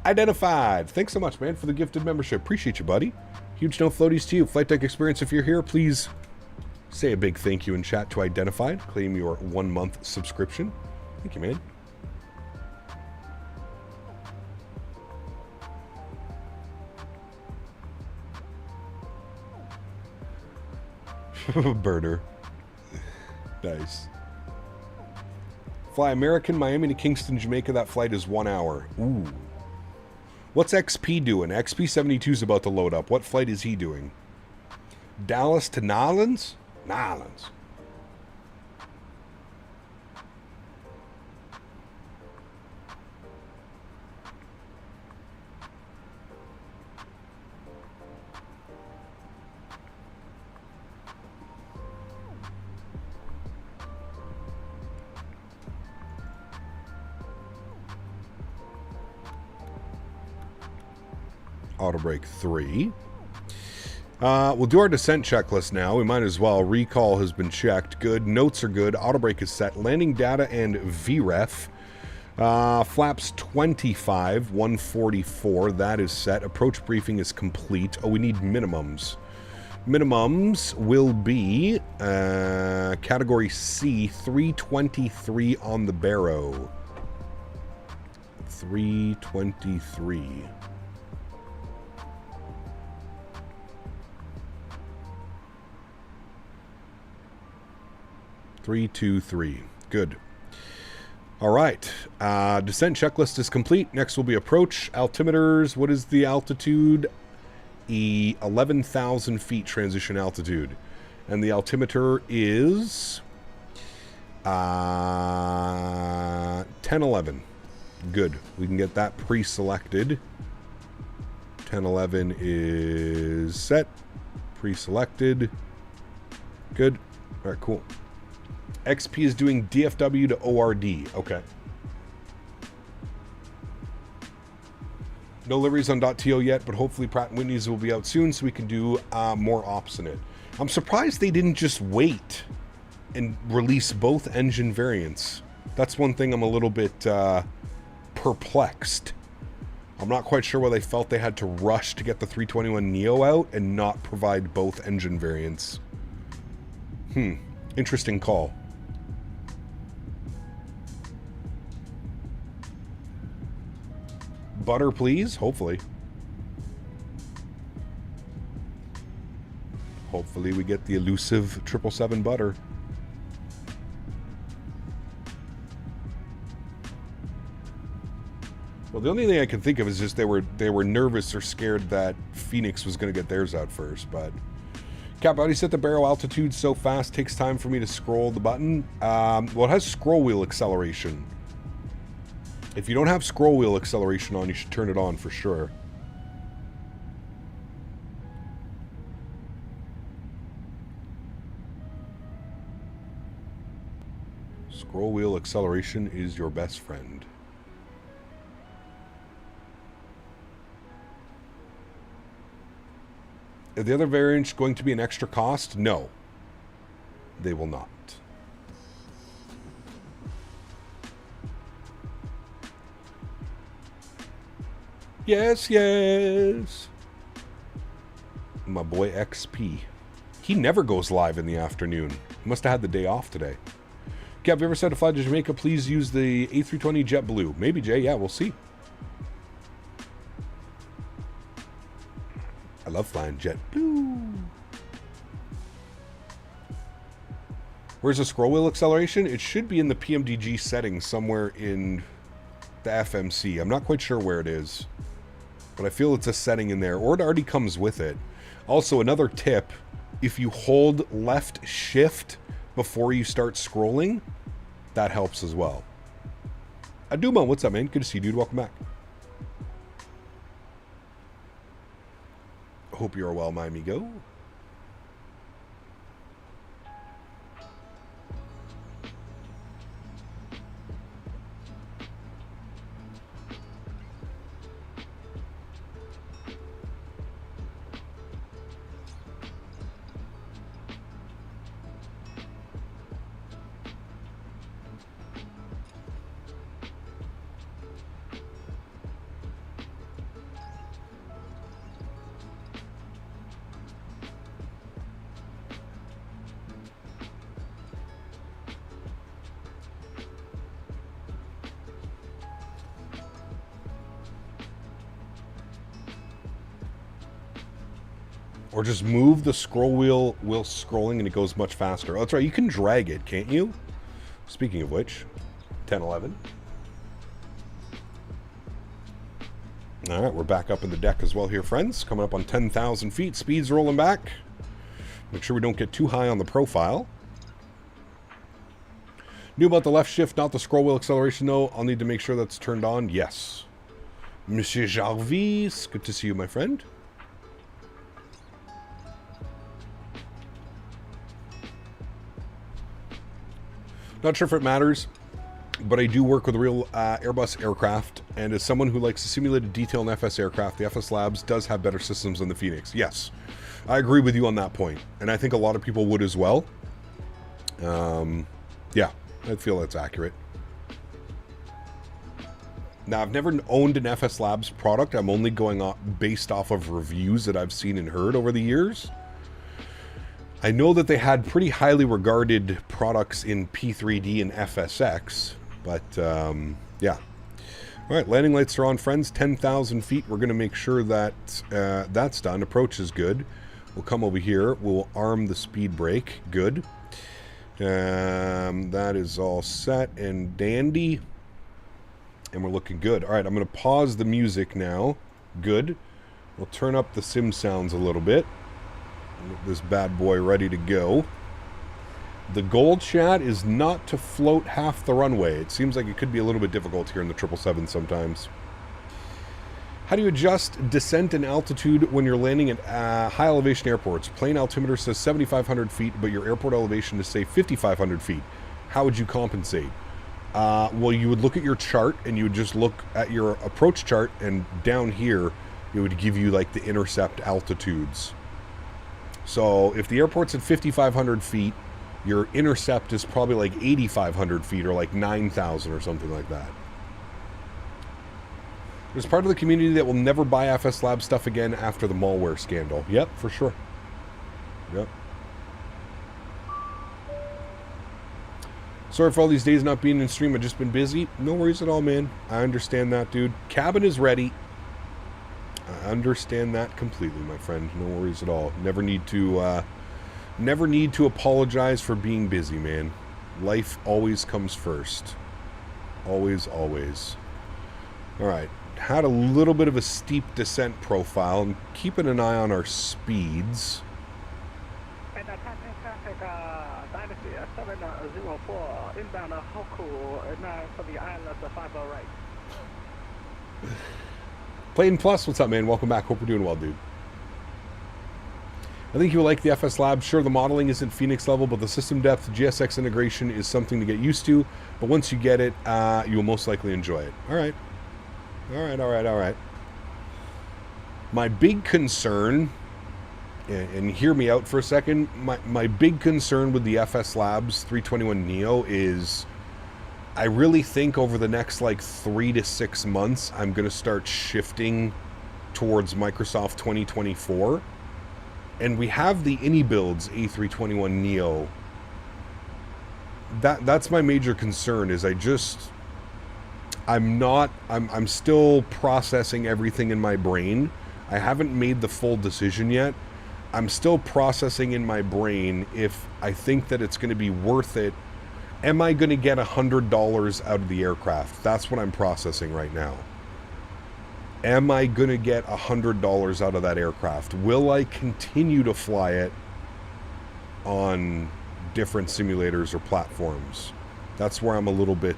Identified! Thanks so much, man, for the gifted membership. Appreciate you, buddy. Huge no floaties to you. Flight Deck Experience, if you're here, please say a big thank you in chat to Identified. Claim your 1-month subscription. Thank you, man. Burner. Nice. Fly American, Miami to Kingston, Jamaica. That flight is 1 hour. Ooh. What's XP doing? XP72 is about to load up. What flight is he doing? Dallas to Nolans? Nolans. Auto brake 3. We'll do our descent checklist now. We might as well. Recall has been checked. Good. Notes are good. Auto brake is set. Landing data and VREF. Flaps 25, 144. That is set. Approach briefing is complete. Oh, we need minimums. Minimums will be category C, 323 on the barrow. 323. Good. All right. Descent checklist is complete. Next will be approach. Altimeters. What is the altitude? 11,000 feet transition altitude. And the altimeter is 1011. Good. We can get that pre-selected. 1011 is set. Pre-selected. Good. All right, cool. XP is doing DFW to ORD. Okay. No liveries on .to yet, but hopefully Pratt & Whitney's will be out soon so we can do more ops in it. I'm surprised they didn't just wait and release both engine variants. That's one thing I'm a little bit perplexed. I'm not quite sure why they felt they had to rush to get the 321neo out and not provide both engine variants. Interesting call. Butter, please. Hopefully. Hopefully we get the elusive 777 butter. Well, the only thing I can think of is just they were nervous or scared that Phoenix was going to get theirs out first. But Cap, I already set the barrel altitude so fast, takes time for me to scroll the button. Well, it has scroll wheel acceleration. If you don't have scroll wheel acceleration on, you should turn it on for sure. Scroll wheel acceleration is your best friend. Are the other variants going to be an extra cost? No. They will not. Yes, yes. My boy XP. He never goes live in the afternoon. He must have had the day off today. Okay, have you ever said to fly to Jamaica, please use the A320 JetBlue? Maybe, Jay. Yeah, we'll see. I love flying JetBlue. Where's the scroll wheel acceleration? It should be in the PMDG settings somewhere in the FMC. I'm not quite sure where it is, but I feel it's a setting in there, or it already comes with it. Also, another tip, if you hold left shift before you start scrolling, that helps as well. Aduma, what's up, man? Good to see you, dude. Welcome back. Hope you're well, my amigo. Or just move the scroll wheel while scrolling and it goes much faster. Oh, that's right. You can drag it, can't you? Speaking of which, 1011. All right, we're back up in the deck as well here, friends. Coming up on 10,000 feet. Speed's rolling back. Make sure we don't get too high on the profile. Knew about the left shift, not the scroll wheel acceleration, though. I'll need to make sure that's turned on. Yes. Monsieur Jarvis, good to see you, my friend. Not sure if it matters, but I do work with a real Airbus aircraft And as someone who likes to simulate detail in FS aircraft, the FS Labs does have better systems than the Phoenix. Yes, I agree with you on that point. And I think a lot of people would as well. Yeah, I feel that's accurate. Now, I've never owned an FS Labs product. I'm only going off based off of reviews that I've seen and heard over the years. I know that they had pretty highly regarded products in P3D and FSX, but yeah. All right, landing lights are on, friends. 10,000 feet. We're going to make sure that that's done. Approach is good. We'll come over here. We'll arm the speed brake. Good. That is all set and dandy. And we're looking good. All right, I'm going to pause the music now. Good. We'll turn up the sim sounds a little bit. Get this bad boy ready to go. The goal, chat, is not to float half the runway. It seems like it could be a little bit difficult here in the 777 sometimes. How do you adjust descent and altitude when you're landing at high elevation airports? Plane altimeter says 7,500 feet, but your airport elevation is, say, 5,500 feet. How would you compensate? Well, you would look at your chart, and you would just look at your approach chart, and down here, it would give you, like, the intercept altitudes. So, if the airport's at 5,500 feet, your intercept is probably like 8,500 feet, or like 9,000 or something like that. There's part of the community that will never buy FS Lab stuff again after the malware scandal. Yep, for sure. Yep. Sorry for all these days not being in stream. I've just been busy. No worries at all, man. I understand that, dude. Cabin is ready. I understand that completely, my friend. No worries at all. Never need to apologize for being busy, man. Life always comes first. Always, always. All right. Had a little bit of a steep descent profile. I'm keeping an eye on our speeds. And traffic Dynasty 704 inbound Hoku 9 for the islands of 508. Plain Plus, what's up, man? Welcome back. Hope you're doing well, dude. I think you will like the FS Lab. Sure, the modeling isn't Phoenix level, but the system depth, GSX integration is something to get used to. But once you get it, you will most likely enjoy it. All right. All right, all right, all right. My big concern, and hear me out for a second, my big concern with the FS Labs 321neo is I really think over the next like 3 to 6 months, I'm going to start shifting towards Microsoft 2024. And we have the AnyBuilds A321neo. That's my major concern is I'm still processing everything in my brain. I haven't made the full decision yet. I'm still processing in my brain if I think that it's going to be worth it. Am I going to get $100 out of the aircraft? That's what I'm processing right now. Am I going to get $100 out of that aircraft? Will I continue to fly it on different simulators or platforms? That's where I'm a little bit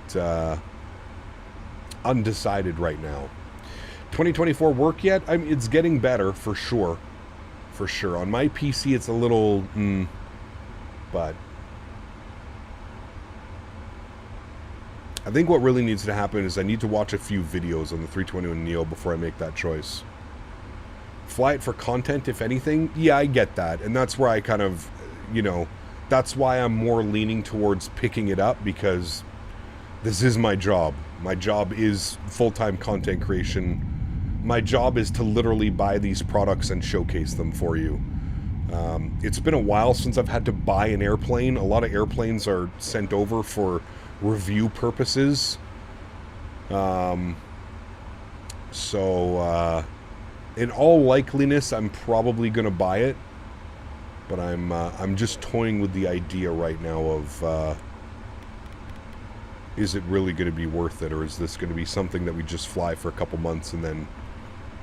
undecided right now. 2024 work yet? I mean, it's getting better for sure. For sure. On my PC, it's a little, but I think what really needs to happen is I need to watch a few videos on the 321neo before I make that choice. Fly it for content, if anything. Yeah, I get that. And that's where I kind of, that's why I'm more leaning towards picking it up, because this is my job. My job is full-time content creation. My job is to literally buy these products and showcase them for you. It's been a while since I've had to buy an airplane. A lot of airplanes are sent over for review purposes. So in all likeliness, I'm probably going to buy it. But I'm just toying with the idea right now of is it really going to be worth it, or is this going to be something that we just fly for a couple months and then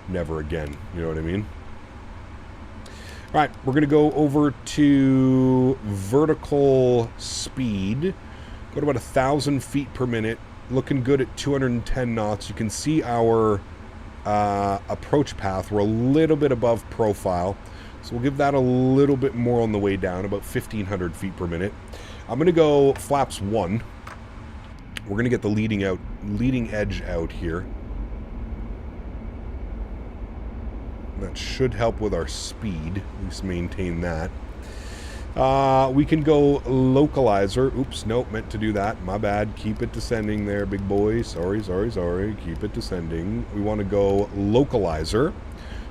never again? You know what I mean? All right, we're going to go over to vertical speed. Go to about 1,000 feet per minute. Looking good at 210 knots. You can see our approach path. We're a little bit above profile. So we'll give that a little bit more on the way down, about 1,500 feet per minute. I'm going to go flaps 1. We're going to get the leading edge out here. That should help with our speed. At least maintain that. We can go localizer. Oops, nope, meant to do that. My bad. Keep it descending there, big boy. Sorry. Keep it descending. We want to go localizer.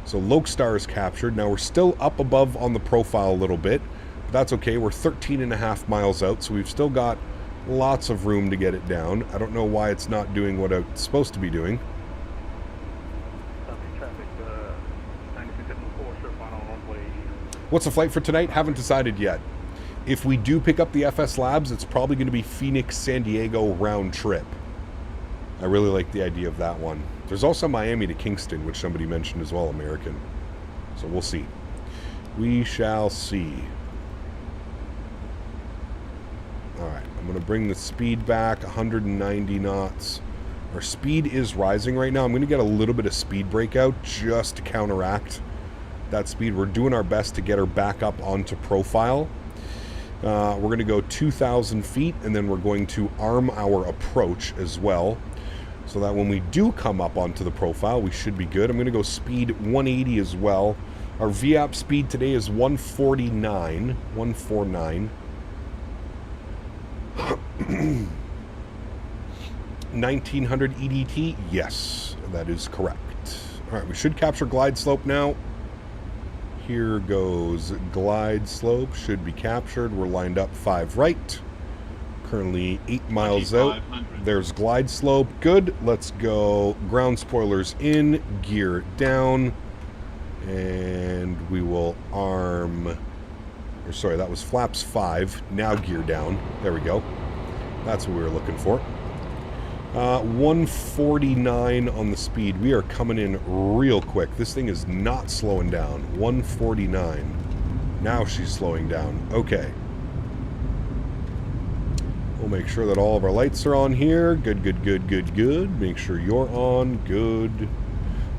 So Lokestar is captured. Now we're still up above on the profile a little bit. But that's okay. We're 13.5 miles out, so we've still got lots of room to get it down. I don't know why it's not doing what it's supposed to be doing. What's the flight for tonight? Haven't decided yet. If we do pick up the FS Labs, it's probably going to be Phoenix, San Diego round trip. I really like the idea of that one. There's also Miami to Kingston, which somebody mentioned as well, American. So we'll see. We shall see. Alright, I'm going to bring the speed back, 190 knots. Our speed is rising right now. I'm going to get a little bit of speed breakout just to counteract that speed. We're doing our best to get her back up onto profile. We're going to go 2,000 feet, and then we're going to arm our approach as well, so that when we do come up onto the profile, we should be good. I'm going to go speed 180 as well. Our VAP speed today is 149. 149. 1900 EDT? Yes, that is correct. All right, we should capture glide slope now. Here goes glide slope, should be captured. We're lined up 5 right. Currently 8 miles out. There's glide slope. Good. Let's go ground spoilers in, gear down, and we will arm, or sorry, that was flaps 5. Now gear down. There we go. That's what we were looking for. 149 on the speed. We are coming in real quick. This thing is not slowing down. 149. Now she's slowing down. Okay. We'll make sure that all of our lights are on here. Good. Make sure you're on. Good.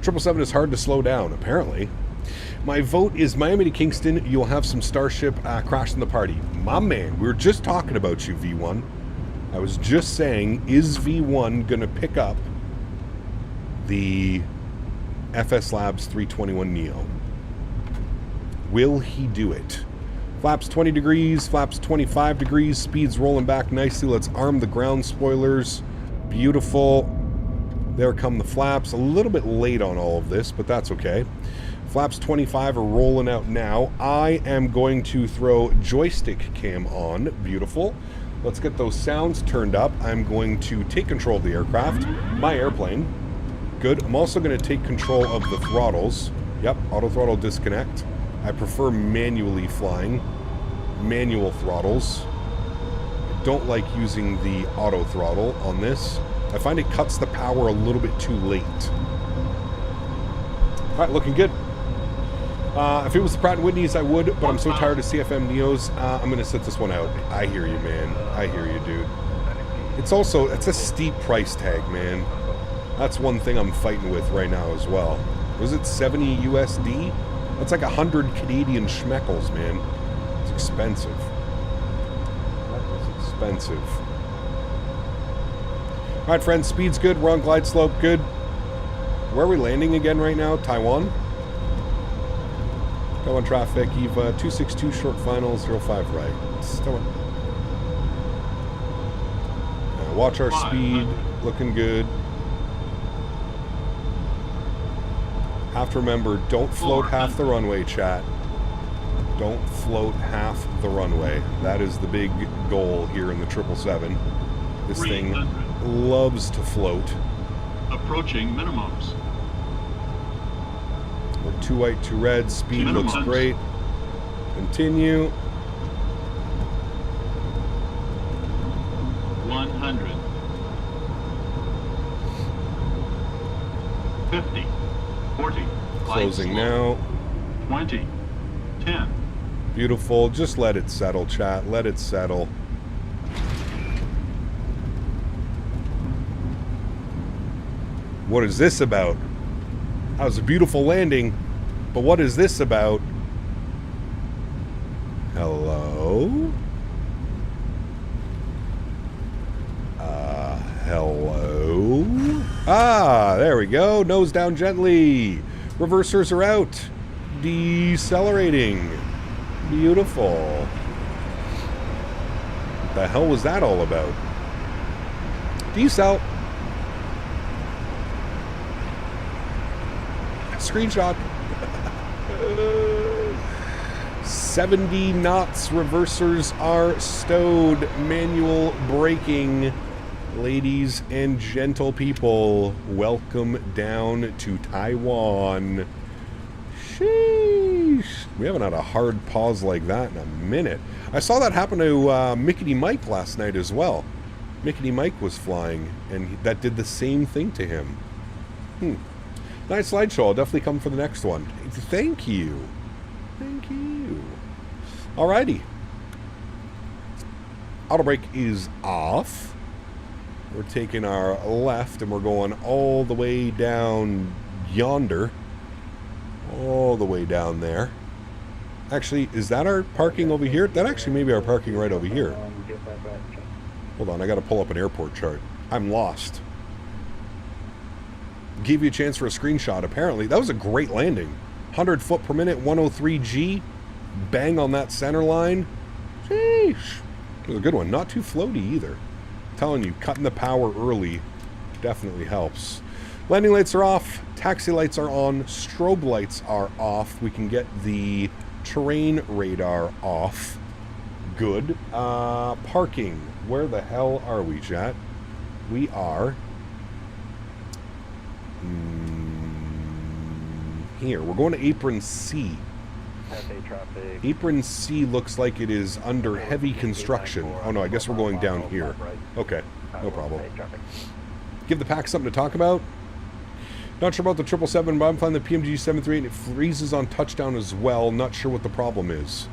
777 is hard to slow down, apparently. My vote is Miami to Kingston. You'll have some Starship crashing the party. My man, we were just talking about you, V1. I was just saying, is V1 going to pick up the FS Labs 321 Neo? Will he do it? Flaps 20 degrees, flaps 25 degrees, speed's rolling back nicely. Let's arm the ground spoilers. Beautiful. There come the flaps. A little bit late on all of this, but that's okay. Flaps 25 are rolling out now. I am going to throw joystick cam on. Beautiful. Let's get those sounds turned up. I'm going to take control of the aircraft, my airplane. Good. I'm also going to take control of the throttles. Yep, auto throttle disconnect. I prefer manually flying. Manual throttles. I don't like using the auto throttle on this. I find it cuts the power a little bit too late. All right, looking good. If it was the Pratt & Whitney's, I would, but I'm so tired of CFM Neos, I'm going to sit this one out. I hear you, man. I hear you, dude. It's also, it's a steep price tag, man. That's one thing I'm fighting with right now as well. Was it 70 USD? That's like 100 Canadian schmeckles, man. It's expensive. That is expensive. All right, friends, speed's good. We're on glide slope, good. Where are we landing again right now? Taiwan? Taiwan traffic, EVA 262 short final, 05 right. Still on. Watch our speed, looking good. Have to remember, don't float half the runway, chat. Don't float half the runway. That is the big goal here in the 777. This thing loves to float. Approaching minimums. We're 2 white, 2 red. Speed looks great. Continue. 100. 50. 40. Closing now. 20. 10. Beautiful. Just let it settle, chat. Let it settle. What is this about? That was a beautiful landing, but what is this about? Hello? Hello? Ah, there we go. Nose down gently. Reversers are out. Decelerating. Beautiful. What the hell was that all about? Decel. Screenshot. 70 knots. Reversers are stowed. Manual braking. Ladies and gentle people, welcome down to Taiwan. Sheesh. We haven't had a hard pause like that in a minute. I saw that happen to Mickety Mike last night as well. Mickety Mike was flying, and that did the same thing to him. Nice slideshow. I'll definitely come for the next one. Thank you. Thank you. Alrighty. Auto brake is off. We're taking our left and we're going all the way down yonder. All the way down there. Actually, is that our parking over here? That actually may be our parking right over here. Hold on, I gotta pull up an airport chart. I'm lost. Gave you a chance for a screenshot, apparently. That was a great landing. 100 foot per minute, 103 G. Bang on that center line. Sheesh. It was a good one. Not too floaty either. Telling you, cutting the power early definitely helps. Landing lights are off, taxi lights are on, strobe lights are off. We can get the terrain radar off. Good. Parking. Where the hell are we, chat? We are here. We're going to apron C. Apron C looks like it is under heavy construction. Oh no, I guess we're going down here. Okay, no problem. Give the pack something to talk about. Not sure about the 777, but I'm flying the PMDG 738 and it freezes on touchdown as well. Not sure what the problem is.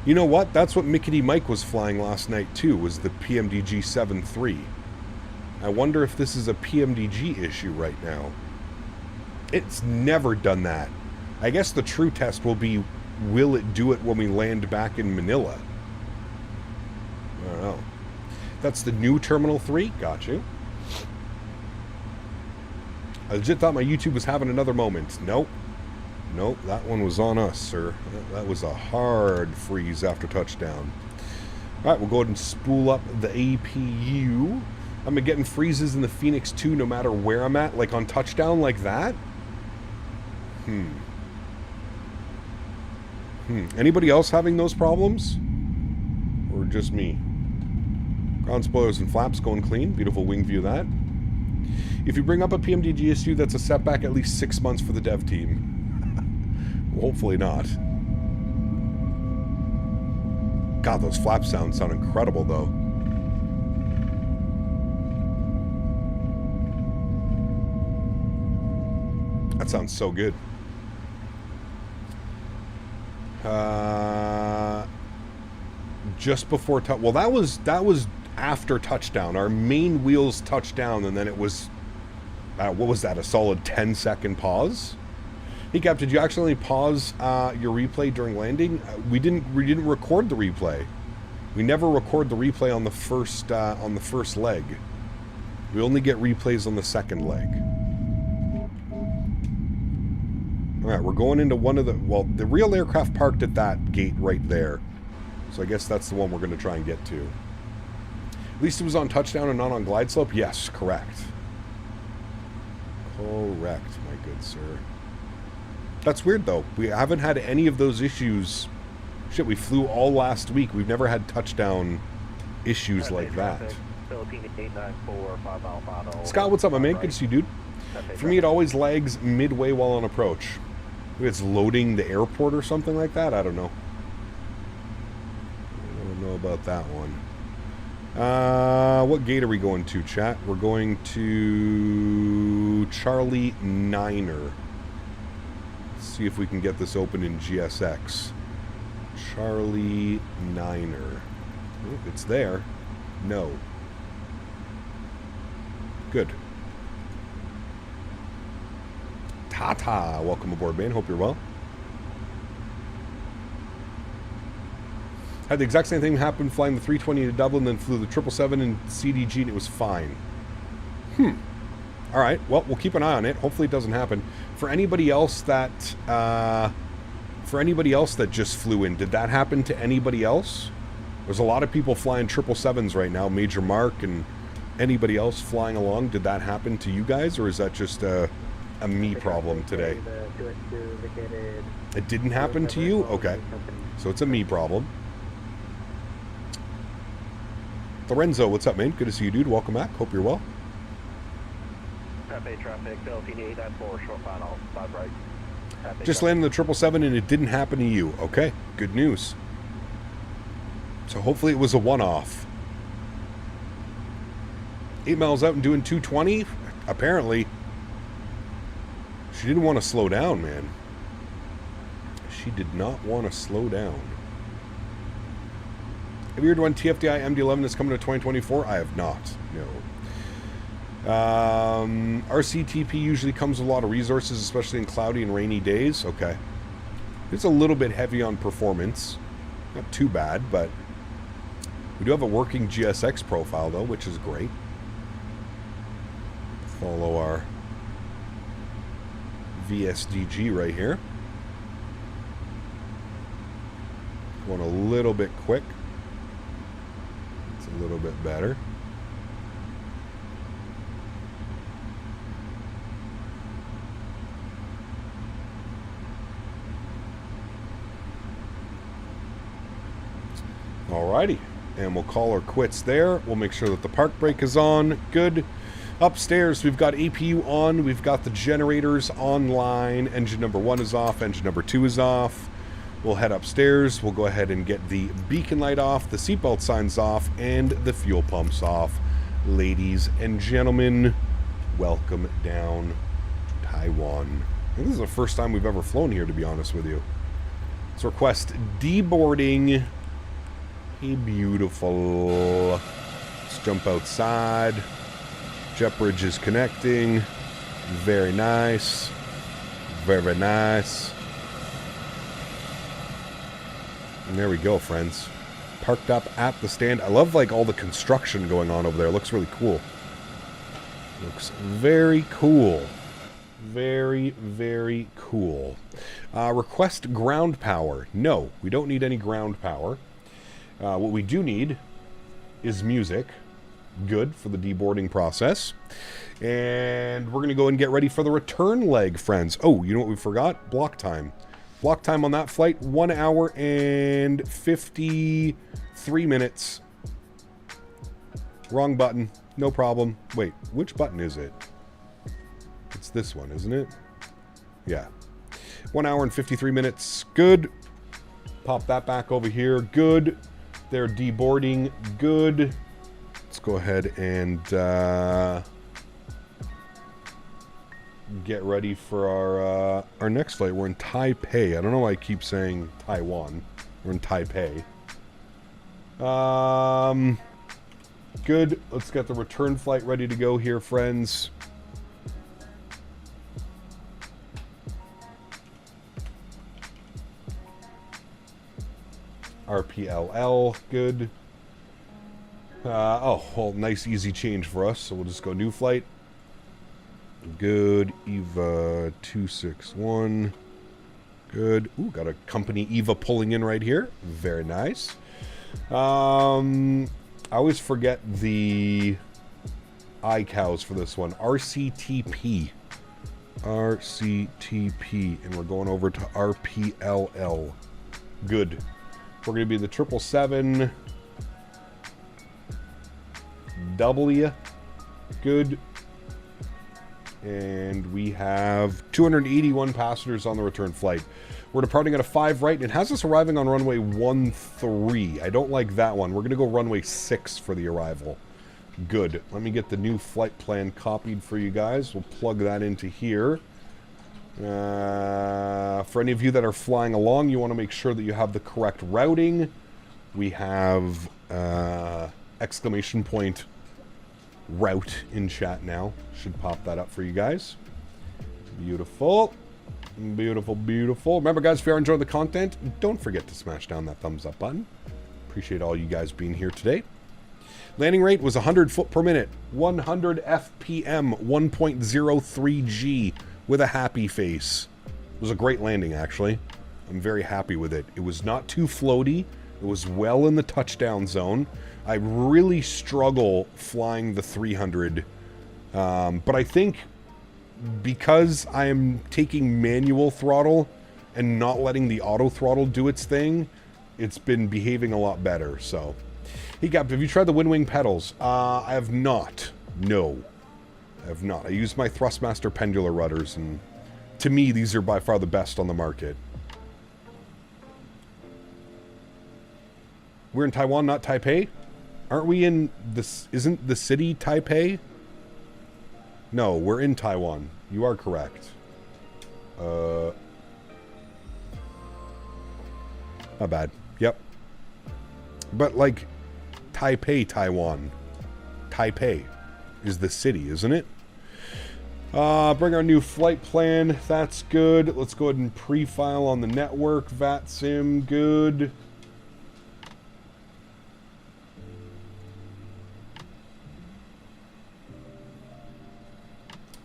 You know what? That's what Mickety Mike was flying last night too, was the PMDG 73. I wonder if this is a PMDG issue right now. It's never done that. I guess the true test will be, will it do it when we land back in Manila? I don't know. That's the new Terminal 3? Got you. I legit thought my YouTube was having another moment. Nope. Nope, that one was on us, sir. That was a hard freeze after touchdown. Alright, we'll go ahead and spool up the APU. I'm getting freezes in the Phoenix 2 no matter where I'm at, like on touchdown like that? Anybody else having those problems? Or just me? Ground spoilers and flaps going clean. Beautiful wing view of that. If you bring up a PMDG issue, that's a setback at least 6 months for the dev team. Hopefully not. God, those flap sounds sound incredible, though. That sounds so good. Just before well, that was after touchdown. Our main wheels touched down, and then it was what was that? A solid 10-second pause. Hey, Cap, did you actually pause your replay during landing? We didn't record the replay. We never record the replay on the first leg. We only get replays on the second leg. Alright, we're going into one of the... Well, the real aircraft parked at that gate right there. So I guess that's the one we're going to try and get to. At least it was on touchdown and not on glide slope? Yes, correct. Correct, my good sir. That's weird, though. We haven't had any of those issues. Shit, we flew all last week. We've never had touchdown issues like that. Scott, what's up, my man? Good to see you, dude. For me, it always lags midway while on approach. Maybe it's loading the airport or something like that. I don't know. I don't know about that one. What gate are we going to, chat? We're going to Charlie 9er. Let's see if we can get this open in GSX. Charlie 9er. Oh, it's there. No. Good. Tata, welcome aboard, man. Hope you're well. Had the exact same thing happen flying the 320 to Dublin, then flew the 777 and CDG, and it was fine. All right. Well, we'll keep an eye on it. Hopefully it doesn't happen. For anybody else that just flew in, did that happen to anybody else? There's a lot of people flying 777s right now, Major Mark and anybody else flying along. Did that happen to you guys, or is that just a me problem today? It didn't happen to you? Okay. So it's a me problem. Lorenzo, what's up, man? Good to see you, dude. Welcome back. Hope you're well. Traffic, Philippine 894, short final, 5 right. Just landed the 777 and it didn't happen to you. Okay, good news. So hopefully it was a one-off. 8 miles out and doing 220? Apparently. She didn't want to slow down, man. She did not want to slow down. Have you heard when TFDI MD-11 is coming to 2024? I have not, no. RCTP usually comes with a lot of resources, especially in cloudy and rainy days. Okay. It's a little bit heavy on performance. Not too bad, but we do have a working GSX profile, though, which is great. Follow our VSDG right here. Going a little bit quick. It's a little bit better. Alrighty, and we'll call her quits there. We'll make sure that the park brake is on. Good. Upstairs, we've got APU on. We've got the generators online. Engine number 1 is off. Engine number 2 is off. We'll head upstairs. We'll go ahead and get the beacon light off, the seatbelt signs off, and the fuel pumps off. Ladies and gentlemen, welcome down to Taiwan. And this is the first time we've ever flown here, to be honest with you. Let's request deboarding. Hey, beautiful. Let's jump outside. Jet bridge is connecting. Very nice. Very, very nice. And there we go, friends. Parked up at the stand. I love, like, all the construction going on over there. It looks really cool. Looks very cool. Very, very cool. Request ground power. No, we don't need any ground power. What we do need is music. Good for the deboarding process. And we're going to go and get ready for the return leg, friends. Oh, you know what we forgot? Block time. Block time on that flight, 1 hour and 53 minutes. Wrong button. No problem. Wait, which button is it? It's this one, isn't it? Yeah. 1 hour and 53 minutes. Good. Pop that back over here. Good. They're deboarding. Good. Let's go ahead and get ready for our next flight. We're in Taipei. I don't know why I keep saying Taiwan. We're in Taipei. Good. Let's get the return flight ready to go here, friends. RPLL, good. Oh, well, nice easy change for us, so we'll just go new flight. Good. EVA 261. Good. Ooh, got a company EVA pulling in right here. Very nice. I always forget the iCows for this one. RCTP. RCTP. And we're going over to RPLL. Good. We're going to be the 777 W. Good. And we have 281 passengers on the return flight. We're departing at a 5 right, and it has us arriving on runway 13. I don't like that one. We're going to go runway 6 for the arrival. Good. Let me get the new flight plan copied for you guys. We'll plug that into here. For any of you that are flying along, you want to make sure that you have the correct routing. We have exclamation point route in chat now. Should pop that up for you guys. Beautiful. Beautiful, beautiful. Remember, guys, if you are enjoying the content, don't forget to smash down that thumbs up button. Appreciate all you guys being here today. Landing rate was 100 foot per minute, 100 FPM, 1.03 G with a happy face. It was a great landing, actually. I'm very happy with it. It was not too floaty. It was well in the touchdown zone. I really struggle flying the 300, but I think because I am taking manual throttle and not letting the auto throttle do its thing, it's been behaving a lot better. So, hey Gap, have you tried the Wind Wing pedals? I have not. No, I have not. I use my Thrustmaster pendular rudders, and to me, these are by far the best on the market. We're in Taiwan, not Taipei? Aren't we in this? Isn't the city Taipei? No, we're in Taiwan. You are correct. Not bad. Yep. But like, Taipei, Taiwan. Taipei is the city, isn't it? Bring our new flight plan. That's good. Let's go ahead and pre-file on the network. VATSIM, good.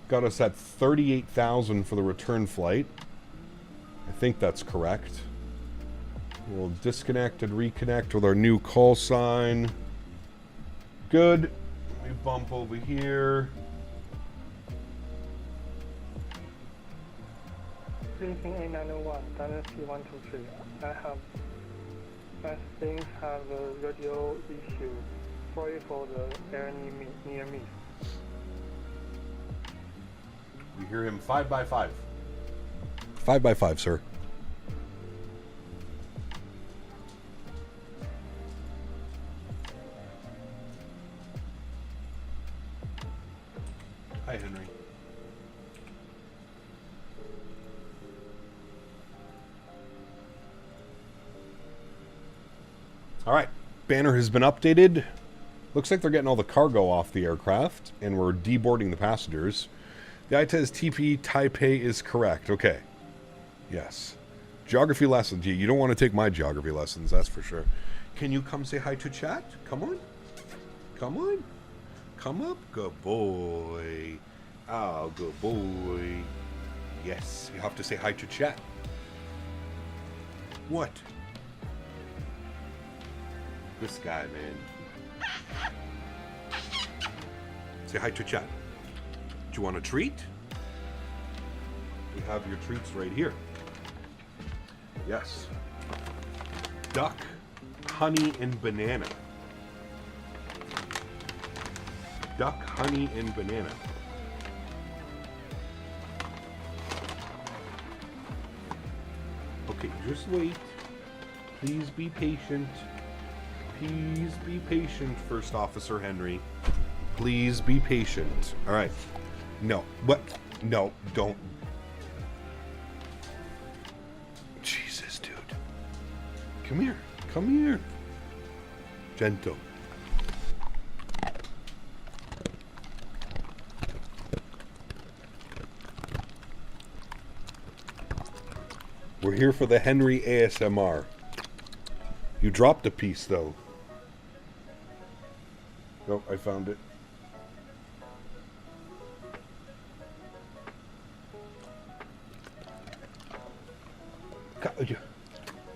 Got us at 38,000 for the return flight. I think that's correct. We'll disconnect and reconnect with our new call sign. Good. Let me bump over here. Greeting A901, Dynasty 123. My things have a radio issue. Sorry for the air near miss. We hear him 5x5. 5x5, sir. Hi, Henry. All right, banner has been updated. Looks like they're getting all the cargo off the aircraft, and we're deboarding the passengers. The ITES TP Taipei is correct. Okay. Yes. Geography lessons. You don't want to take my geography lessons, that's for sure. Can you come say hi to chat? Come on. Come on. Come up. Good boy. Oh, good boy. Yes, you have to say hi to chat. What? This guy, man. Say hi to chat. Do you want a treat? We have your treats right here. Yes. Duck, honey, and banana. Duck, honey, and banana. Okay, just wait. Please be patient. Please be patient, First Officer Henry. Please be patient. All right. No. What? No, don't. Jesus, dude. Come here. Come here. Gentle. We're here for the Henry ASMR. You dropped a piece, though. Nope, I found it.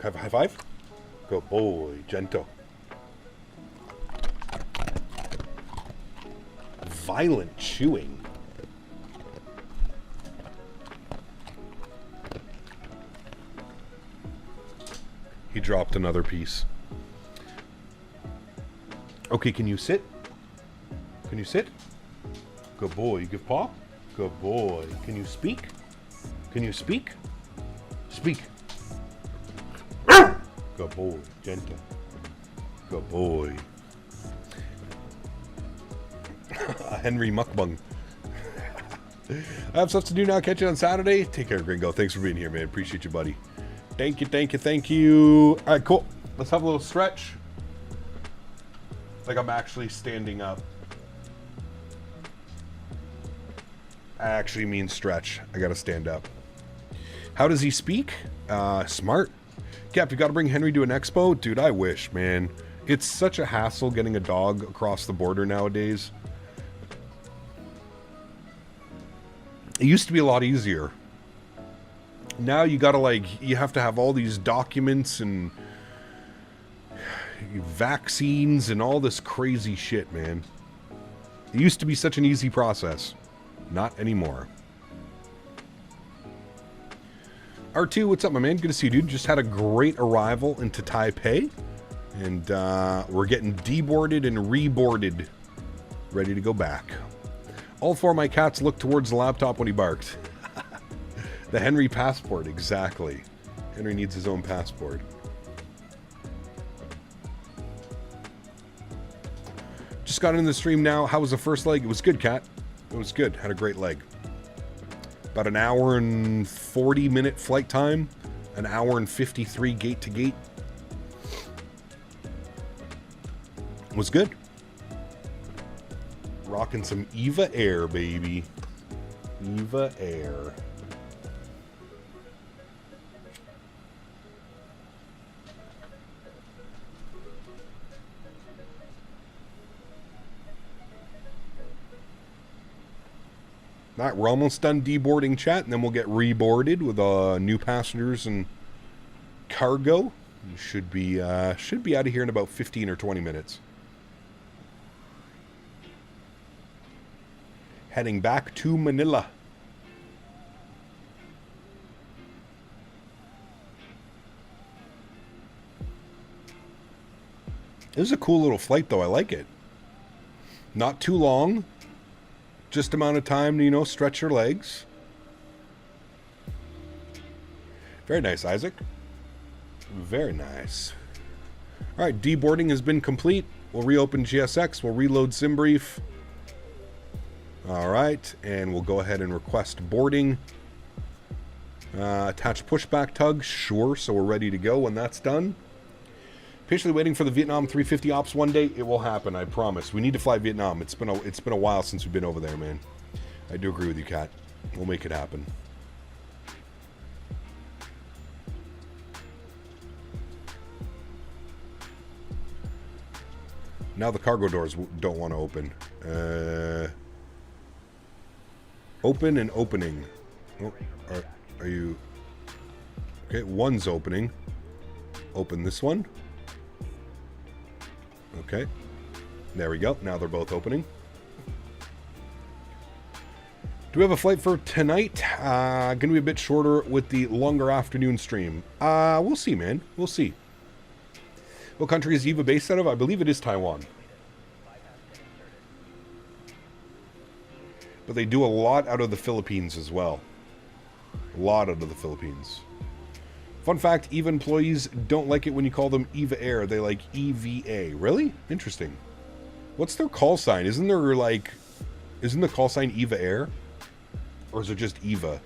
Have a high five? Good boy, gentle. Violent chewing. He dropped another piece. Okay, can you sit? Can you sit? Good boy. Give paw. Good boy. Can you speak? Can you speak? Speak. Good boy. Gentle. Good boy. Henry Mukbang. I have stuff to do now. Catch you on Saturday. Take care, Gringo. Thanks for being here, man. Appreciate you, buddy. Thank you, thank you, thank you. All right, cool. Let's have a little stretch. Like I'm actually standing up. I actually mean stretch. I gotta stand up. How does he speak? Smart. Cap, you gotta bring Henry to an expo? Dude, I wish, man. It's such a hassle getting a dog across the border nowadays. It used to be a lot easier. Now you gotta, like, you have to have all these documents and vaccines and all this crazy shit, man. It used to be such an easy process. Not anymore. R2, what's up, my man? Good to see you, dude. Just had a great arrival into Taipei. And we're getting deboarded and reboarded. Ready to go back. All four of my cats looked towards the laptop when he barked. The Henry passport, exactly. Henry needs his own passport. Just got into the stream now. How was the first leg? It was good, cat. It was good. Had a great leg. About an hour and 40-minute flight time. An hour and 53 gate to gate. Was good. Rocking some Eva Air, baby. Eva Air. All right, we're almost done deboarding, chat, and then we'll get reboarded with new passengers and cargo. We should be out of here in about 15 or 20 minutes. Heading back to Manila. This is a cool little flight, though. I like it. Not too long. Just amount of time to, you know, stretch your legs. Very nice, Isaac. Very nice. All right, deboarding has been complete. We'll reopen GSX. We'll reload SimBrief. All right, and we'll go ahead and request boarding. Attach pushback tug. Sure, so we're ready to go when that's done. Patiently waiting for the Vietnam 350 ops one day. It will happen, I promise. We need to fly Vietnam. It's been a while since we've been over there, man. I do agree with you, Kat. We'll make it happen. Now the cargo doors don't want to open. Open and opening. Oh, are you... Okay, one's opening. Open this one. Okay. There we go. Now they're both opening. Do we have a flight for tonight? Going to be a bit shorter with the longer afternoon stream. We'll see, man. We'll see. What country is Eva based out of? I believe it is Taiwan. But they do a lot out of the Philippines as well. A lot out of the Philippines. Fun fact, EVA employees don't like it when you call them EVA Air. They like EVA. Really? Interesting. What's their call sign? Isn't the call sign EVA Air? Or is it just EVA?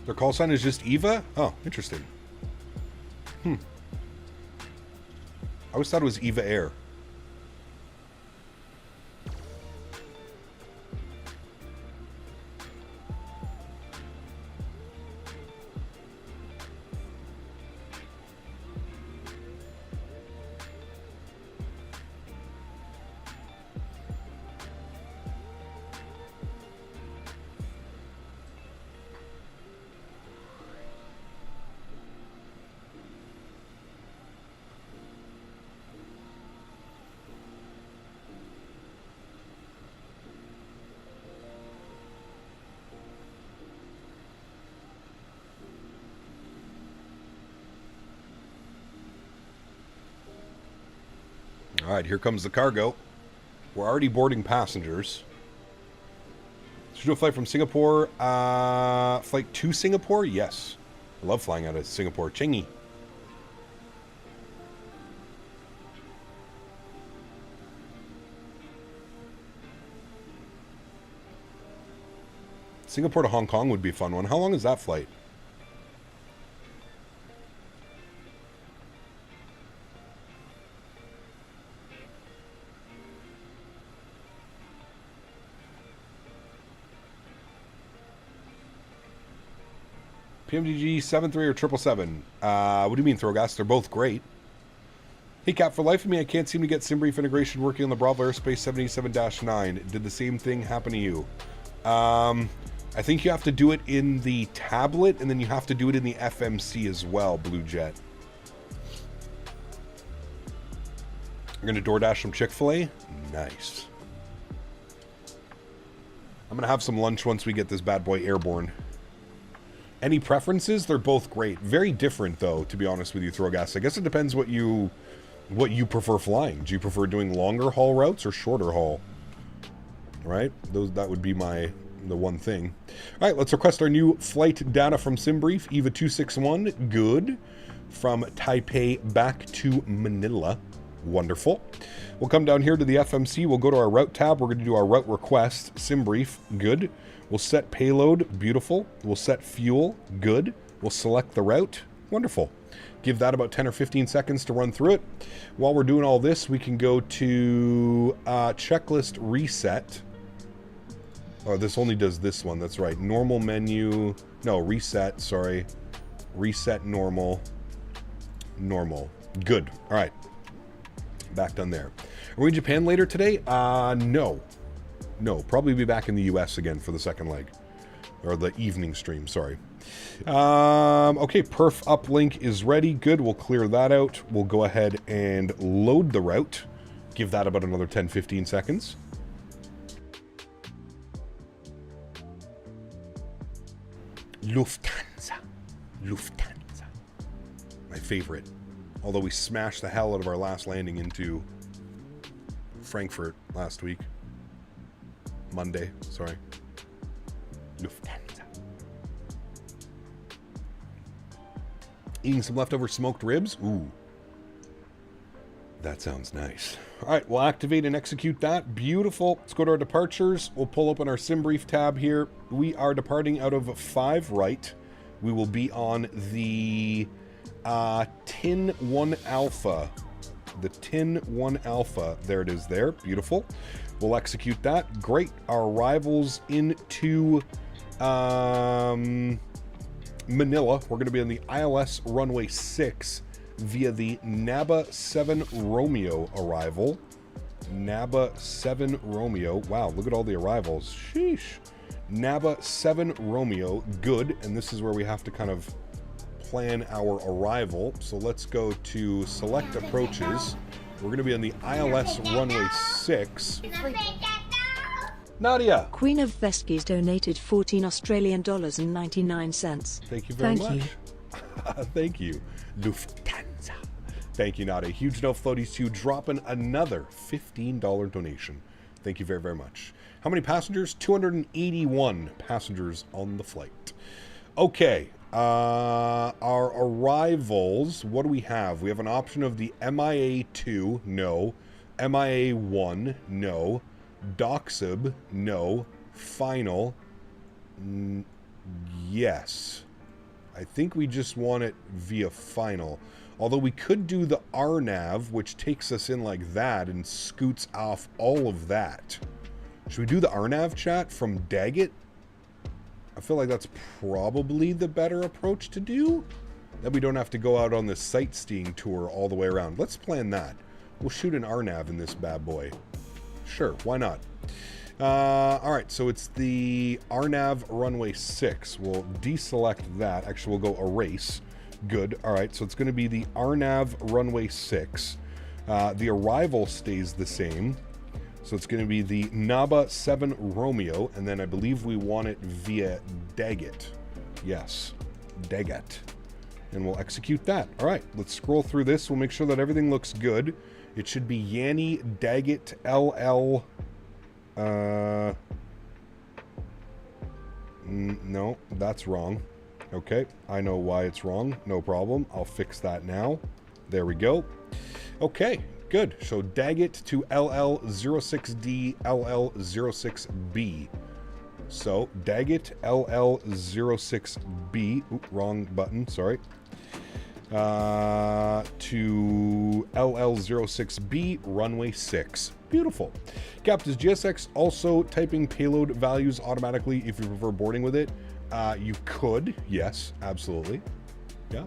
Their call sign is just EVA? Oh, interesting. I always thought it was EVA Air. All right, here comes the cargo. We're already boarding passengers. Should we do a flight from Singapore? Flight to Singapore? Yes. I love flying out of Singapore. Changi. Singapore to Hong Kong would be a fun one. How long is that flight? PMDG 73 or 777? What do you mean, Throwgas? They're both great. Hey, Cap, for life of me, I can't seem to get SimBrief integration working on the Bravo Airspace 77-9. Did the same thing happen to you? I think you have to do it in the tablet, and then you have to do it in the FMC as well, Blue Jet. You're going to DoorDash some Chick-fil-A? Nice. I'm going to have some lunch once we get this bad boy airborne. Any preferences? They're both great. Very different, though, to be honest with you, Throwgas. I guess it depends what you prefer flying. Do you prefer doing longer haul routes or shorter haul? Right? That would be the one thing. All right, let's request our new flight data from SimBrief. EVA 261, good. From Taipei back to Manila. Wonderful. We'll come down here to the FMC. We'll go to our route tab. We're going to do our route request. SimBrief, good. We'll set payload, beautiful. We'll set fuel, good. We'll select the route, wonderful. Give that about 10 or 15 seconds to run through it. While we're doing all this, we can go to checklist reset. Oh, this only does this one, that's right. Normal menu, no, reset, sorry. Reset normal, normal. Good, all right. Back done there. Are we in Japan later today? No. No, probably be back in the US again for the second leg. Or the evening stream, sorry. Okay, perf uplink is ready. Good, we'll clear that out. We'll go ahead and load the route. Give that about another 10-15 seconds. Lufthansa. Lufthansa. My favorite. Although we smashed the hell out of our last landing into Frankfurt last week. Monday, sorry. Lufthansa. Eating some leftover smoked ribs? Ooh. That sounds nice. All right, we'll activate and execute that. Beautiful. Let's go to our departures. We'll pull open our SimBrief tab here. We are departing out of 5 right. We will be on the Tin 1 Alpha. The Tin 1 Alpha. There it is there. Beautiful. We'll execute that. Great. Our arrivals into Manila. We're going to be on the ILS runway 6 via the NABA 7 Romeo arrival. NABA 7 Romeo. Wow, look at all the arrivals. Sheesh. NABA 7 Romeo. Good. And this is where we have to kind of plan our arrival. So let's go to select approaches. We're going to be on the ILS runway 6. Nadya. Queen of Veskies donated $14 Australian and 99 cents. Thank you very much. Thank you. Lufthansa. Thank you, Nadya. Huge no floaties to dropping another $15 donation. Thank you very, very much. How many passengers? 281 passengers on the flight. Okay. Our arrivals, what do we have? We have an option of the MIA 2, no. MIA 1, no. Doxib, no. Final, yes. I think we just want it via final. Although we could do the RNAV, which takes us in like that and scoots off all of that. Should we do the RNAV, chat, from Daggett? I feel like that's probably the better approach to do. Then we don't have to go out on this sightseeing tour all the way around. Let's plan that. We'll shoot an RNAV in this bad boy. Sure, why not? All right, so it's the RNAV runway 6. We'll deselect that. Actually, we'll go erase. Good. All right, so it's going to be the RNAV runway 6. The arrival stays the same. So it's going to be the NABA 7 Romeo, and then I believe we want it via Daggett. Yes, Daggett. And we'll execute that. All right, let's scroll through this. We'll make sure that everything looks good. It should be Yanni Daggett LL. No, that's wrong. Okay, I know why it's wrong. No problem. I'll fix that now. There we go. Okay. Good. So Daggett to LL06D, LL06B. So, Daggett LL06B, wrong button, sorry, to LL06B, runway 6. Beautiful. Cap, does GSX also typing payload values automatically if you prefer boarding with it? You could, yes, absolutely. Yeah.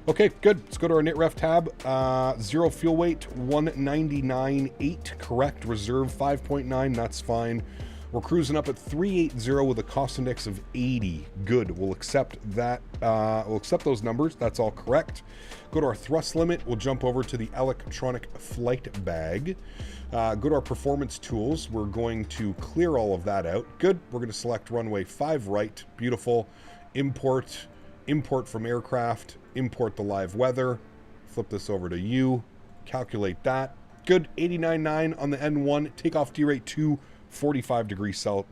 Okay, good. Let's go to our NITREF tab. 0 fuel weight, 199.8. Correct. Reserve 5.9. That's fine. We're cruising up at 380 with a cost index of 80. Good. We'll accept that. We'll accept those numbers. That's all correct. Go to our thrust limit. We'll jump over to the electronic flight bag. Go to our performance tools. We're going to clear all of that out. Good. We're going to select runway 5 right. Beautiful. Import from aircraft. Import the live weather. Flip this over to you. Calculate that. Good. 89.9 on the N1. Takeoff D-rate 2. 45 degree cell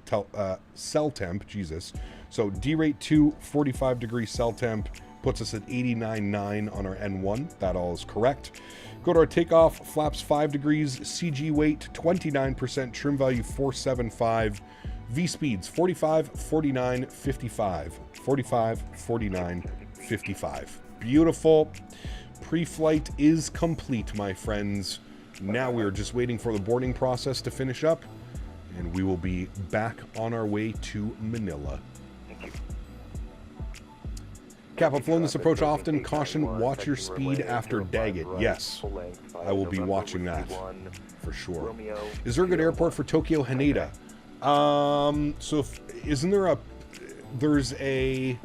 temp, Jesus. So D-rate 2, 45 degree cell temp puts us at 89.9 on our N1. That all is correct. Go to our takeoff, flaps 5 degrees, CG weight 29%, trim value 475, V speeds 45, 49, 55. 45, 49, 55. Beautiful. Pre-flight is complete, my friends. Now we're just waiting for the boarding process to finish up, and we will be back on our way to Manila. Thank you. Cap, I've flown this approach often. Caution, watch your speed after Daggett. Yes, I will be watching that for sure. Is there a good airport for Tokyo Haneda? So isn't there there's a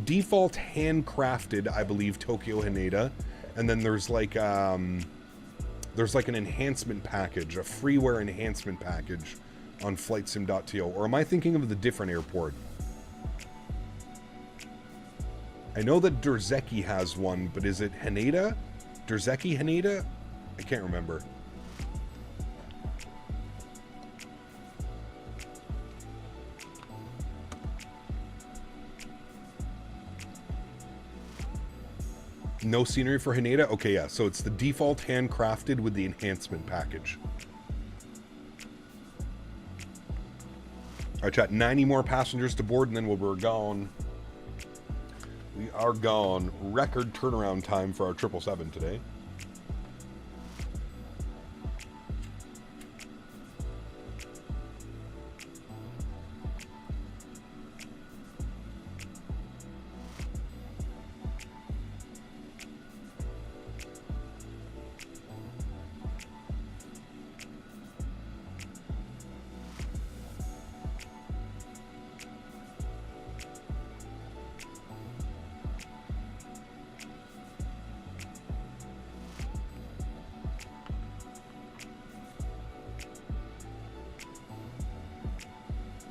default handcrafted, I believe, Tokyo Haneda, and then there's like an enhancement package, a freeware enhancement package on flightsim.to, or am I thinking of the different airport? I know that Derzeki has one, but is it Haneda? Derzeki Haneda? I can't remember. No scenery for Haneda? Okay, yeah, so it's the default handcrafted with the enhancement package. All right, chat, 90 more passengers to board, and then we're gone. We are gone. Record turnaround time for our 777 today.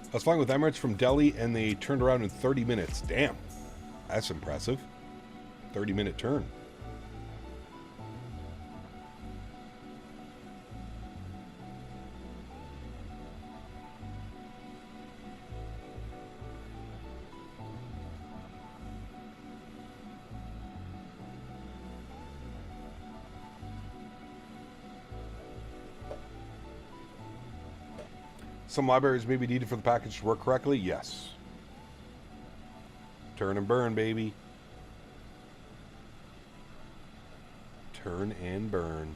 I was flying with Emirates from Delhi, and they turned around in 30 minutes. Damn, that's impressive. 30-minute turn. Some libraries may be needed for the package to work correctly. Yes. Turn and burn, baby. Turn and burn.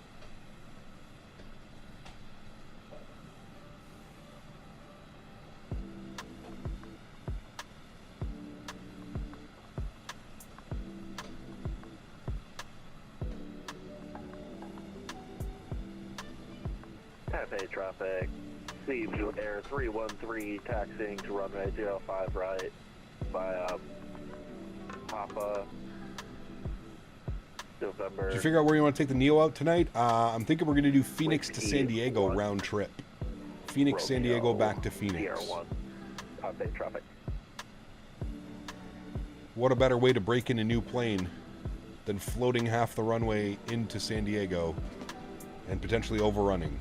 Taipei traffic. Air 313 taxiing to runway 05 right by Papa November. Did you figure out where you want to take the Neo out tonight? I'm thinking we're going to do Phoenix to San Diego round trip. Phoenix, San Diego, back to Phoenix. Taipei traffic. What a better way to break in a new plane than floating half the runway into San Diego and potentially overrunning.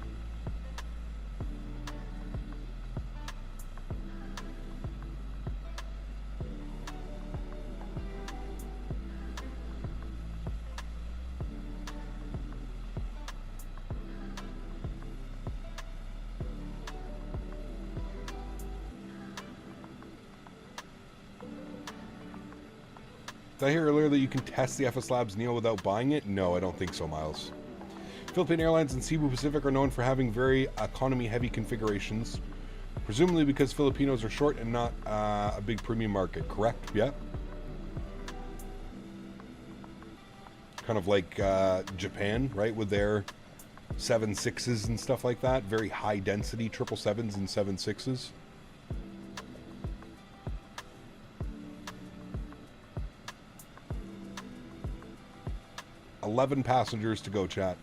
Did I hear earlier that you can test the FS Labs Neo without buying it? No, I don't think so, Miles. Philippine Airlines and Cebu Pacific are known for having very economy-heavy configurations, presumably because Filipinos are short and not a big premium market, correct? Yeah. Kind of like Japan, right, with their 7.6s and stuff like that. Very high-density 777s and 7.6s. $11 passengers to go, chat.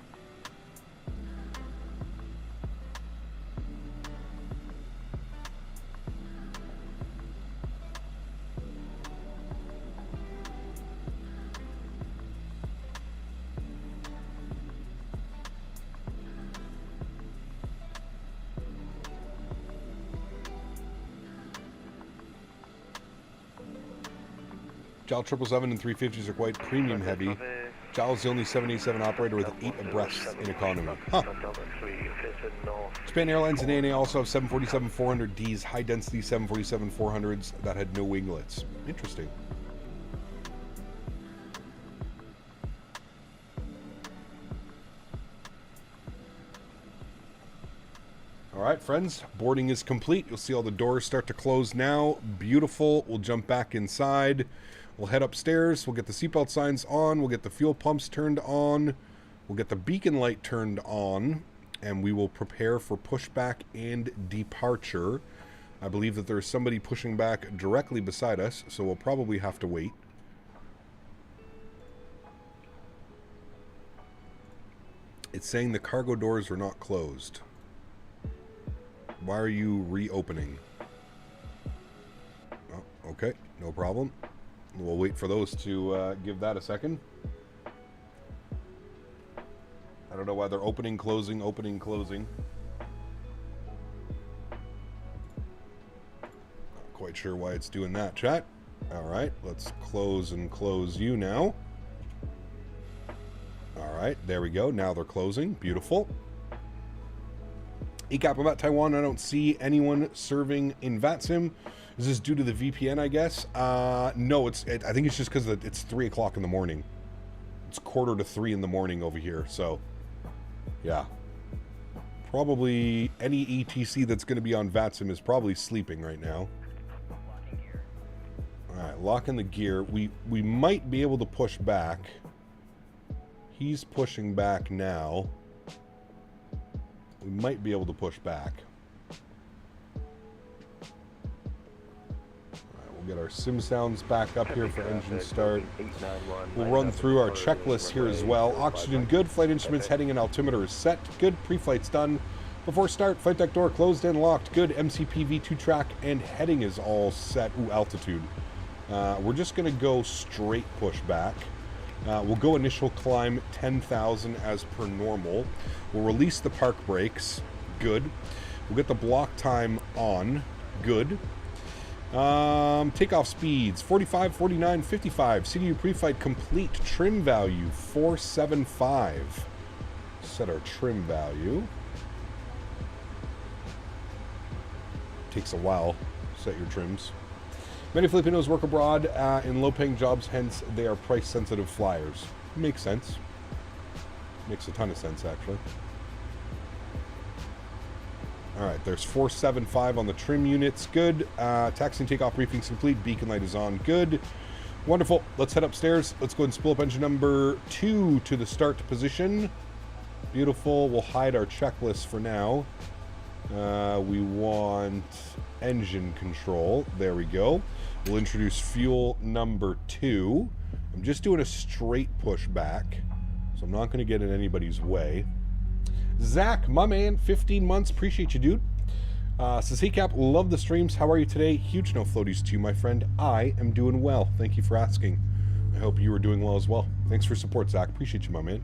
JAL 777 and 350s are quite premium heavy. JAL is the only 787 operator with 8 abreast in economy. Huh. Japan Airlines and ANA also have 747-400Ds, high-density 747-400s that had no winglets. Interesting. All right, friends, boarding is complete. You'll see all the doors start to close now. Beautiful. We'll jump back inside. We'll head upstairs. We'll get the seatbelt signs on. We'll get the fuel pumps turned on. We'll get the beacon light turned on. And we will prepare for pushback and departure. I believe that there's somebody pushing back directly beside us, so we'll probably have to wait. It's saying the cargo doors are not closed. Why are you reopening? Oh, okay, no problem. We'll wait for those to give that a second. I don't know why they're opening, closing, opening, closing. Not quite sure why it's doing that, chat. All right, let's close and close you now. All right, there we go. Now they're closing. Beautiful. ECAP about Taiwan. I don't see anyone serving in VATSIM. Is this due to the VPN, I guess? No, I think it's just because it's 3 o'clock in the morning. It's 2:45 in the morning over here, so yeah. Probably any ETC that's going to be on VATSIM is probably sleeping right now. Alright, locking the gear. We might be able to push back. He's pushing back now. We might be able to push back. Get our sim sounds back up here for engine start. We'll run through our checklist here as well. Oxygen good, flight instruments heading and altimeter is set. Good, pre-flight's done. Before start, flight deck door closed and locked. Good, MCP V2 track and heading is all set. Ooh, altitude. We're just going to go straight push back. We'll go initial climb 10,000 as per normal. We'll release the park brakes. Good. We'll get the block time on. Good. Takeoff speeds 45, 49, 55. CDU pre-flight complete. Trim value 475. Set our trim value. Takes a while. Set your trims. Many Filipinos work abroad in low-paying jobs, hence they are price-sensitive flyers. Makes sense. Makes a ton of sense, actually. All right, there's 475 on the trim units. Good. Taxi and takeoff briefings complete. Beacon light is on. Good. Wonderful. Let's head upstairs. Let's go and spool up engine number 2 to the start position. Beautiful. We'll hide our checklist for now. We want engine control. There we go. We'll introduce fuel number 2. I'm just doing a straight push back, so I'm not going to get in anybody's way. Zach, my man, 15 months. Appreciate you, dude. Says, hey, Cap, love the streams. How are you today? Huge no floaties to you, my friend. I am doing well. Thank you for asking. I hope you are doing well as well. Thanks for support, Zach. Appreciate you, my man.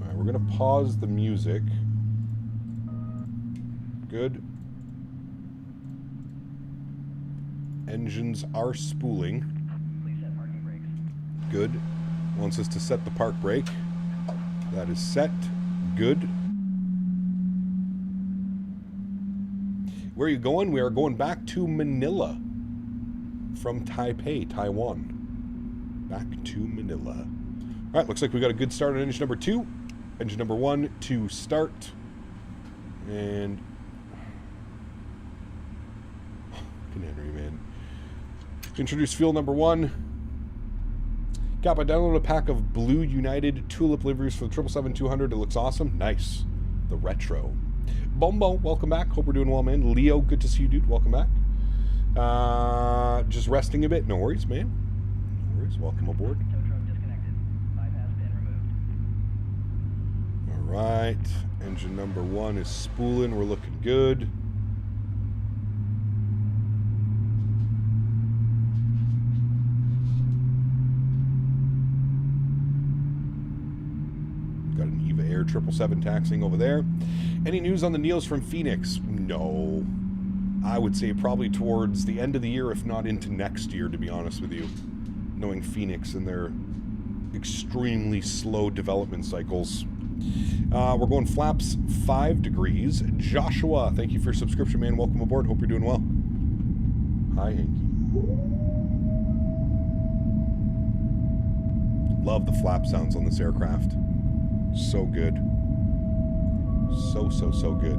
All right, we're going to pause the music. Good. Engines are spooling. Good. Wants us to set the park brake. That is set. Good. Where are you going? We are going back to Manila. from Taipei, Taiwan. Back to Manila. All right, looks like we got a good start on engine number 2. Engine number 1 to start. And... Honorary, man. Introduce fuel number 1. Got I downloaded a pack of Blue United Tulip liveries for the 777-200. It looks awesome. Nice. The retro. Bombo, welcome back. Hope we're doing well, man. Leo, good to see you, dude. Welcome back. Just resting a bit. No worries, man. No worries. Welcome aboard. All right. Engine number 1 is spooling. We're looking good. Got an EVA Air 777 taxiing over there. Any news on the Neos from Phoenix? No. I would say probably towards the end of the year, if not into next year, to be honest with you. Knowing Phoenix and their extremely slow development cycles. We're going flaps 5 degrees. Joshua, thank you for your subscription, man. Welcome aboard. Hope you're doing well. Hi, Hanky. Love the flap sounds on this aircraft. So good. So good.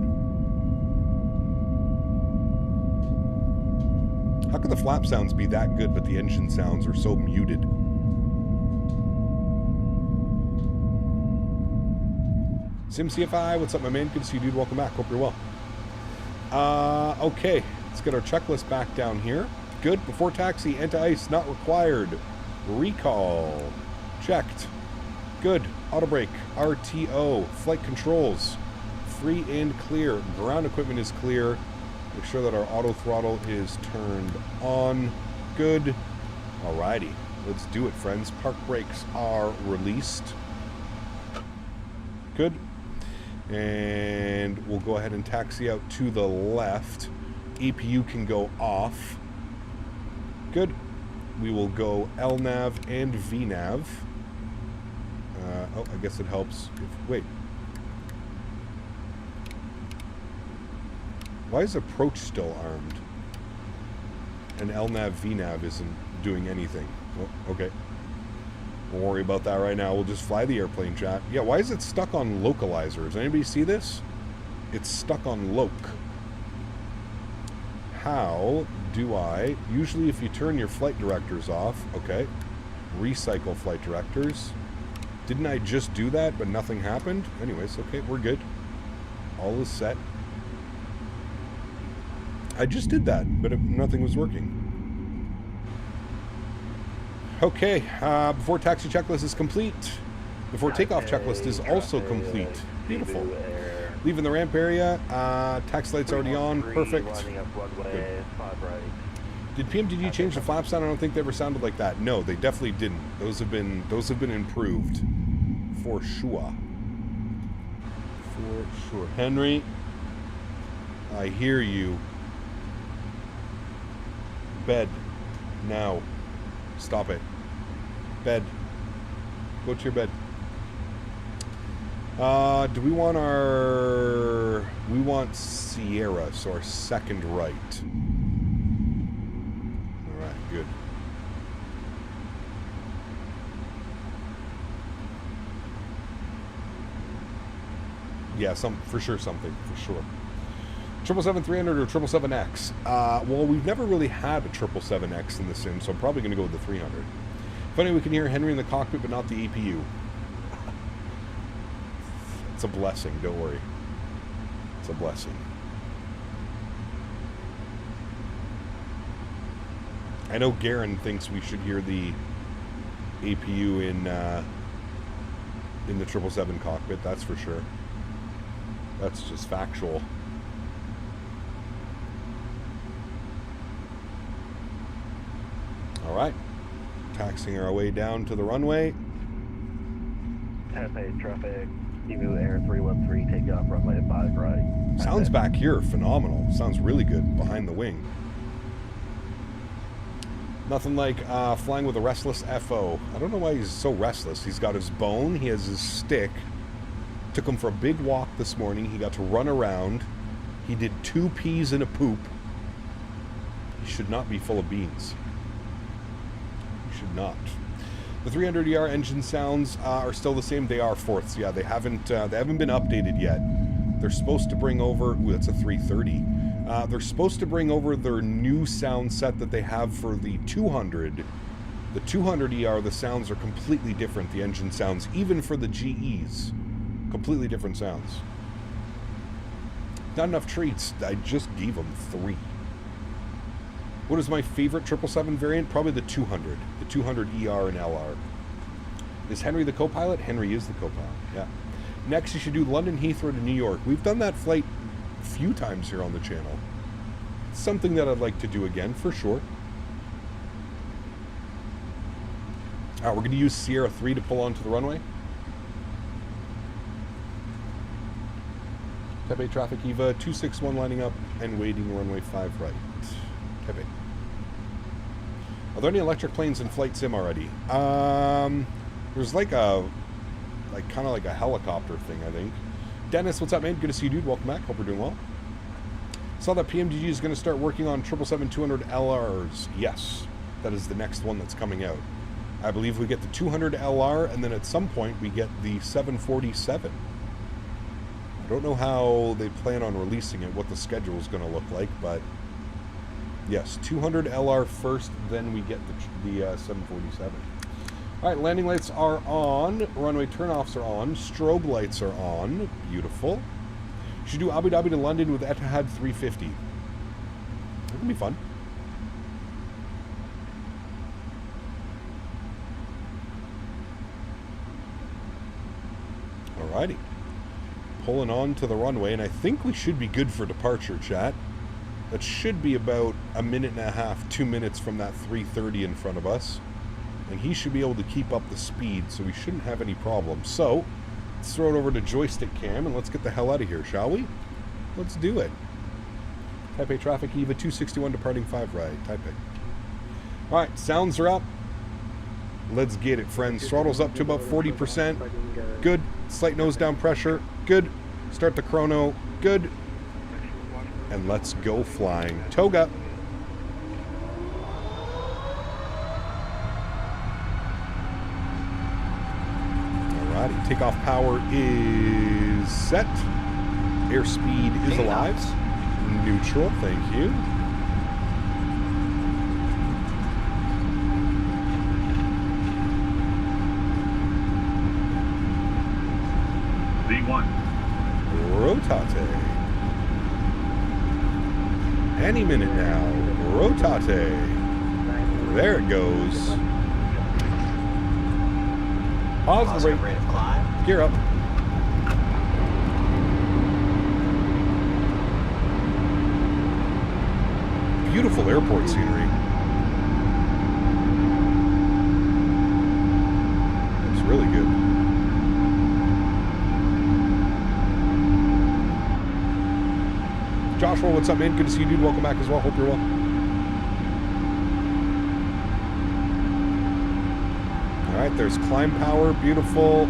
How can the flap sounds be that good, but the engine sounds are so muted? SimCFI, what's up, my man? Good to see you, dude. Welcome back. Hope you're well. Okay, let's get our checklist back down here. Good. Before taxi, anti-ice not required. Recall. Checked. Good. Auto brake. RTO. Flight controls. Free and clear. Ground equipment is clear. Make sure that our auto throttle is turned on. Good. Alrighty. Let's do it, friends. Park brakes are released. Good. And we'll go ahead and taxi out to the left. EPU can go off. Good. We will go LNAV and VNAV. Oh, I guess it helps. Wait. Why is approach still armed? And LNAV VNAV isn't doing anything. Oh, okay. Don't worry about that right now. We'll just fly the airplane, chat. Yeah, why is it stuck on localizer? Does anybody see this? It's stuck on loc. How do I... Usually if you turn your flight directors off... Okay. Recycle flight directors. Didn't I just do that, but nothing happened? Anyways, okay, we're good. All is set. I just did that, but nothing was working. Okay, before taxi checklist is complete. Before takeoff checklist is also complete. Beautiful. Leaving the ramp area. Taxi lights already on. Perfect. Good. Did PMDG change the flap sound? I don't think they ever sounded like that. No, they definitely didn't. Those have been improved. For sure. For sure. Henry, I hear you. Bed. Now. Stop it. Bed. Go to your bed. Do we want our... We want Sierra, so our second right. Alright, good. Yeah, for sure something, for sure. 777-300 or 777X. Well, we've never really had a 777X in the sim, so I'm probably going to go with the 300. Funny, we can hear Henry in the cockpit, but not the EPU. It's a blessing, don't worry. It's a blessing. I know Garen thinks we should hear the APU in the 777 cockpit, that's for sure. That's just factual. All right, taxiing our way down to the runway. Taipei traffic, Emu Air 313, takeoff runway 5 right. Sounds back here phenomenal. Sounds really good behind the wing. Nothing like flying with a restless FO. I don't know why he's so restless. He's got his bone, he has his stick. Took him for a big walk this morning. He got to run around. He did 2 peas and a poop. He should not be full of beans. not. The 300ER engine sounds are still the same. They are fourths. Yeah, they haven't been updated yet. They're supposed to bring over... Ooh, that's a 330. They're supposed to bring over their new sound set that they have for the 200. The 200ER, the sounds are completely different, the engine sounds, even for the GEs. Completely different sounds. Not enough treats. I just gave them 3. What is my favorite 777 variant? Probably the 200. The 200ER and LR. Is Henry the co-pilot? Henry is the co-pilot, yeah. Next, you should do London Heathrow to New York. We've done that flight a few times here on the channel. It's something that I'd like to do again, for sure. We're going to use Sierra 3 to pull onto the runway. Type A traffic EVA, 261 lining up and waiting runway 5 right. Type A. Are there any electric planes in Flight Sim already? There's kind of like a helicopter thing, I think. Dennis, what's up, man? Good to see you, dude. Welcome back. Hope you're doing well. Saw that PMDG is going to start working on 777-200 LRs. Yes, that is the next one that's coming out. I believe we get the 200 LR, and then at some point we get the 747. I don't know how they plan on releasing it, what the schedule is going to look like, but yes, 200 LR first, then we get the 747. All right, landing lights are on, runway turnoffs are on, strobe lights are on, beautiful. You should do Abu Dhabi to London with Etihad 350. That can be fun. Alrighty. Pulling on to the runway, and I think we should be good for departure, chat. That should be about a minute and a half, 2 minutes from that 330 in front of us. And he should be able to keep up the speed, so we shouldn't have any problems. So, let's throw it over to joystick cam, and let's get the hell out of here, shall we? Let's do it. Type A traffic, EVA 261 departing 5 right. Type A. Alright, sounds are up. Let's get it, friends. Throttle's up to about 40%. Good. Slight nose down pressure. Good. Start the chrono. Good. And let's go flying. Toga. Alrighty. Takeoff power is set. Airspeed is alive. Neutral. Thank you. V1. Rotate. Any minute now. Rotate. There it goes. Pause the rate of climb. Gear up. Beautiful airport scenery. It's really good. Joshua, what's up, man? Good to see you, dude. Welcome back as well. Hope you're well. Alright, there's climb power. Beautiful.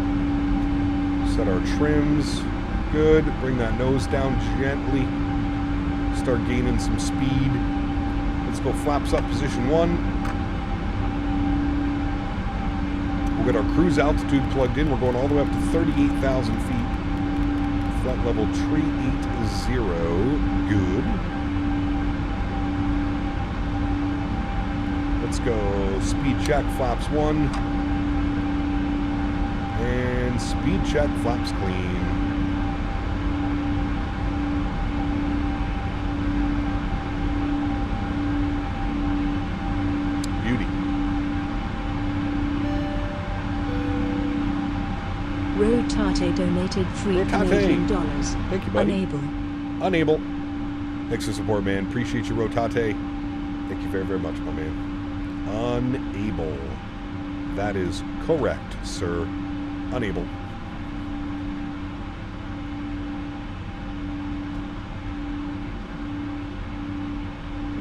Set our trims. Good. Bring that nose down gently. Start gaining some speed. Let's go flaps up, position 1. We'll get our cruise altitude plugged in. We're going all the way up to 38,000 feet. Flight level 380. Good. Let's go speed check, flaps 1. And speed check, flaps clean. Beauty. Rotate donated $3 Canadian. Thank you, buddy. Unable. Thanks for support, man. Appreciate you, Rotate. Thank you very, very much, my man. Unable. That is correct, sir. Unable.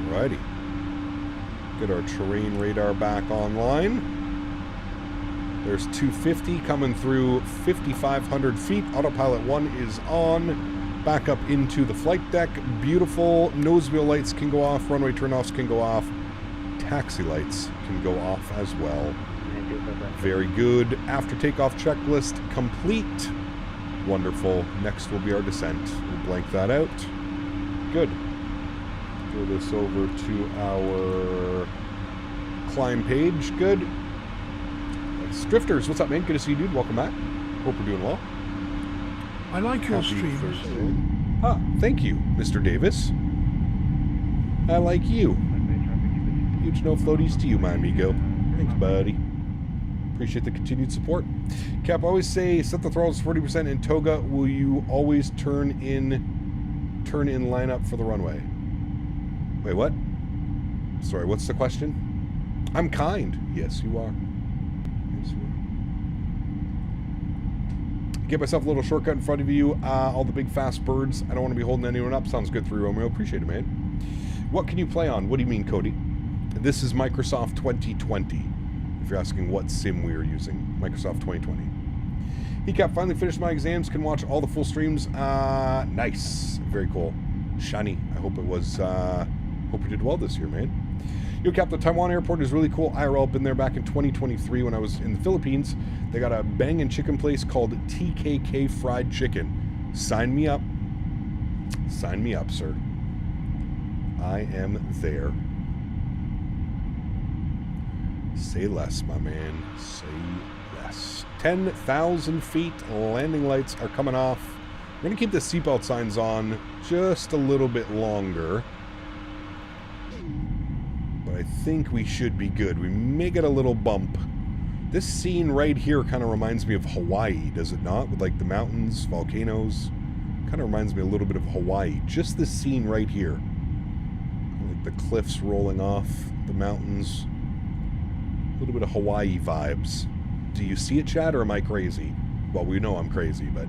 Alrighty. Get our terrain radar back online. There's 250 coming through 5,500 feet. Autopilot 1 is on. Back up into the flight deck. Beautiful. Nose wheel lights can go off. Runway turnoffs can go off. taxi lights can go off as well. Very good. After takeoff checklist complete. Wonderful. Next will be our descent. We'll blank that out. Good. Throw this over to our climb page. Good. Drifters, what's up, man? Good to see you, dude. Welcome back. Hope we're doing well. I like your Happy streams. Thursday. Ah, thank you, Mr. Davis. I like you. Huge no floaties to you, my amigo. Thanks, buddy. Appreciate the continued support. Cap, I always say set the throttles 40% in toga. Will you always turn in lineup for the runway? Wait, what? Sorry, what's the question? I'm kind. Yes, you are. Yes, you are. Get myself a little shortcut in front of you. All the big fast birds. I don't want to be holding anyone up. Sounds good, 3 Romeo. Appreciate it, man. What can you play on? What do you mean, Cody? This is Microsoft 2020. If you're asking what sim we are using, Microsoft 2020. Cap, finally finished my exams. Can watch all the full streams. Nice. Very cool. Shiny. I hope it was, hope you did well this year, man. Yo, Cap, the Taiwan airport is really cool. IRL, been there back in 2023 when I was in the Philippines. They got a banging chicken place called TKK Fried Chicken. Sign me up. Sign me up, sir. I am there. Say less, my man. Say less. 10,000 feet. Landing lights are coming off. We're going to keep the seatbelt signs on just a little bit longer. But I think we should be good. We may get a little bump. This scene right here kind of reminds me of Hawaii, does it not? With like the mountains, volcanoes. Kind of reminds me a little bit of Hawaii. Just this scene right here. Like the cliffs rolling off, the mountains. A little bit of Hawaii vibes. Do you see it, Chad, or am I crazy? Well, we know I'm crazy, but...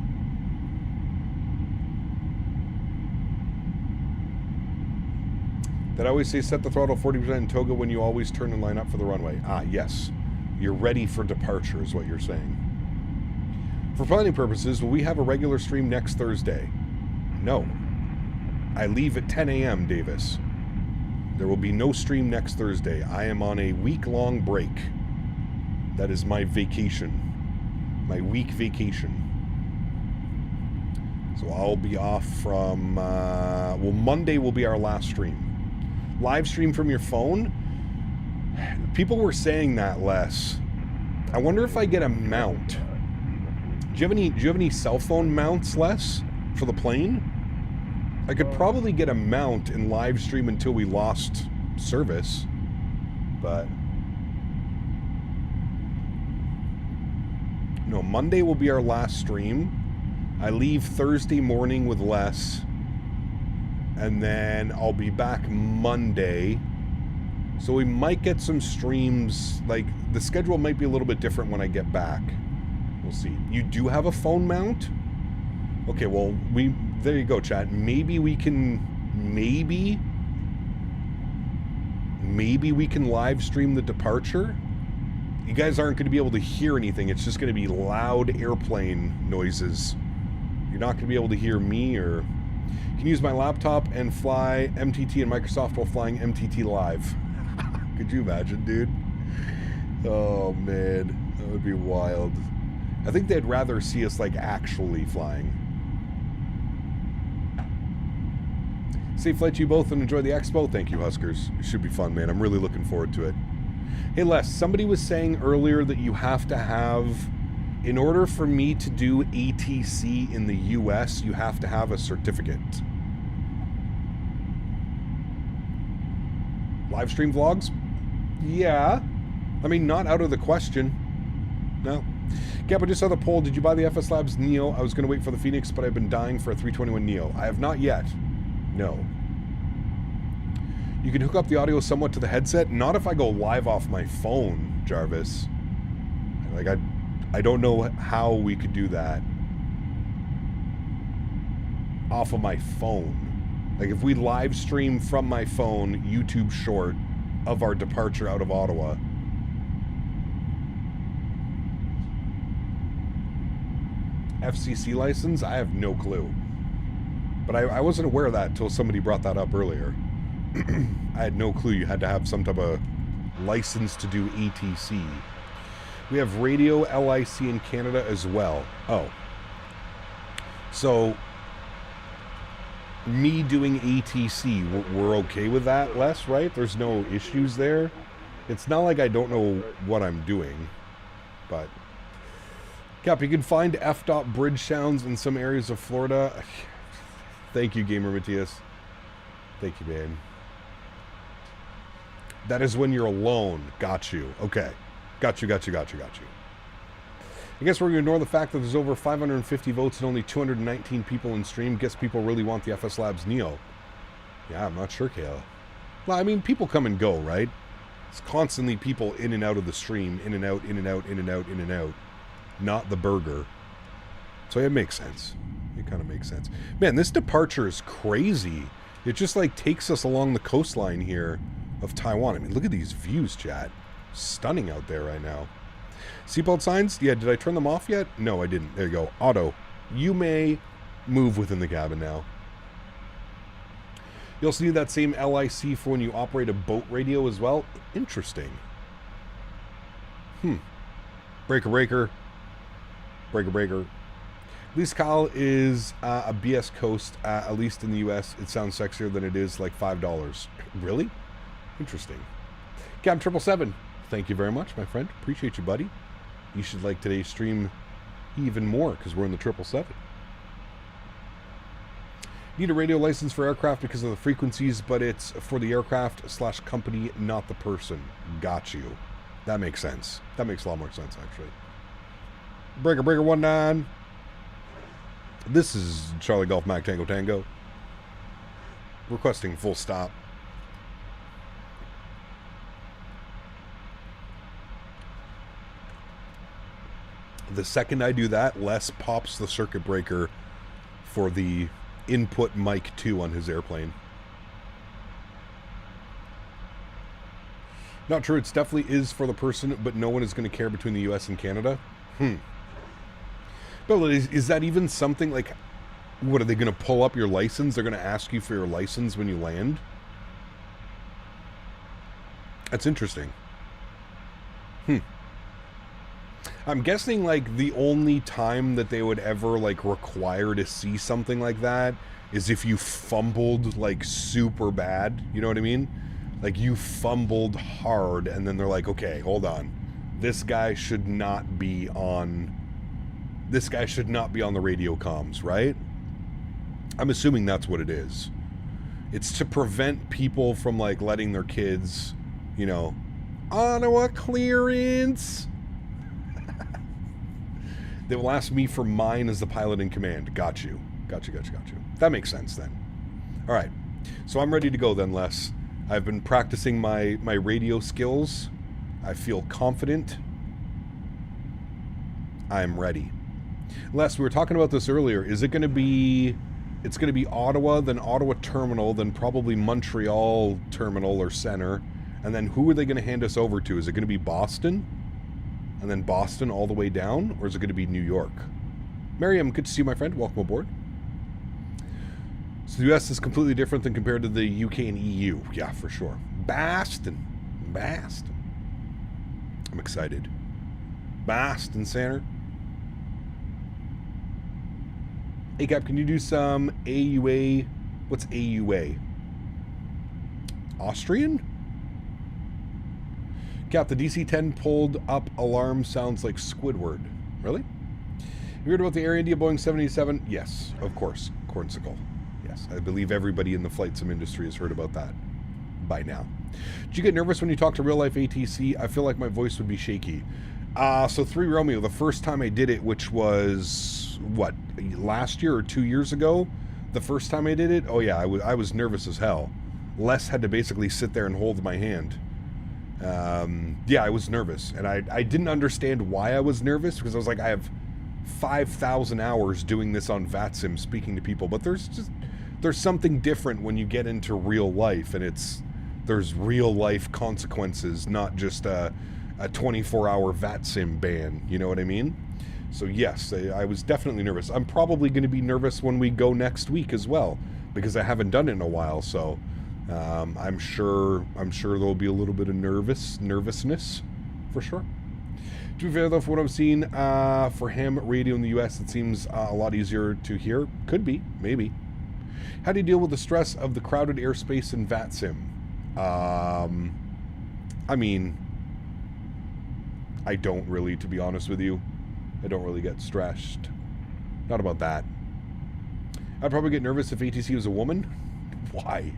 Did I always say set the throttle 40% in toga when you always turn and line up for the runway? Ah, yes. You're ready for departure is what you're saying. For planning purposes, will we have a regular stream next Thursday? No. I leave at 10 a.m., Davis. There will be no stream next Thursday. I am on a week-long break. That is my vacation. My week vacation. So I'll be off from... well, Monday will be our last stream. Live stream from your phone? People were saying that less. I wonder if I get a mount. Do you have any cell phone mounts, Les, for the plane? I could probably get a mount and live stream until we lost service, but no, Monday will be our last stream. I leave Thursday morning with Les, and then I'll be back Monday. So we might get some streams, like the schedule might be a little bit different when I get back. We'll see. You do have a phone mount? Okay, well, there you go, chat. Maybe we can, maybe we can live stream the departure. You guys aren't going to be able to hear anything. It's just going to be loud airplane noises. You're not going to be able to hear me, or you can use my laptop and fly MTT and Microsoft while flying MTT live. Could you imagine, dude? Oh, man. That would be wild. I think they'd rather see us, like, actually flying. Safe flight to you both and enjoy the expo. Thank you, Huskers. It should be fun, man. I'm really looking forward to it. Hey, Les, somebody was saying earlier that you have to have, in order for me to do ATC in the US, you have to have a certificate. Live stream vlogs? Yeah. I mean, not out of the question. No. Cap, I just saw the poll. Did you buy the FS Labs Neo? I was going to wait for the Phoenix, but I've been dying for a 321 Neo. I have not yet. No. You can hook up the audio somewhat to the headset. Not if I go live off my phone, Jarvis. Like, I don't know how we could do that. Off of my phone. Like, if we live stream from my phone, YouTube short of our departure out of Ottawa. FCC license? I have no clue. But I wasn't aware of that until somebody brought that up earlier. I had no clue you had to have some type of licensed to do ATC. We have radio LIC in Canada as well. Oh. So, me doing ATC, we're okay with that, Les, right? There's no issues there. It's not like I don't know what I'm doing, but... Cap, you can find F-dot bridge sounds in some areas of Florida. Thank you, Gamer Matthias. Thank you, man. That is when you're alone. Got you. Okay. Got you. I guess we're going to ignore the fact that there's over 550 votes and only 219 people in stream. Guess people really want the FS Labs Neo. Yeah, I'm not sure, Kayla. Well, I mean, people come and go, right? It's constantly people in and out of the stream. In and out. Not the burger. So it makes sense. It kind of makes sense. Man, this departure is crazy. It just like takes us along the coastline here of Taiwan. I mean, look at these views, chat. Stunning out there right now. Seatbelt signs? Yeah, did I turn them off yet? No, I didn't. There you go. Auto. You may move within the cabin now. You also need that same LIC for when you operate a boat radio as well. Interesting. Breaker. At least Kyle is a BS coast, at least in the US. It sounds sexier than it is like $5. Really? Interesting. Cam 777, thank you very much, my friend. Appreciate you, buddy. You should like today's stream even more because we're in the 777. Need a radio license for aircraft because of the frequencies, but it's for the aircraft/company, not the person. Got you. That makes sense. That makes a lot more sense, actually. Breaker 19. This is Charlie Golf Mac Tango. Requesting full stop. The second I do that, Les pops the circuit breaker for the input mic 2 on his airplane. Not true, it definitely is for the person, but no one is going to care between the US and Canada. But is that even something like, what are they going to pull up your license? They're going to ask you for your license when you land? That's interesting. I'm guessing like the only time that they would ever like require to see something like that is if you fumbled like super bad. You know what I mean? Like you fumbled hard and then they're like, okay, hold on. This guy should not be on the radio comms, right? I'm assuming that's what it is. It's to prevent people from like letting their kids, you know, Ottawa clearance. They will ask me for mine as the pilot in command. Got you. That makes sense then. All right. So I'm ready to go then, Les. I've been practicing my radio skills. I feel confident. I'm ready. Les, we were talking about this earlier. Is it going to be... It's going to be Ottawa, then Ottawa Terminal, then probably Montreal Terminal or Center. And then who are they going to hand us over to? Is it going to be Boston? And then Boston all the way down? Or is it going to be New York? Miriam, good to see you, my friend. Welcome aboard. So the US is completely different than compared to the UK and EU. Yeah, for sure. Boston. I'm excited. Boston Center. Hey, Cap, can you do some AUA? What's AUA? Austrian? Cap, the DC-10 pulled up alarm sounds like Squidward. Really? You heard about the Air India Boeing 787? Yes, of course. Cornsicle. Yes, I believe everybody in the flight sim industry has heard about that by now. Did you get nervous when you talked to real-life ATC? I feel like my voice would be shaky. So 3 Romeo, the first time I did it, which was, what, last year or 2 years ago? The first time I did it? Oh yeah, I was nervous as hell. Les had to basically sit there and hold my hand. Yeah, I was nervous, and I didn't understand why I was nervous, because I was like, I have 5,000 hours doing this on VATSIM, speaking to people, but there's something different when you get into real life, and there's real life consequences, not just a 24-hour VATSIM ban, you know what I mean? So yes, I was definitely nervous. I'm probably going to be nervous when we go next week as well, because I haven't done it in a while, so I'm sure there'll be a little bit of nervousness, for sure. To be fair, though, for what I'm seeing, for ham radio in the U.S., it seems a lot easier to hear. Could be, maybe. How do you deal with the stress of the crowded airspace in VATSIM? I mean, I don't really, to be honest with you. I don't really get stressed. Not about that. I'd probably get nervous if ATC was a woman. Why?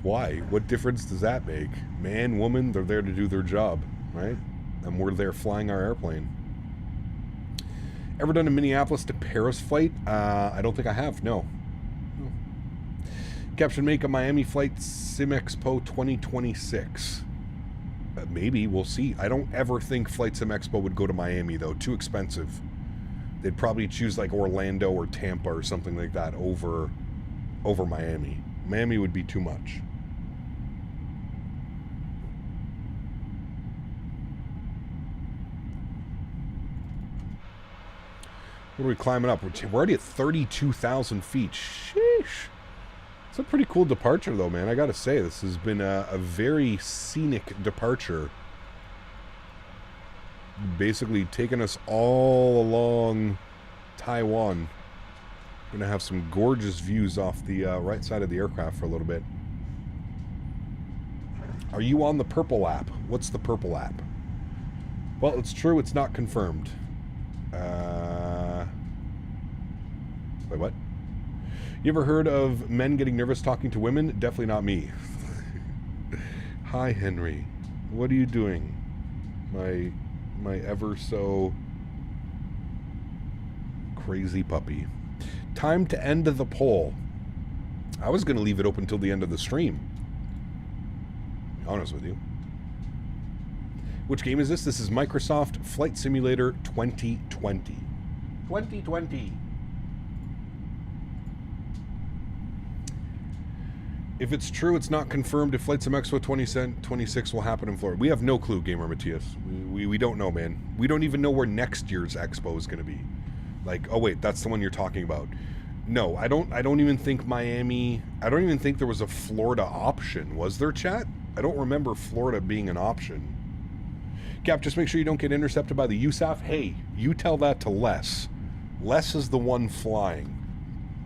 Why? What difference does that make? Man, woman, they're there to do their job, right? And we're there flying our airplane. Ever done a Minneapolis to Paris flight? I don't think I have, no. Caption make a Miami flight Sim Expo 2026. Maybe, we'll see. I don't ever think Flight Sim Expo would go to Miami, though. Too expensive. They'd probably choose like Orlando or Tampa or something like that over Miami. Miami would be too much. What are we climbing up? We're already at 32,000 feet. Sheesh. It's a pretty cool departure, though, man. I gotta say, this has been a very scenic departure. Basically taking us all along Taiwan. Gonna have some gorgeous views off the right side of the aircraft for a little bit. Are you on the purple app? What's the purple app? Well, it's true, it's not confirmed. Wait, what? You ever heard of men getting nervous talking to women? Definitely not me. Hi, Henry. What are you doing? My ever so crazy puppy. Time to end the poll. I was going to leave it open until the end of the stream. To be honest with you. Which game is this? This is Microsoft Flight Simulator 2020. 2020. If it's true, it's not confirmed if Flight Sim Expo 2026 will happen in Florida. We have no clue, Gamer Matthias. We don't know, man. We don't even know where next year's expo is going to be. Like, oh wait, that's the one you're talking about. No, I don't even think Miami... I don't even think there was a Florida option. Was there, chat? I don't remember Florida being an option. Cap, just make sure you don't get intercepted by the USAF. Hey, you tell that to Les. Les is the one flying.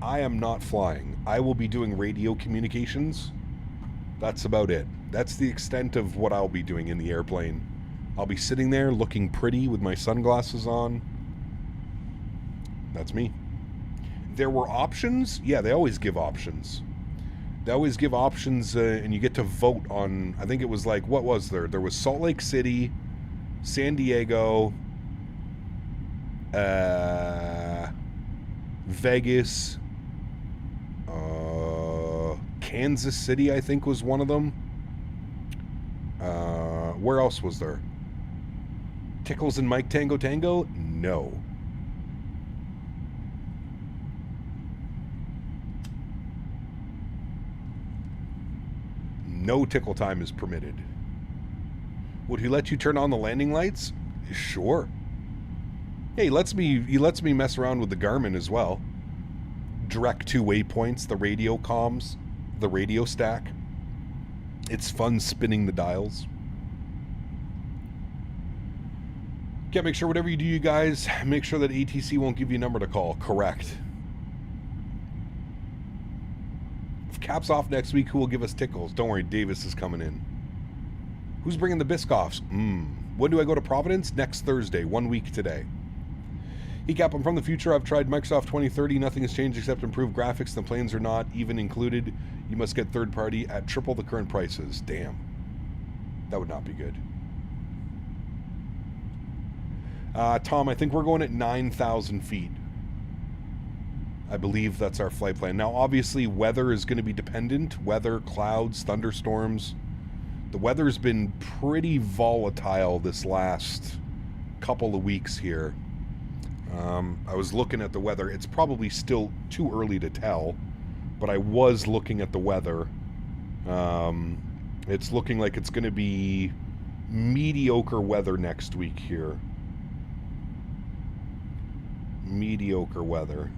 I am not flying. I will be doing radio communications. That's about it. That's the extent of what I'll be doing in the airplane. I'll be sitting there looking pretty with my sunglasses on. That's me. There were options. Yeah, they always give options. They always give options, and you get to vote on... I think it was like, what was there? There was Salt Lake City, San Diego, Vegas, Kansas City, I think, was one of them. Where else was there? Tickles and Mike Tango Tango? No. No tickle time is permitted. Would he let you turn on the landing lights? Sure. Hey, he lets me mess around with the Garmin as well. Direct to waypoints, the radio comms, the radio stack. It's fun spinning the dials. Can't make sure whatever you do, you guys, make sure that ATC won't give you a number to call. Correct. If Cap's off next week, who will give us tickles? Don't worry, Davis is coming in. Who's bringing the Biscoffs? When do I go to Providence? Next Thursday, 1 week today. Hey Cap, I'm from the future. I've tried Microsoft 2030. Nothing has changed except improved graphics. The planes are not even included. You must get third party at triple the current prices. Damn. That would not be good. Tom, I think we're going at 9,000 feet. I believe that's our flight plan. Now, obviously, weather is going to be dependent. Weather, clouds, thunderstorms. The weather's been pretty volatile this last couple of weeks here. I was looking at the weather. It's probably still too early to tell, but I was looking at the weather. It's looking like it's going to be mediocre weather next week here. Mediocre weather.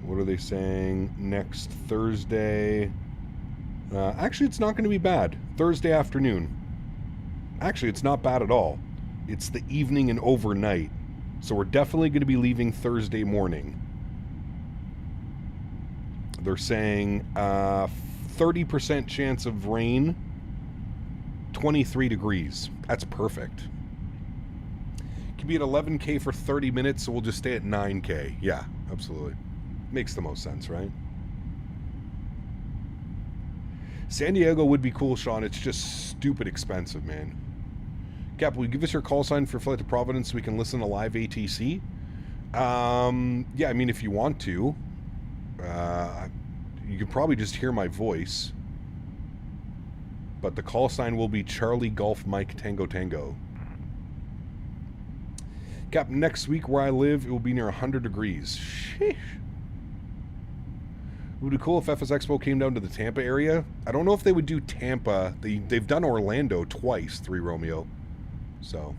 What are they saying? Next Thursday, Actually, it's not going to be bad. Thursday afternoon. Actually, it's not bad at all. It's the evening and overnight. So we're definitely going to be leaving Thursday morning. They're saying 30% chance of rain, 23 degrees. That's perfect. Can be at 11K for 30 minutes, so we'll just stay at 9K. Yeah, absolutely. Makes the most sense, right? San Diego would be cool, Sean. It's just stupid expensive, man. Cap, will you give us your call sign for Flight to Providence so we can listen to live ATC? Yeah, I mean, if you want to. You could probably just hear my voice. But the call sign will be Charlie Golf Mike Tango Tango. Cap, next week where I live, it will be near 100 degrees. Sheesh. It would be cool if FS Expo came down to the Tampa area. I don't know if they would do Tampa. They've done Orlando twice, 3 Romeo. So.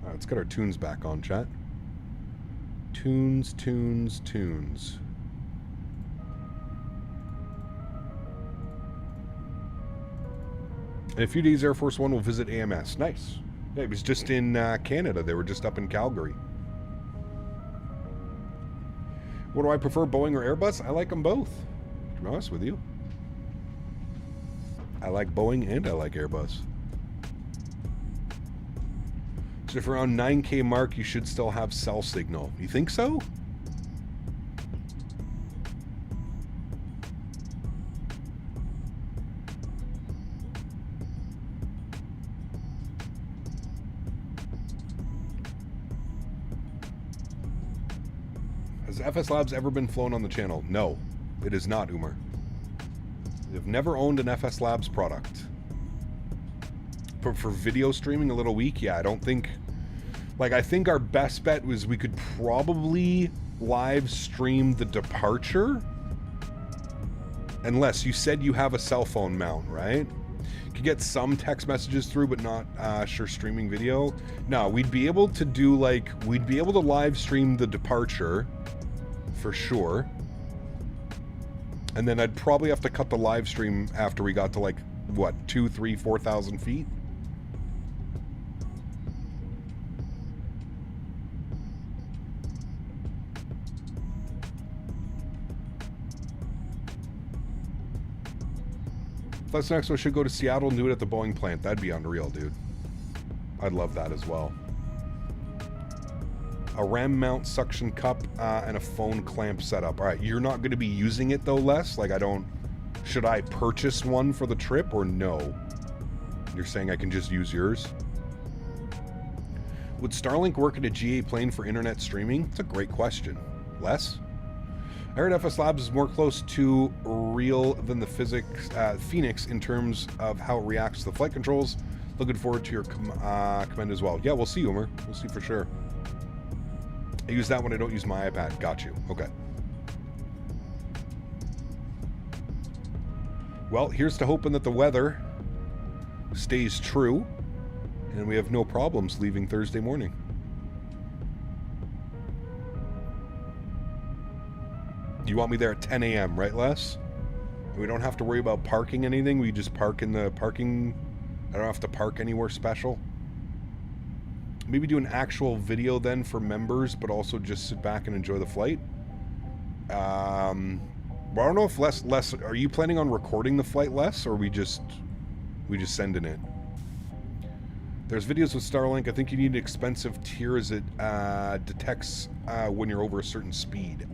All right, let's get our tunes back on, chat. Tunes, tunes, tunes. In a few days, Air Force One will visit AMS. Nice. Yeah, it was just in Canada. They were just up in Calgary. What do I prefer, Boeing or Airbus? I like them both, to be honest with you. I like Boeing and I like Airbus. So if around 9K mark, you should still have cell signal. You think so? Has FS Labs ever been flown on the channel? No, it is not, Umar. They've never owned an FS Labs product. But for video streaming a little weak, yeah, I don't think... Like, I think our best bet was we could probably live stream the departure. Unless you said you have a cell phone mount, right? You could get some text messages through, but not sure streaming video. No, we'd be able to do, like... We'd be able to live stream the departure... for sure. And then I'd probably have to cut the live stream after we got to like, what, 2, 3, 4,000 feet? That's next one. Should go to Seattle and do it at the Boeing plant. That'd be unreal, dude. I'd love that as well. A RAM mount suction cup and a phone clamp setup. All right, you're not going to be using it though, Les. Like, I don't... Should I purchase one for the trip or no? You're saying I can just use yours? Would Starlink work at a GA plane for internet streaming? It's a great question. Les? I heard FS Labs is more close to real than the Phoenix in terms of how it reacts to the flight controls. Looking forward to your comment as well. Yeah, we'll see, Umar. We'll see for sure. I use that when I don't use my iPad. Got you. Okay. Well, here's to hoping that the weather stays true and we have no problems leaving Thursday morning. You want me there at 10 a.m., right, Les? We don't have to worry about parking anything. We just park in the parking... I don't have to park anywhere special. Maybe do an actual video then for members, but also just sit back and enjoy the flight. Well, I don't know if Les, are you planning on recording the flight, Les, or we just sending it? There's videos with Starlink. I think you need an expensive tier as it detects when you're over a certain speed.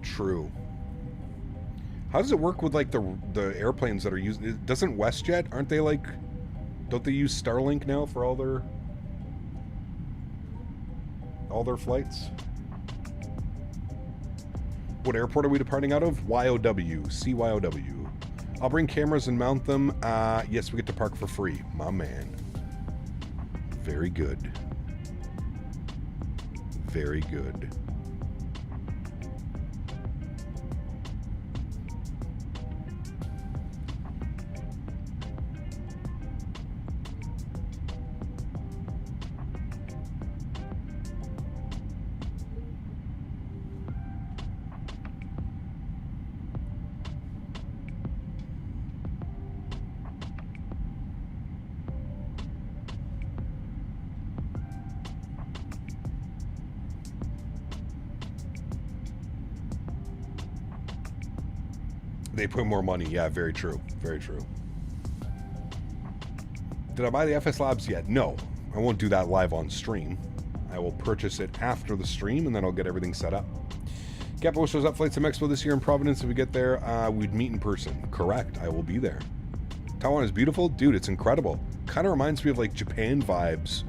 True. How does it work with like the airplanes that are used? Doesn't WestJet, aren't they like? Don't they use Starlink now for all their flights? What airport are we departing out of? YOW. CYOW. I'll bring cameras and mount them. Yes, we get to park for free. My man. Very good. Very good. They put more money. Yeah, very true. Very true. Did I buy the FS Labs yet? No. I won't do that live on stream. I will purchase it after the stream, and then I'll get everything set up. Capo shows up Flight Sim Expo this year in Providence. If we get there, we'd meet in person. Correct. I will be there. Taiwan is beautiful. Dude, it's incredible. Kind of reminds me of like Japan vibes.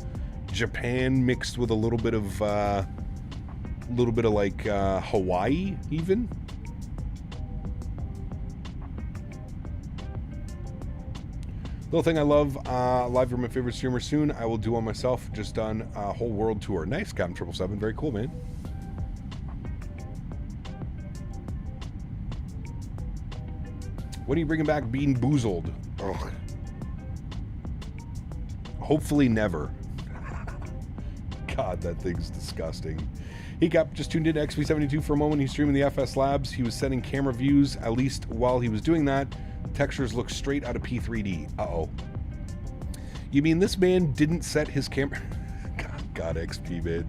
Japan mixed with a little bit of like Hawaii even. Little thing I love, live from my favorite streamer soon. I will do one myself. Just done a whole world tour. Nice, Captain 777. Very cool, man. When are you bringing back Bean Boozled? Ugh. Hopefully never. God, that thing's disgusting. He got just tuned into XP72 for a moment. He's streaming the FS Labs. He was setting camera views. At least while he was doing that, textures look straight out of P3D. Uh-oh. You mean this man didn't set his camera... God, XP, man.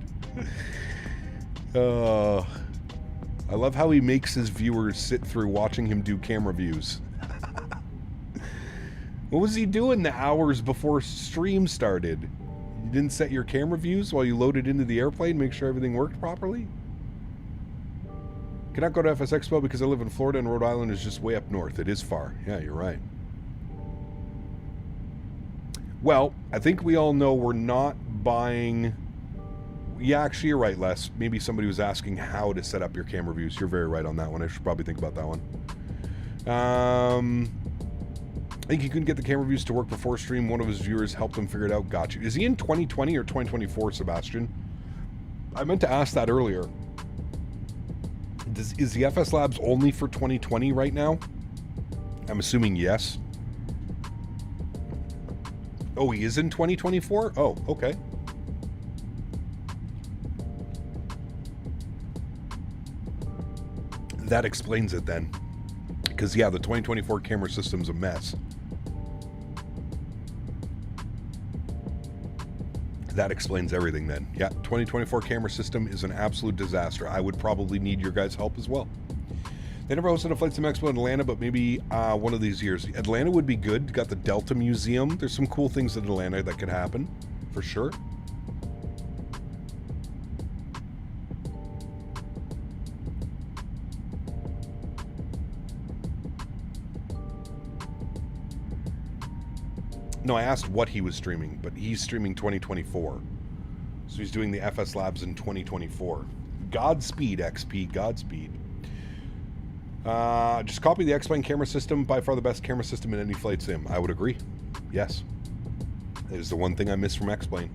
I love how he makes his viewers sit through watching him do camera views. What was he doing the hours before stream started? You didn't set your camera views while you loaded into the airplane, make sure everything worked properly? Cannot go to FS Expo because I live in Florida and Rhode Island is just way up north. It is far. Yeah, you're right. Well, I think we all know we're not buying... Yeah, actually, you're right, Les. Maybe somebody was asking how to set up your camera views. You're very right on that one. I should probably think about that one. I think he couldn't get the camera views to work before stream. One of his viewers helped him figure it out. Got you. Is he in 2020 or 2024, Sebastian? I meant to ask that earlier. Is the FS Labs only for 2020 right now? I'm assuming yes. Oh, he is in 2024? Oh, okay. That explains it then. Because, yeah, the 2024 camera system's a mess. That explains everything then. Yeah, 2024 camera system is an absolute disaster. I would probably need your guys' help as well. They never hosted a Flight Sim Expo in Atlanta, but maybe one of these years. Atlanta would be good. Got the Delta Museum. There's some cool things in Atlanta that could happen, for sure. No, I asked what he was streaming, but he's streaming 2024. So he's doing the FS Labs in 2024. Godspeed, XP. Godspeed. Just copy the X-Plane camera system. By far the best camera system in any flight sim. I would agree. Yes. It is the one thing I miss from X-Plane.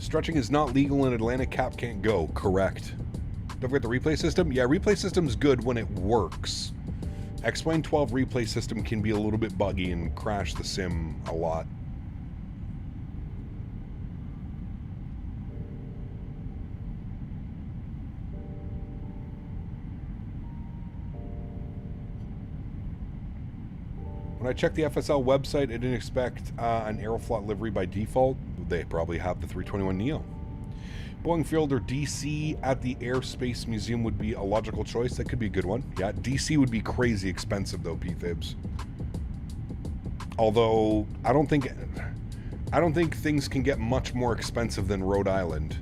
Stretching is not legal in Atlanta. Cap can't go. Correct. Don't forget the replay system. Yeah, replay system's good when it works. X-Plane 12 replay system can be a little bit buggy and crash the sim a lot. When I checked the FSL website, I didn't expect an Aeroflot livery by default. They probably have the 321neo. Boeing Field or DC at the Airspace Museum would be a logical choice. That could be a good one. Yeah, DC would be crazy expensive though, P-Thibs. Although I don't think things can get much more expensive than Rhode Island.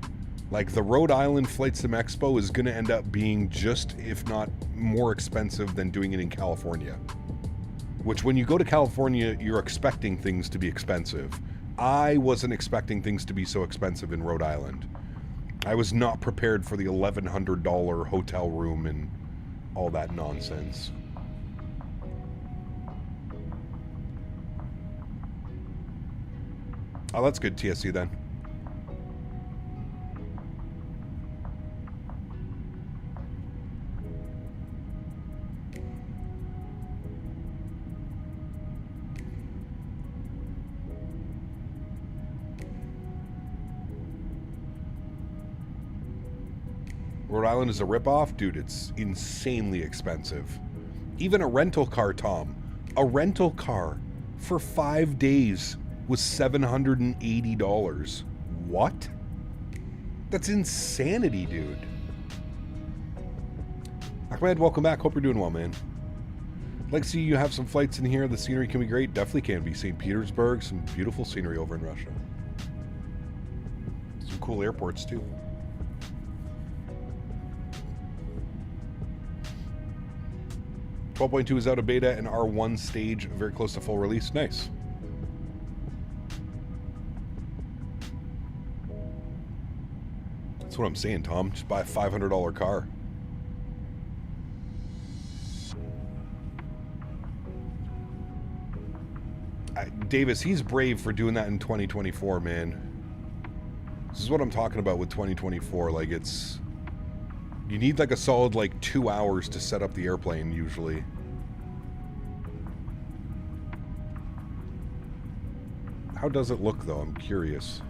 Like the Rhode Island Flight Sim Expo is going to end up being just, if not more expensive than doing it in California. Which when you go to California, you're expecting things to be expensive. I wasn't expecting things to be so expensive in Rhode Island. I was not prepared for the $1,100 hotel room and all that nonsense. Oh, that's good, TSC then. Rhode Island is a ripoff? Dude, it's insanely expensive. Even a rental car, Tom. A rental car for 5 days was $780. What? That's insanity, dude. Ahmed, welcome back. Hope you're doing well, man. AlexSiu, you have some flights in here. The scenery can be great. Definitely can be. St. Petersburg, some beautiful scenery over in Russia. Some cool airports, too. .2 is out of beta and R1 stage, very close to full release. Nice. That's what I'm saying, Tom. Just buy a $500 car. Davis, he's brave for doing that in 2024, man. This is what I'm talking about with 2024. Like, it's... You need like a solid like 2 hours to set up the airplane usually. How does it look though? I'm curious.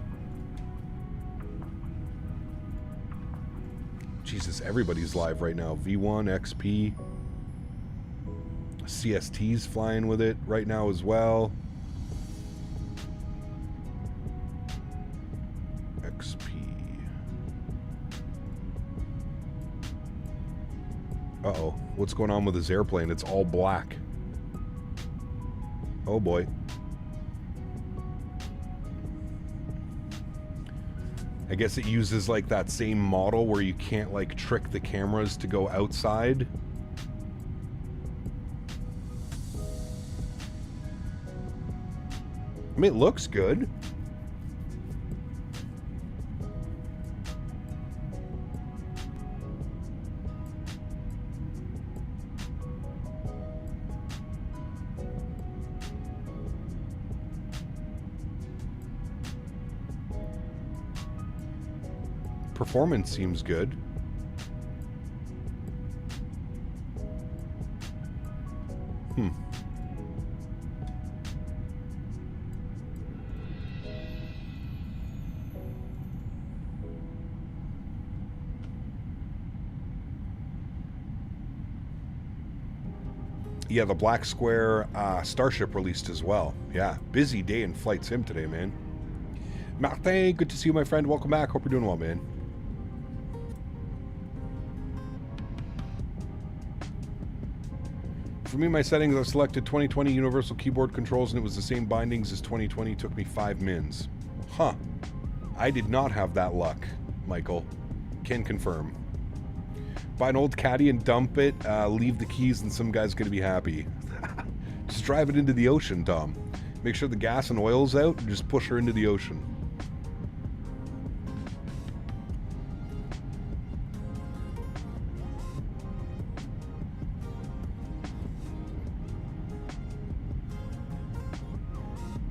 Jesus, everybody's live right now. V1, XP. CST's flying with it right now as well. XP. Uh-oh. What's going on with this airplane? It's all black. Oh boy. I guess it uses like that same model where you can't like trick the cameras to go outside. I mean, it looks good. Performance seems good. Yeah, the Black Square Starship released as well. Yeah, busy day in Flight Sim today, man. Martin, good to see you, my friend. Welcome back. Hope you're doing well, man. For me, my settings, I've selected 2020 Universal Keyboard Controls, and it was the same bindings as 2020. Took me 5 mins. Huh. I did not have that luck, Michael. Can confirm. Buy an old caddy and dump it, leave the keys, and some guy's gonna be happy. Just drive it into the ocean, Tom. Make sure the gas and oil's out, and just push her into the ocean.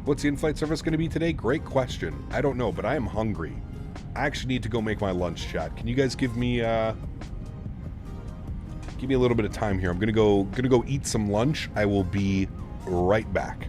What's the in-flight service going to be today? Great question. I don't know, but I am hungry. I actually need to go make my lunch, chat. Can you guys give me a little bit of time here? I'm gonna go eat some lunch. I will be right back.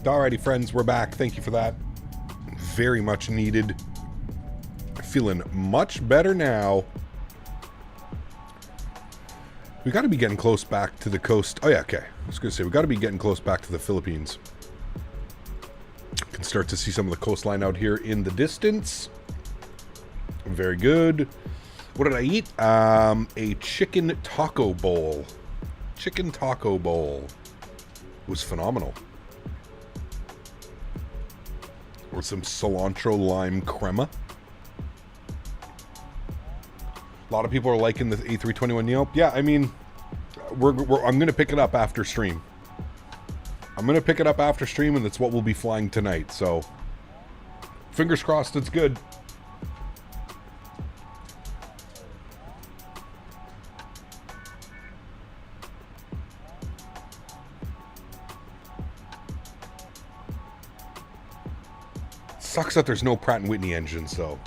Alrighty, friends, we're back. Thank you for that. Very much needed. Feeling much better now. We got to be getting close back to the coast. Oh, yeah, okay. I was going to say, we got to be getting close back to the Philippines. Can start to see some of the coastline out here in the distance. Very good. What did I eat? A chicken taco bowl. Chicken taco bowl. It was phenomenal. With some cilantro lime crema. A lot of people are liking the A321neo. Yeah, I mean, I'm going to pick it up after stream. I'm going to pick it up after stream, and that's what we'll be flying tonight. So, fingers crossed it's good. Sucks that there's no Pratt & Whitney engines, though.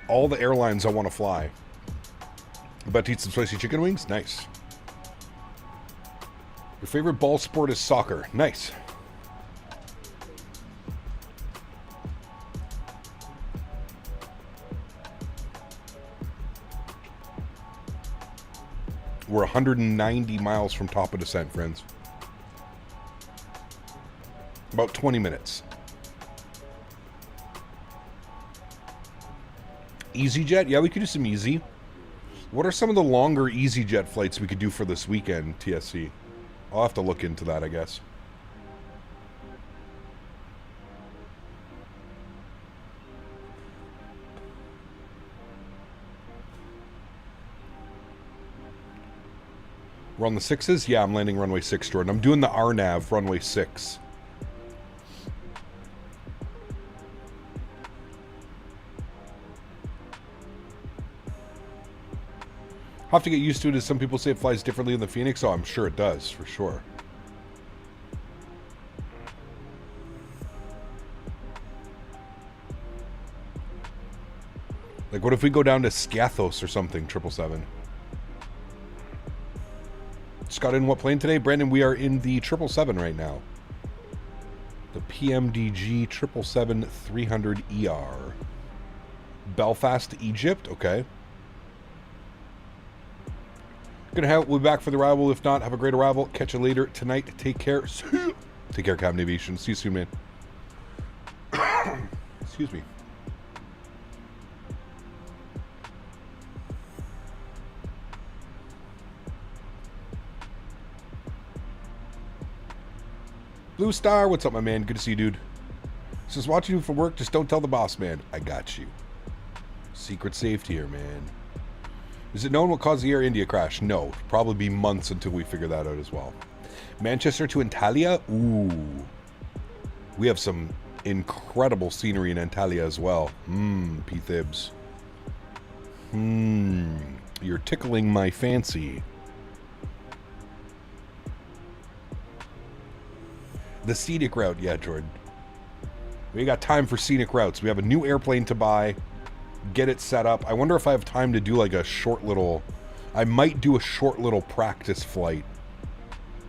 All the airlines I want to fly. About to eat some spicy chicken wings? Nice. Your favorite ball sport is soccer. Nice. We're 190 miles from top of descent, friends. About 20 minutes. EasyJet? Yeah, we could do some easy. What are some of the longer EasyJet flights we could do for this weekend, TSC? I'll have to look into that, I guess. We're on the 6s? Yeah, I'm landing runway 6, Jordan. I'm doing the RNAV, runway 6. Have to get used to it, as some people say it flies differently in the Phoenix. Oh, I'm sure it does, for sure. Like, what if we go down to Scathos or something, 777? Just got in what plane today? Brandon, we are in the 777 right now. The PMDG 777-300ER. Belfast to Egypt? Okay. We'll be back for the arrival. If not, have a great arrival. Catch you later tonight. Take care. Take care, Captain Aviation. See you soon, man. Excuse me. Blue Star, what's up, my man? Good to see you, dude. Says, watching you for work, just don't tell the boss, man. I got you. Secret safe here, man. Is it known what caused the Air India crash? No. It'll probably be months until we figure that out as well. Manchester to Antalya? Ooh. We have some incredible scenery in Antalya as well. P. Thibs. You're tickling my fancy. The scenic route. Yeah, Jordan. We got time for scenic routes. We have a new airplane to buy. Get it set up. I wonder if I have time to do like a short little... I might do a short little practice flight.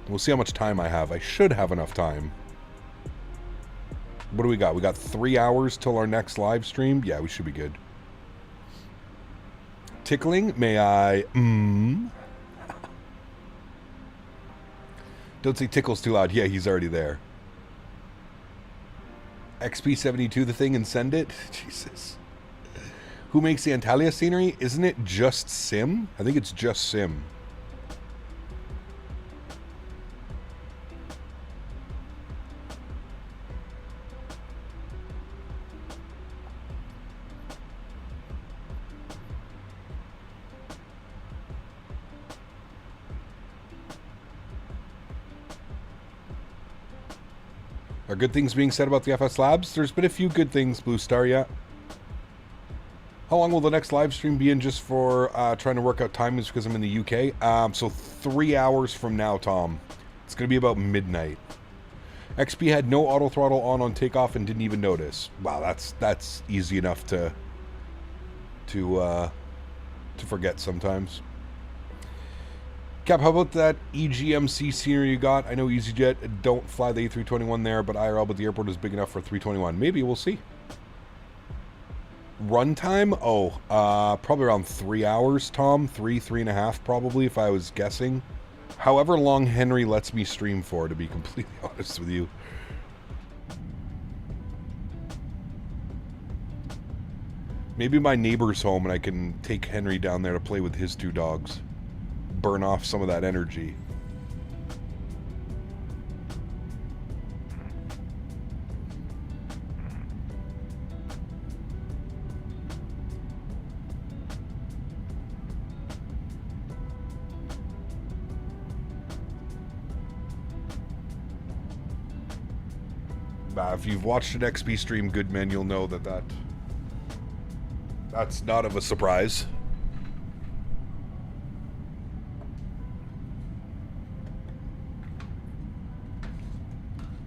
We'll see how much time I have. I should have enough time. What do we got? We got 3 hours till our next live stream. Yeah, we should be good. Tickling? May I... Don't say tickles too loud. Yeah, he's already there. XP72 the thing and send it? Jesus. Who makes the Antalya scenery? Isn't it just Sim? I think it's just Sim. Are good things being said about the FS Labs? There's been a few good things, Blue Star, yeah. How long will the next live stream be in, just for trying to work out timings because I'm in the UK? So 3 hours from now, Tom. It's going to be about midnight. XP had no auto throttle on takeoff and didn't even notice. Wow, that's easy enough to forget sometimes. Cap, how about that EGMC scenery you got? I know EasyJet don't fly the A321 there, but IRL, but the airport is big enough for 321. Maybe, we'll see. Runtime? Oh, probably around 3 hours, Tom. 3.5 probably, if I was guessing. However long Henry lets me stream for, to be completely honest with you. Maybe my neighbor's home and I can take Henry down there to play with his 2 dogs. Burn off some of that energy. If you've watched an XP stream, good men, you'll know that's not of a surprise.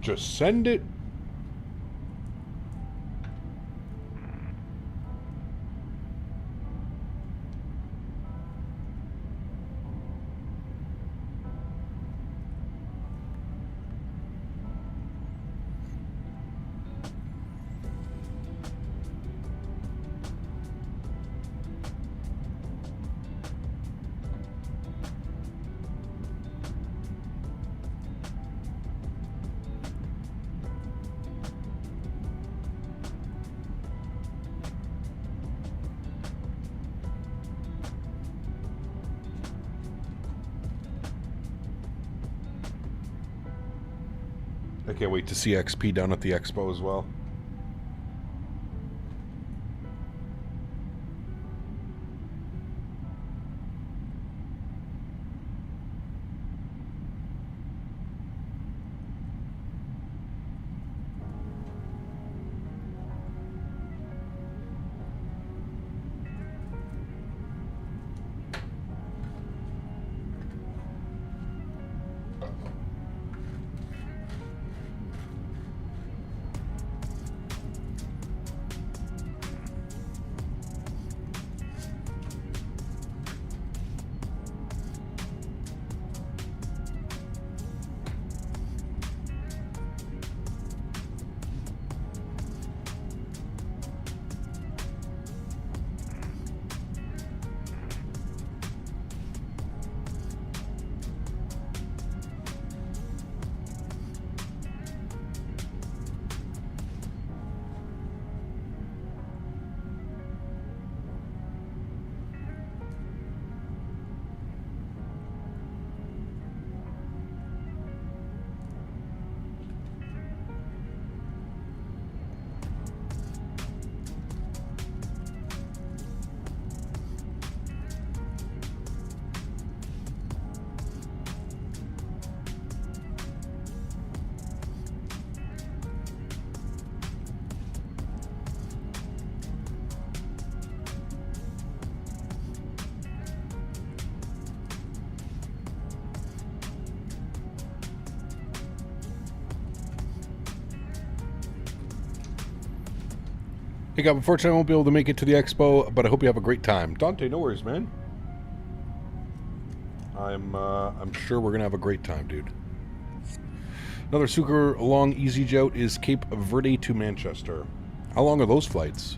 Just send it. I can't wait to see XP down at the expo as well. Hey, God, unfortunately I won't be able to make it to the expo, but I hope you have a great time. Dante, no worries, man. I'm sure we're gonna have a great time, dude. Another super long easy jout is Cape Verde to Manchester. How long are those flights?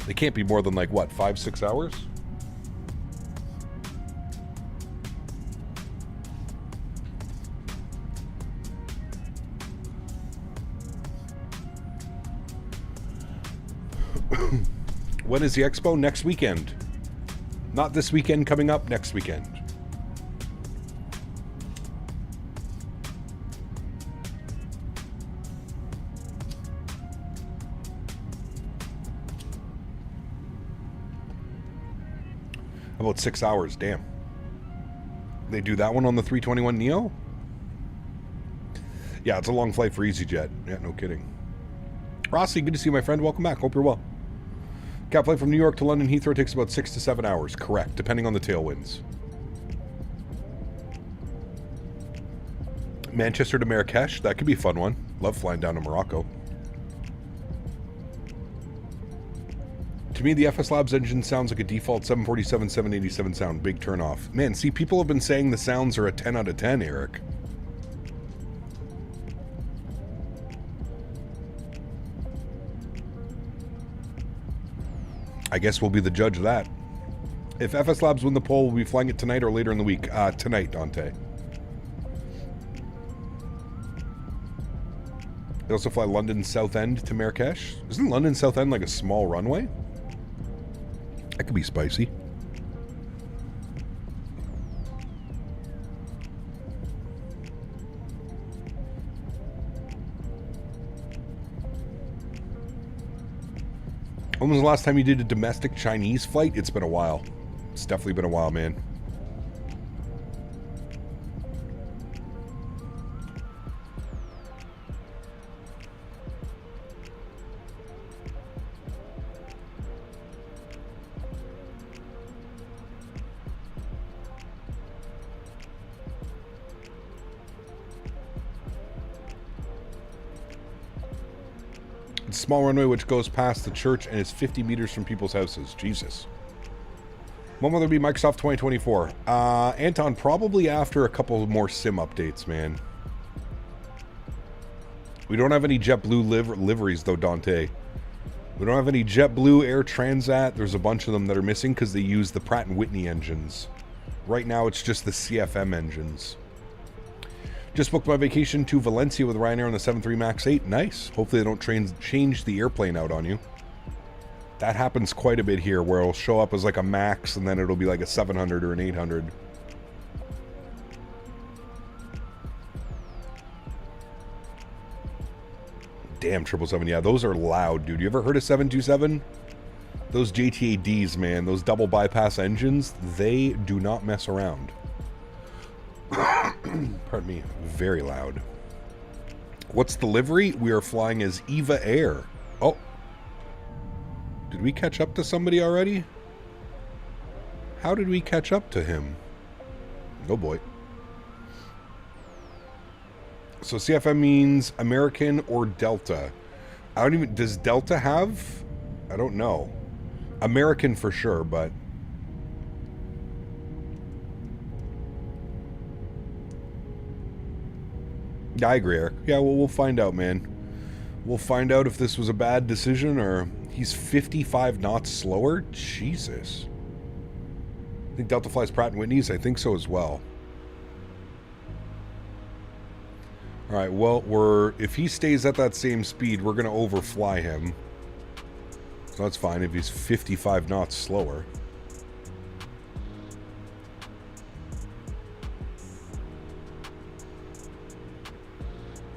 They can't be more than like what, 5-6 hours? When is the expo? Next weekend. Not this weekend coming up, next weekend. About 6 hours, damn. They do that one on the 321 Neo? Yeah, it's a long flight for EasyJet. Yeah, no kidding. Rossi, good to see you, my friend. Welcome back. Hope you're well. Cap flight from New York to London Heathrow takes about 6 to 7 hours. Correct, depending on the tailwinds. Manchester to Marrakesh. That could be a fun one. Love flying down to Morocco. To To me, the FS Labs engine sounds like a default 747, 787 sound. Big turn off. Man, see, people have been saying the sounds are a 10 out of 10, Eric. I guess we'll be the judge of that. If FS Labs win the poll, we'll be flying it tonight or later in the week. Tonight, Dante. They also fly London Southend to Marrakesh. Isn't London Southend like a small runway? That could be spicy. When was the last time you did a domestic Chinese flight? It's been a while. It's definitely been a while, man. Small runway which goes past the church and is 50 meters from people's houses. Jesus. When will there be Microsoft 2024? Anton, probably after a couple more sim updates, man. We don't have any JetBlue liveries, though, Dante. We don't have any JetBlue, Air Transat. There's a bunch of them that are missing because they use the Pratt & Whitney engines. Right now, it's just the CFM engines. Just booked my vacation to Valencia with Ryanair on the 73 MAX 8. Nice. Hopefully they don't change the airplane out on you. That happens quite a bit here, where it'll show up as like a MAX and then it'll be like a 700 or an 800. Damn, 777. Yeah, those are loud, dude. You ever heard of 727? Those JTADs, man, those double bypass engines, they do not mess around. Pardon me, very loud. What's the livery? We are flying as Eva Air. Oh. Did we catch up to somebody already? How did we catch up to him? Oh boy. So CFM means American or Delta. I don't even... Does Delta have? I don't know. American for sure, but... I agree, Eric. Yeah, well, we'll find out, man. We'll find out if this was a bad decision or... He's 55 knots slower? Jesus. I think Delta flies Pratt & Whitney's. I think so as well. Alright, well, if he stays at that same speed, we're going to overfly him. So that's fine if he's 55 knots slower.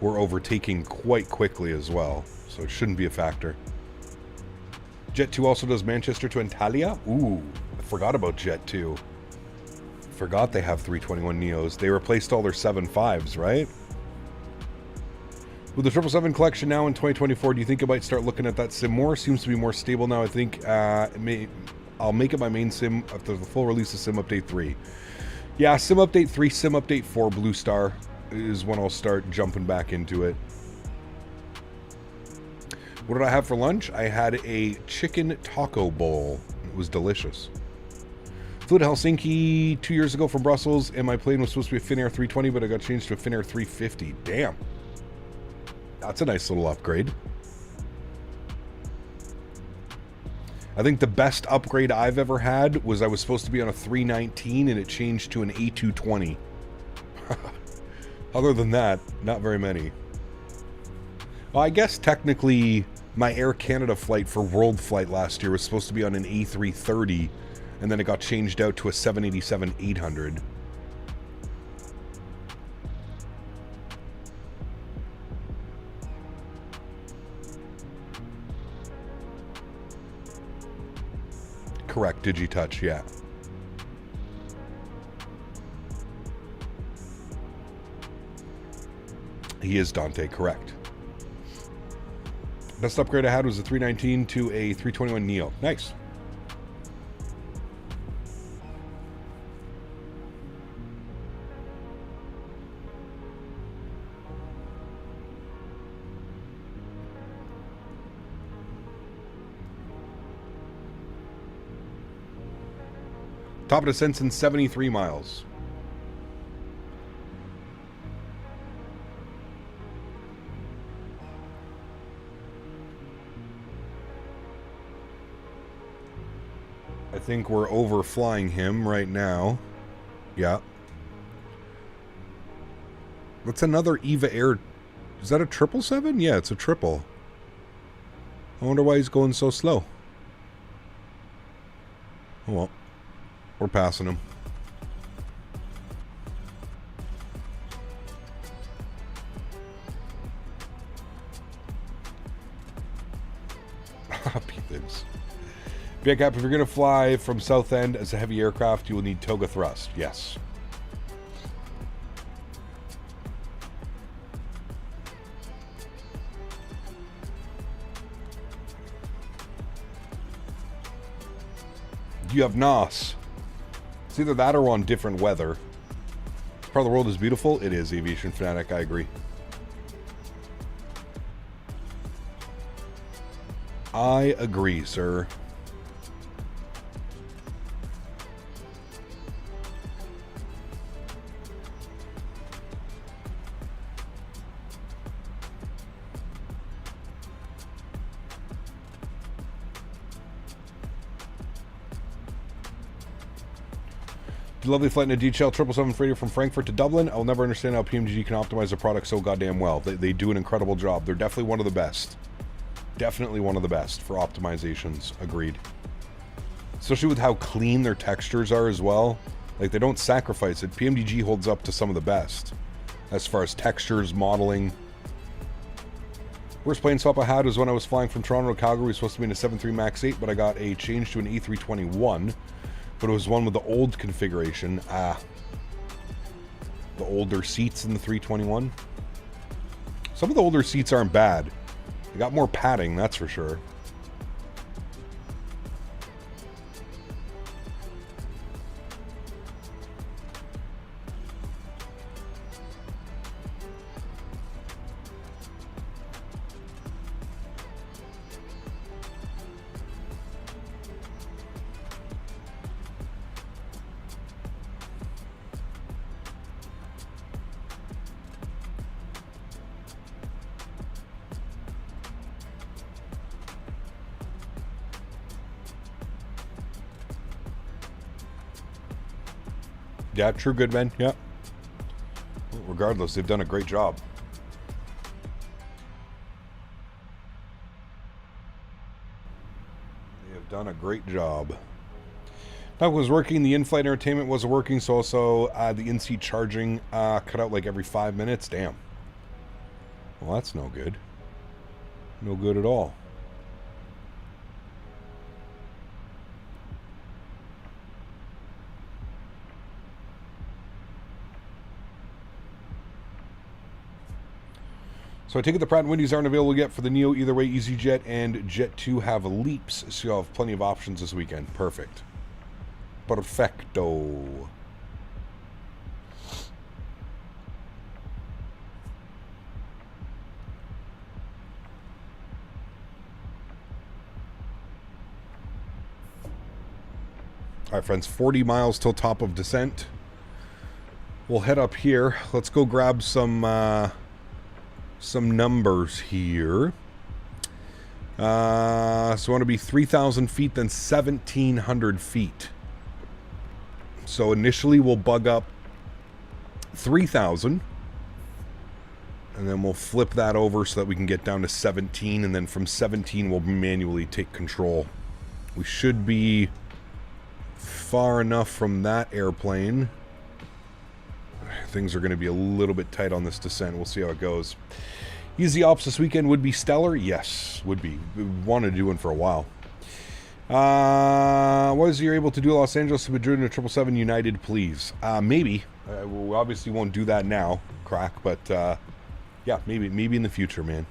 We're overtaking quite quickly as well, so it shouldn't be a factor. Jet 2 also does Manchester to Antalya? Ooh, I forgot about Jet 2. Forgot they have 321 Neos. They replaced all their 75s, right? With the 777 collection now in 2024, do you think I might start looking at that sim more? Seems to be more stable now, I think. I'll make it my main sim after the full release of Sim Update 3. Yeah, Sim Update 3, Sim Update 4, Blue Star is when I'll start jumping back into it. What did I have for lunch? I had a chicken taco bowl. It was delicious. Flew to Helsinki 2 years ago from Brussels, and my plane was supposed to be a Finnair 320, but I got changed to a Finnair 350. Damn. That's a nice little upgrade. I think the best upgrade I've ever had was I was supposed to be on a 319, and it changed to an A220. Other than that, not very many. Well, I guess technically my Air Canada flight for World Flight last year was supposed to be on an A330, and then it got changed out to a 787-800. Correct, DigiTouch, yeah. He is Dante, correct. Best upgrade I had was a 319 to a 321 Neo. Nice. Top of descent's in 73 miles. I think we're overflying him right now. Yeah. What's another EVA Air? Is that a 777? Yeah, it's a triple. I wonder why he's going so slow. Oh well. We're passing him. Happy things. Big Cap, if you're going to fly from South End as a heavy aircraft, you will need toga thrust. Yes. You have NOS. It's either that or on different weather. Part of the world is beautiful. It is, Aviation Fanatic. I agree. I agree, sir. Lovely flight in a DHL 777 freighter from Frankfurt to Dublin. I'll never understand how PMDG can optimize a product so goddamn well. They do an incredible job. They're definitely one of the best. Definitely one of the best for optimizations. Agreed. Especially with how clean their textures are as well. Like, they don't sacrifice it. PMDG holds up to some of the best as far as textures, modeling. Worst plane swap I had was when I was flying from Toronto to Calgary. It was supposed to be in a 7.3 MAX 8, but I got a change to an A321. But it was one with the old configuration. The older seats in the 321. Some of the older seats aren't bad. They got more padding, that's for sure. Yeah, true, good man. Yeah. Well, regardless, they've done a great job. They have done a great job. That was working. The in-flight entertainment wasn't working, so also the in-seat charging cut out like every 5 minutes. Damn. Well, that's no good. No good at all. So I take it the Pratt & Whitneys aren't available yet for the Neo. Either way, EasyJet and Jet2 have leaps, so you'll have plenty of options this weekend. Perfect. Perfecto. All right, friends, 40 miles till top of descent. We'll head up here. Let's go grab some numbers here. So I want to be 3,000 feet, then 1,700 feet. So initially we'll bug up 3,000. And then we'll flip that over so that we can get down to 17. And then from 17 we'll manually take control. We should be far enough from that airplane. Things are going to be a little bit tight on this descent. We'll see how it goes. Easy ops this weekend would be stellar. Yes, would be. We wanted to do one for a while. Was you able to do Los Angeles to Madrid in a 777 United, please? Maybe. We obviously won't do that now, crack. But yeah, maybe in the future, man.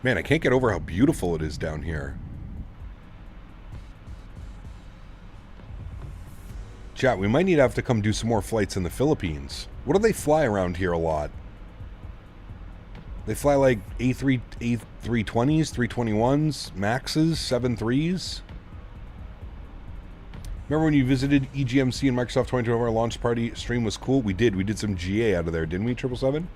Man, I can't get over how beautiful it is down here. Chat, we might need to have to come do some more flights in the Philippines. What do they fly around here a lot? They fly like A320s, 321s, Maxes, 73s. Remember when you visited EGMC and Microsoft 2024 launch party stream was cool? We did. We did some GA out of there, didn't we, 777?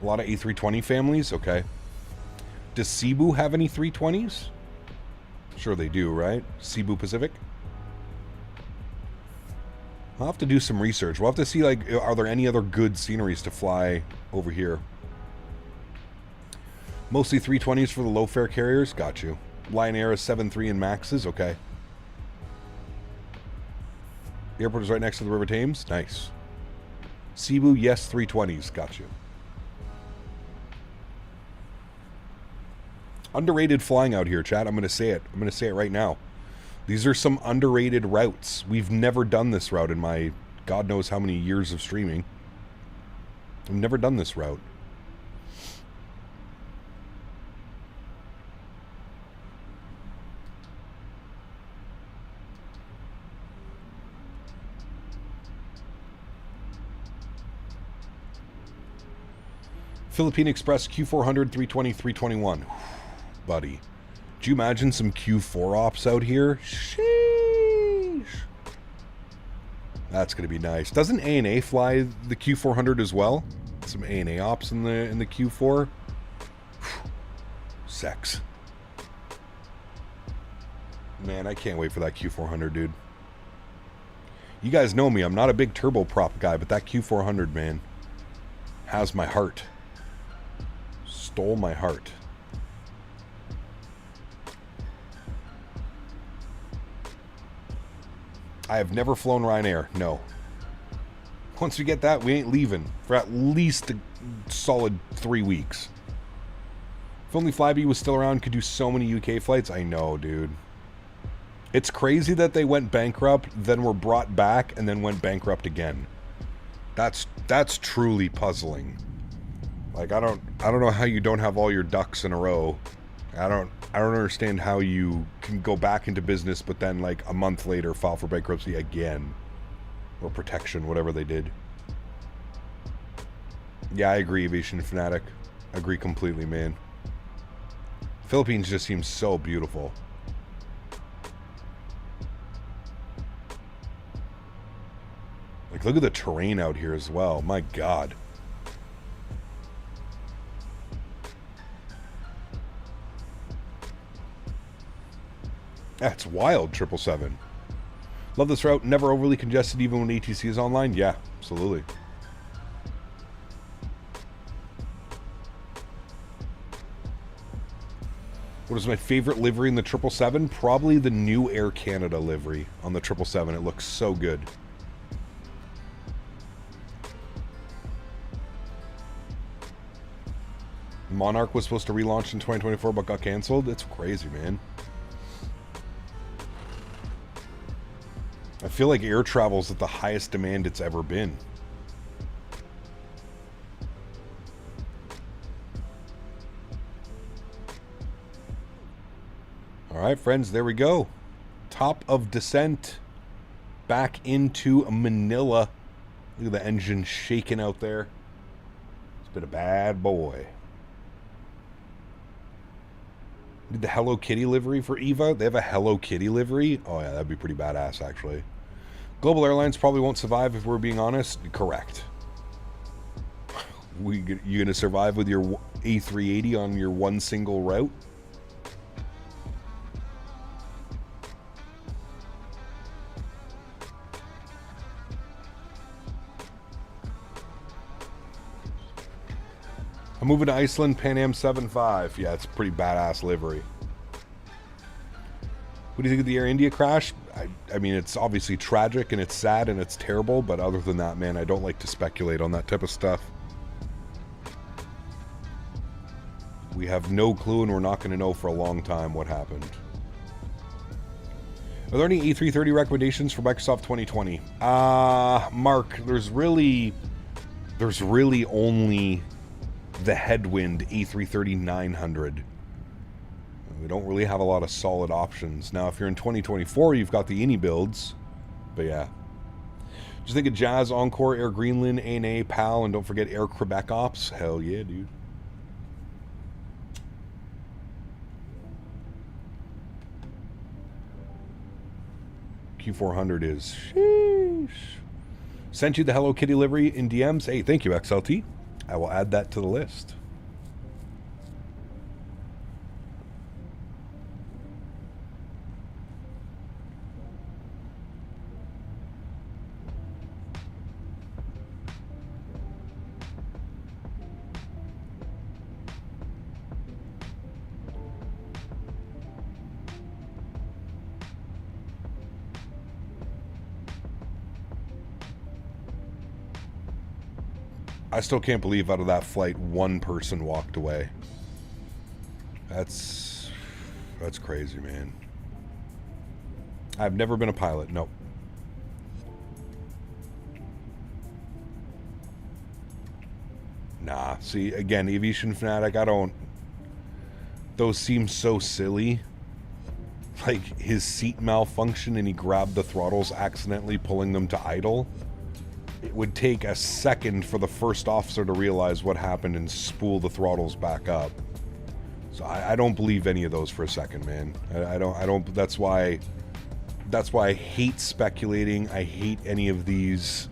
A lot of A320 families? Okay. Does Cebu have any 320s? Sure they do, right? Cebu Pacific? I'll have to do some research. We'll have to see, like, are there any other good sceneries to fly over here? Mostly 320s for the low-fare carriers? Got you. Lion Air is 7.3 and Maxes? Okay. The airport is right next to the River Thames? Nice. Cebu, yes, 320s. Got you. Underrated flying out here, chat. I'm going to say it. I'm going to say it right now. These are some underrated routes. We've never done this route in my God knows how many years of streaming. I've never done this route. Philippine Express Q400, 320, 321. Buddy. Do you imagine some Q4 ops out here? Sheesh. That's going to be nice. Doesn't ANA fly the Q400 as well? Some ANA ops in the Q4. Sex. Man, I can't wait for that Q400, dude. You guys know me. I'm not a big turboprop guy, but that Q400, man, has my heart. Stole my heart. I have never flown Ryanair. No. Once we get that, we ain't leaving for at least a solid 3 weeks. If only Flybe was still around, could do so many UK flights. I know, dude. It's crazy that they went bankrupt, then were brought back, and then went bankrupt again. That's truly puzzling. Like, I don't know how you don't have all your ducks in a row. I don't understand how you can go back into business, but then like a month later file for bankruptcy again, or protection, whatever they did. Yeah, I agree, Aviation Fanatic. Agree completely, man. Philippines just seems so beautiful. Like, look at the terrain out here as well. My God. That's wild, 777. Love this route. Never overly congested even when ATC is online. Yeah, absolutely. What is my favorite livery in the 777? Probably the new Air Canada livery on the 777. It looks so good. Monarch was supposed to relaunch in 2024 but got canceled. It's crazy, man. I feel like air travel's at the highest demand it's ever been. All right, friends, there we go. Top of descent back into Manila. Look at the engine shaking out there. It's been a bad boy. Did the Hello Kitty livery for EVA? They have a Hello Kitty livery? Oh yeah, that'd be pretty badass, actually. Global Airlines probably won't survive if we're being honest. Correct. You gonna survive with your A380 on your one single route? I'm moving to Iceland, Pan Am 7.5. Yeah, it's a pretty badass livery. What do you think of the Air India crash? I mean, it's obviously tragic and it's sad and it's terrible, but other than that, man, I don't like to speculate on that type of stuff. We have no clue and we're not going to know for a long time what happened. Are there any A330 recommendations for Microsoft 2020? Mark, there's really only the Headwind A330-900. We don't really have a lot of solid options. Now, if you're in 2024, you've got the Innie builds. But yeah. Just think of Jazz, Encore, Air Greenland, ANA, PAL, and don't forget Air Quebec Ops. Hell yeah, dude. Q400 is... Sheesh. Sent you the Hello Kitty livery in DMs. Hey, thank you, XLT. I will add that to the list. I still can't believe out of that flight, one person walked away. That's crazy, man. I've never been a pilot, nope. Nah, see, again, aviation fanatic, I don't... Those seem so silly. Like, his seat malfunctioned and he grabbed the throttles, accidentally pulling them to idle. It would take a second for the first officer to realize what happened and spool the throttles back up. So I don't believe any of those for a second, man. I don't. That's why I hate speculating. I hate any of these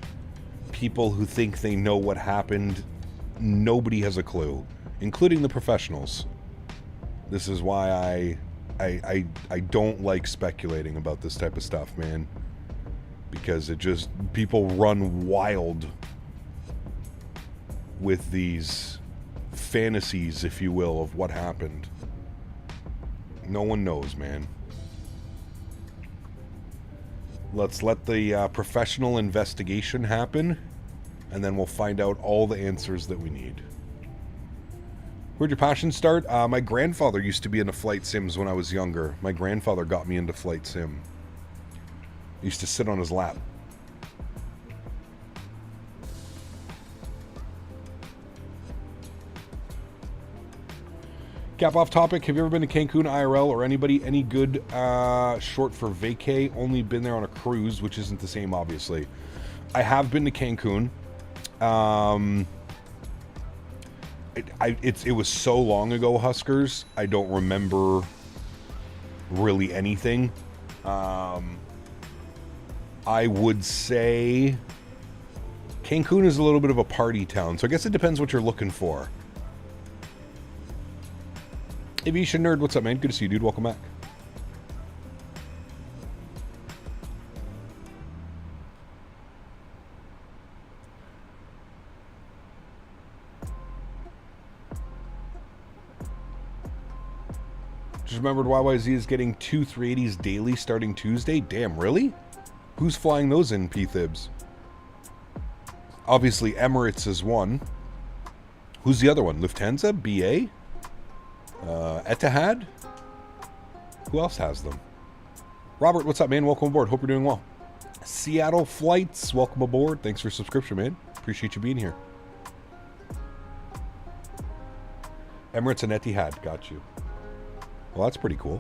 people who think they know what happened. Nobody has a clue, including the professionals. This is why I don't like speculating about this type of stuff, man. Because it just, people run wild with these fantasies, if you will, of what happened. No one knows, man. Let's let the professional investigation happen, and then we'll find out all the answers that we need. Where'd your passion start? My grandfather used to be into flight sims when I was younger. My grandfather got me into flight sim. I used to sit on his lap. Cap off topic. Have you ever been to Cancun IRL or anybody? Any good short for vacay? Only been there on a cruise, which isn't the same, obviously. I have been to Cancun. It was so long ago, Huskers. I don't remember really anything. I would say Cancun is a little bit of a party town, so I guess it depends what you're looking for. Aviation Nerd, what's up, man? Good to see you, dude. Welcome back. Just remembered YYZ is getting 2 380s daily starting Tuesday. Damn, really? Who's flying those in, P-Thibs? Obviously, Emirates is one. Who's the other one? Lufthansa? BA? Etihad? Who else has them? Robert, what's up, man? Welcome aboard. Hope you're doing well. Seattle Flights, welcome aboard. Thanks for your subscription, man. Appreciate you being here. Emirates and Etihad, got you. Well, that's pretty cool.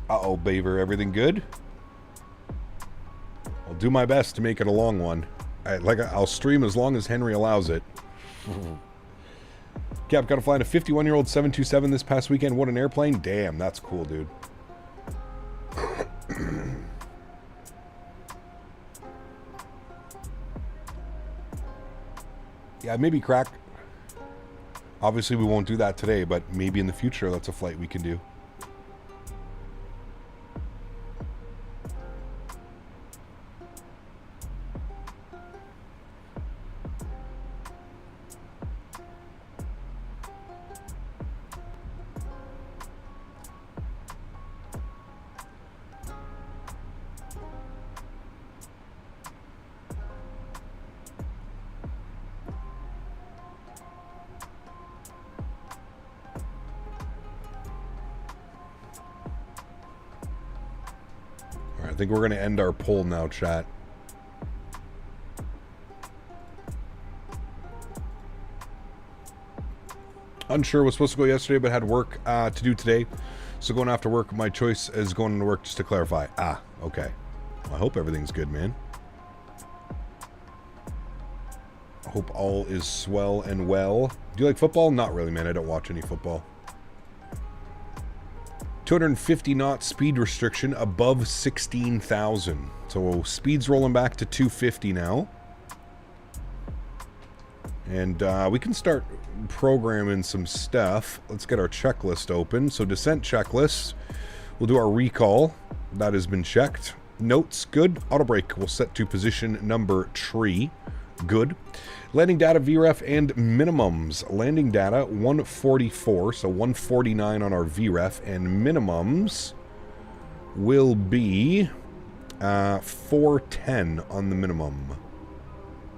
Uh-oh, Baver, everything good? I'll do my best to make it a long one. I'll stream as long as Henry allows it. Cap, got to fly in a 51-year-old 727 this past weekend. What an airplane. Damn, that's cool, dude. Yeah, maybe crack. Obviously, we won't do that today, but maybe in the future, that's a flight we can do. think we're going to end our poll now, chat. Unsure, was supposed to go yesterday, but had work to do today. So going after work, my choice is going to work, just to clarify. Ah, okay. Well, I hope everything's good, man. I hope all is swell and well. Do you like football? Not really, man. I don't watch any football. 250 knot speed restriction above 16,000. So speed's rolling back to 250 now. And we can start programming some stuff. Let's get our checklist open. So descent checklist. We'll do our recall. That has been checked. Notes, good. Auto brake will set to position number 3. Good. Landing data, VREF, and minimums. Landing data, 144, so 149 on our VREF, and minimums will be 410 on the minimum.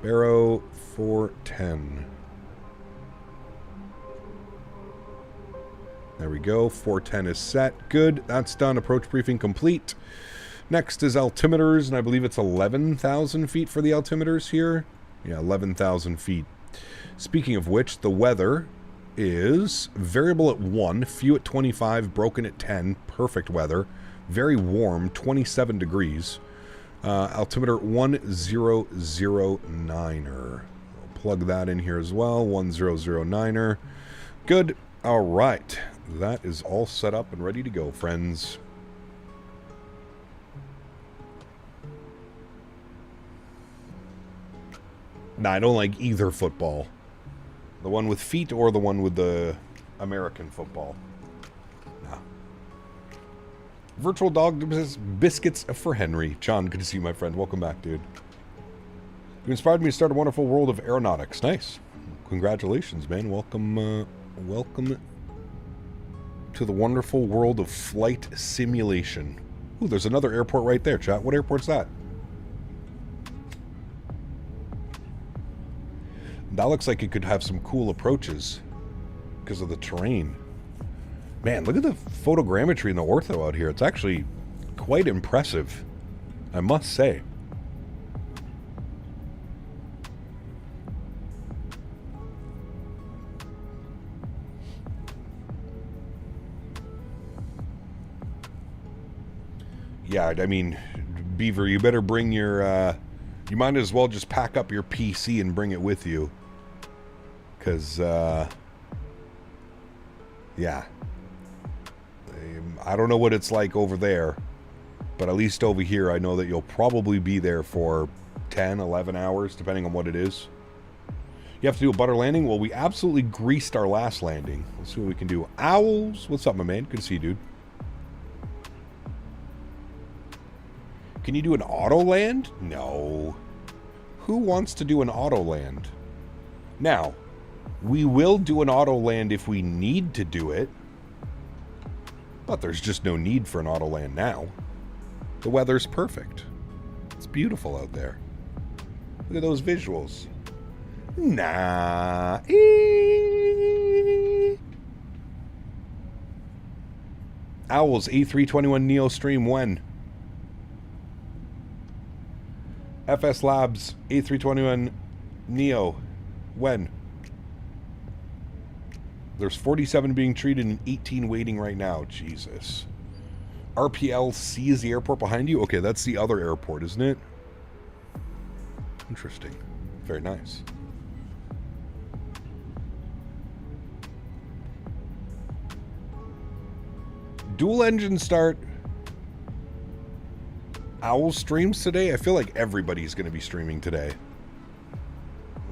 Barrow, 410. There we go. 410 is set. Good. That's done. Approach briefing complete. Next is altimeters, and I believe it's 11,000 feet for the altimeters here. Yeah, 11,000 feet. Speaking of which, the weather is variable at 1, few at 25, broken at 10. Perfect weather. Very warm, 27 degrees. Altimeter 1009er. We'll plug that in here as well. 1009er. Good. All right. That is all set up and ready to go, friends. Nah, I don't like either football. The one with feet or the one with the American football. Nah. Virtual dog biscuits for Henry. John, good to see you, my friend. Welcome back, dude. You inspired me to start a wonderful world of aeronautics. Nice. Congratulations, man. Welcome, welcome to the wonderful world of flight simulation. Ooh, there's another airport right there, chat. What airport's that? That looks like it could have some cool approaches because of the terrain. Man, look at the photogrammetry and the ortho out here. It's actually quite impressive, I must say. Yeah, I mean, Beaver, you better bring your... you might as well just pack up your PC and bring it with you. Because, yeah. I don't know what it's like over there. But at least over here, I know that you'll probably be there for 10, 11 hours, depending on what it is. You have to do a butter landing? Well, we absolutely greased our last landing. Let's see what we can do. Owls! What's up, my man? Good to see you, dude. Can you do an auto land? No. Who wants to do an auto land? Now, we will do an auto land if we need to do it. But there's just no need for an auto land now. The weather's perfect. It's beautiful out there. Look at those visuals. Nah. Owls, A321 Neo stream when? FS Labs, A321 Neo, when? There's 47 being treated and 18 waiting right now. Jesus. RPLC is the airport behind you? Okay, that's the other airport, isn't it? Interesting. Very nice. Dual engine start. Owl streams today? I feel like everybody's going to be streaming today.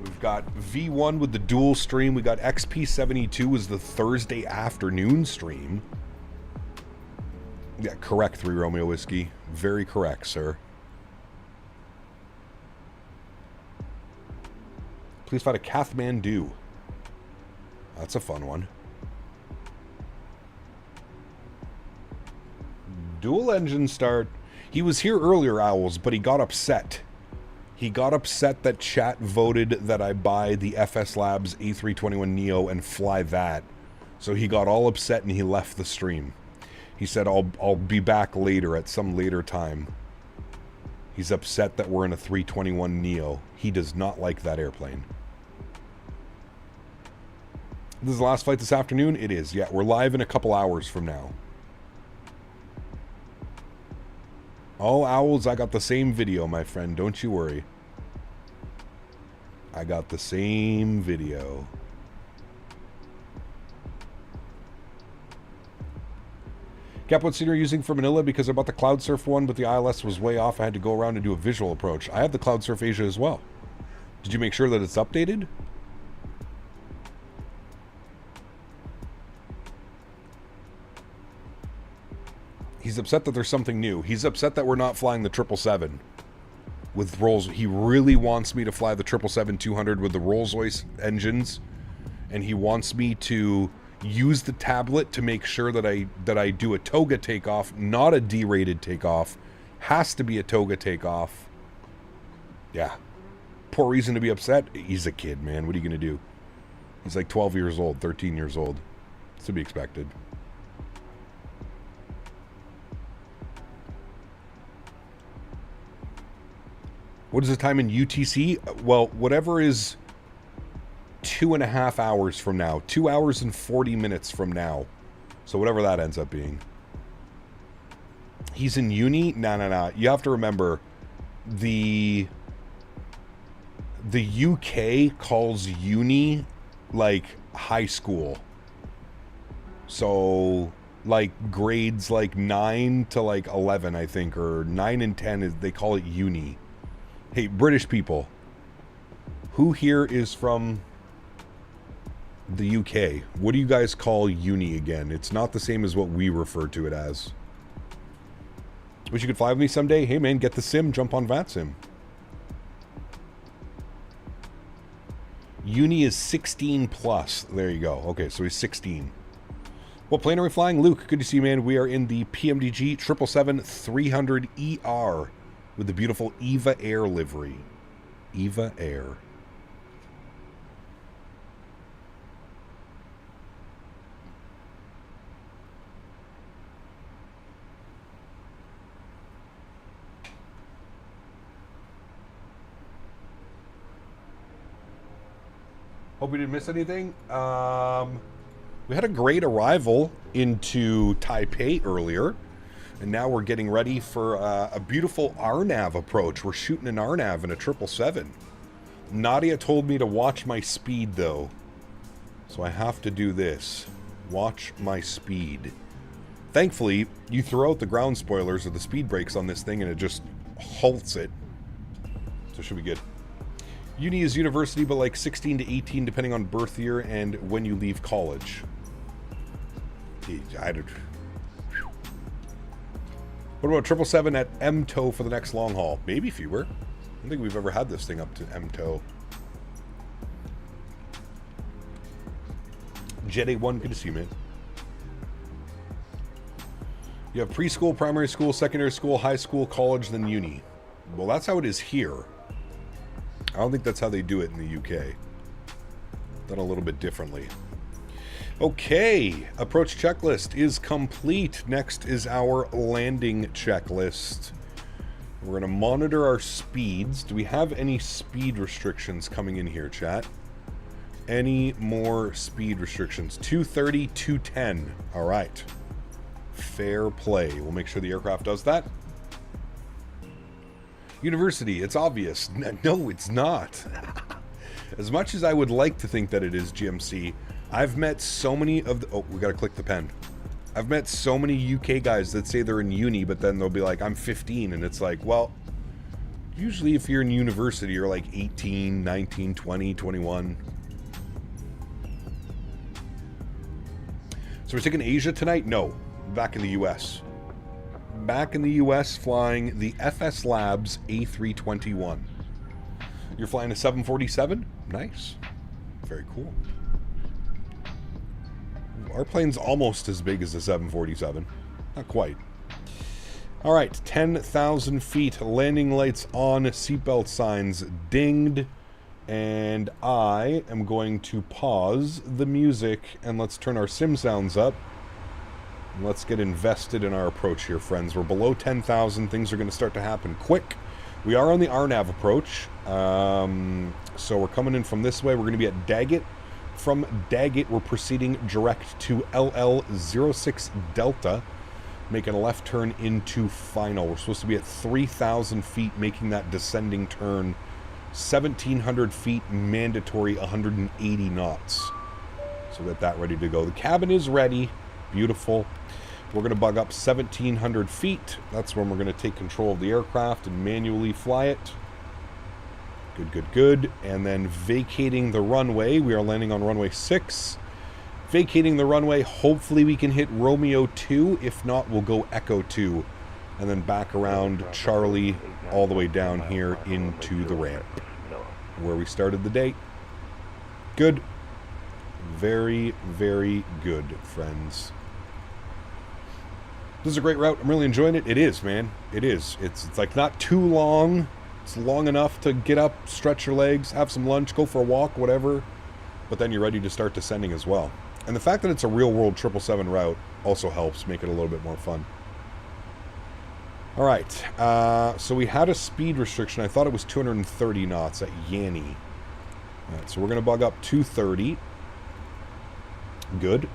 We've got V1 with the dual stream. We got XP72 as the Thursday afternoon stream. Yeah, correct, 3 Romeo Whiskey. Very correct, sir. Please find a Kathmandu. That's a fun one. Dual engine start. He was here earlier, Owls, but he got upset. He got upset that chat voted that I buy the FS Labs A321 Neo and fly that. So he got all upset and he left the stream. He said, I'll be back later at some later time. He's upset that we're in a 321 Neo. He does not like that airplane. This is the last flight this afternoon? It is, yeah. We're live in a couple hours from now. Oh, Owls, I got the same video, my friend. Don't you worry. I got the same video. Cap, what scene are you using for Manila? Because I bought the Cloud Surf one, but the ILS was way off. I had to go around and do a visual approach. I have the Cloud Surf Asia as well. Did you make sure that it's updated? He's upset that there's something new. He's upset that we're not flying the 777 with Rolls. He really wants me to fly the 777-200 with the Rolls-Royce engines, and he wants me to use the tablet to make sure that I do a toga takeoff, not a D-rated takeoff. Has to be a toga takeoff. Yeah. Poor reason to be upset. He's a kid, man. What are you going to do? He's like 12 years old, 13 years old. It's to be expected. What is the time in UTC? Well, whatever is 2.5 hours from now. 2 hours and 40 minutes from now. So whatever that ends up being. He's in uni? No. You have to remember, the UK calls uni like high school. So like grades like 9 to like 11, I think, or 9 and 10, they call it uni. Hey, British people, who here is from the UK? What do you guys call uni again? It's not the same as what we refer to it as. Wish you could fly with me someday. Hey man, get the sim, jump on VATSIM. Uni is 16 plus. There you go. Okay, so he's 16. What plane are we flying? Luke, good to see you, man. We are in the PMDG 777-300ER with the beautiful Eva Air livery. Eva Air. Hope we didn't miss anything. We had a great arrival into Taipei earlier, and now we're getting ready for a beautiful RNAV approach. We're shooting an RNAV in a 777. Nadya told me to watch my speed, though, so I have to do this. Watch my speed. Thankfully, you throw out the ground spoilers or the speed brakes on this thing, and it just halts it. So it should be good. Uni is university, but like 16 to 18, depending on birth year and when you leave college. What about 777 at MTO for the next long haul? Maybe fewer. I don't think we've ever had this thing up to MTO. Jet A1, good to see you, man. You have preschool, primary school, secondary school, high school, college, then uni. Well, that's how it is here. I don't think that's how they do it in the UK. Done a little bit differently. Okay, approach checklist is complete. Next is our landing checklist. We're going to monitor our speeds. Do we have any speed restrictions coming in here, chat? Any more speed restrictions? 230, 210. All right. Fair play. We'll make sure the aircraft does that. University, it's obvious. No, it's not. As much as I would like to think that it is GMC, I've met so many of the... Oh, we gotta click the pen. I've met so many UK guys that say they're in uni, but then they'll be like, I'm 15, and it's like, well, usually if you're in university, you're like 18, 19, 20, 21. So we're taking Asia tonight? No. Back in the US. Back in the US flying the FS Labs A321. You're flying a 747? Nice. Very cool. Our plane's almost as big as the 747. Not quite. All right, 10,000 feet. Landing lights on, seatbelt signs dinged. And I am going to pause the music and let's turn our sim sounds up. Let's get invested in our approach here, friends. We're below 10,000. Things are going to start to happen quick. We are on the RNAV approach. So we're coming in from this way. We're going to be at Daggett. From Daggett, we're proceeding direct to LL06 Delta, making a left turn into final. We're supposed to be at 3,000 feet, making that descending turn. 1,700 feet, mandatory 180 knots. So get that ready to go. The cabin is ready. Beautiful. We're going to bug up 1,700 feet. That's when we're going to take control of the aircraft and manually fly it. Good, good, good. And then vacating the runway. We are landing on runway 6. Vacating the runway. Hopefully we can hit Romeo 2. If not, we'll go Echo 2. And then back around Charlie all the way down here into the ramp where we started the day. Good. Very, very good, friends. This is a great route. I'm really enjoying it. It is, man. It is. It's like not too long. It's long enough to get up, stretch your legs, have some lunch, go for a walk, whatever. But then you're ready to start descending as well. And the fact that it's a real-world 777 route also helps make it a little bit more fun. All right. So we had a speed restriction. I thought it was 230 knots at Yanni. All right, so we're going to bug up 230. Good.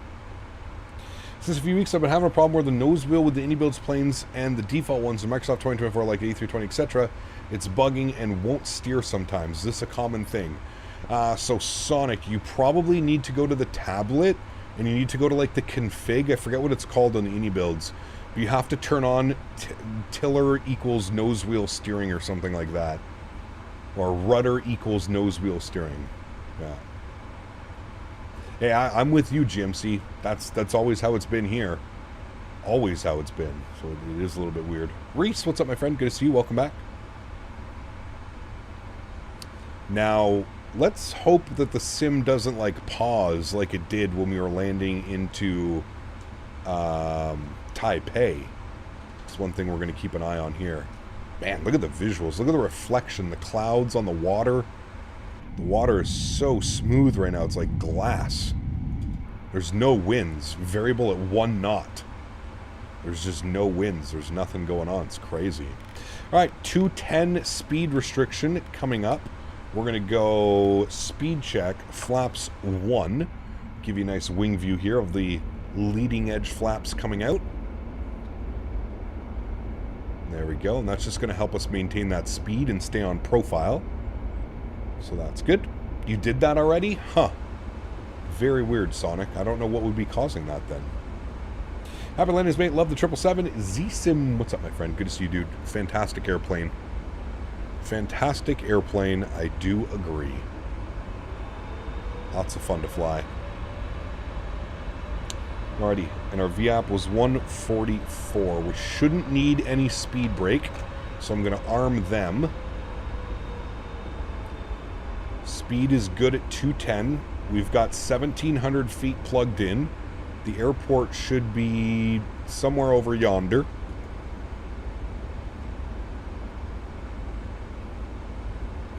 Since a few weeks, I've been having a problem where the nose wheel with the Indy Builds planes and the default ones, the Microsoft 2024 like the A320, etc., it's bugging and won't steer sometimes. Is this a common thing? So Sonic, you probably need to go to the tablet and you need to go to like the config. I forget what it's called on the Indy Builds. But you have to turn on tiller equals nose wheel steering or something like that. Or rudder equals nose wheel steering. Yeah. Hey, I'm with you, GMC. That's always how it's been here. Always how it's been. So it is a little bit weird. Reese, what's up, my friend? Good to see you. Welcome back. Now, let's hope that the sim doesn't, like, pause like it did when we were landing into Taipei. That's one thing we're going to keep an eye on here. Man, look at the visuals. Look at the reflection. The clouds on the water. The water is so smooth right now. It's like glass. There's no winds. Variable at 1 knot. There's just no winds. There's nothing going on. It's crazy. All right, 210 speed restriction coming up. We're going to go speed check, flaps 1. Give you a nice wing view here of the leading edge flaps coming out. There we go. And that's just going to help us maintain that speed and stay on profile. So that's good. You did that already? Huh. Very weird, Sonic. I don't know what would be causing that then. Happy landings, mate. Love the 777. Z-Sim. What's up, my friend? Good to see you, dude. Fantastic airplane. Fantastic airplane. I do agree. Lots of fun to fly. Alrighty. And our VAP was 144. We shouldn't need any speed brake. So I'm going to arm them. Speed is good at 210. We've got 1,700 feet plugged in. The airport should be somewhere over yonder.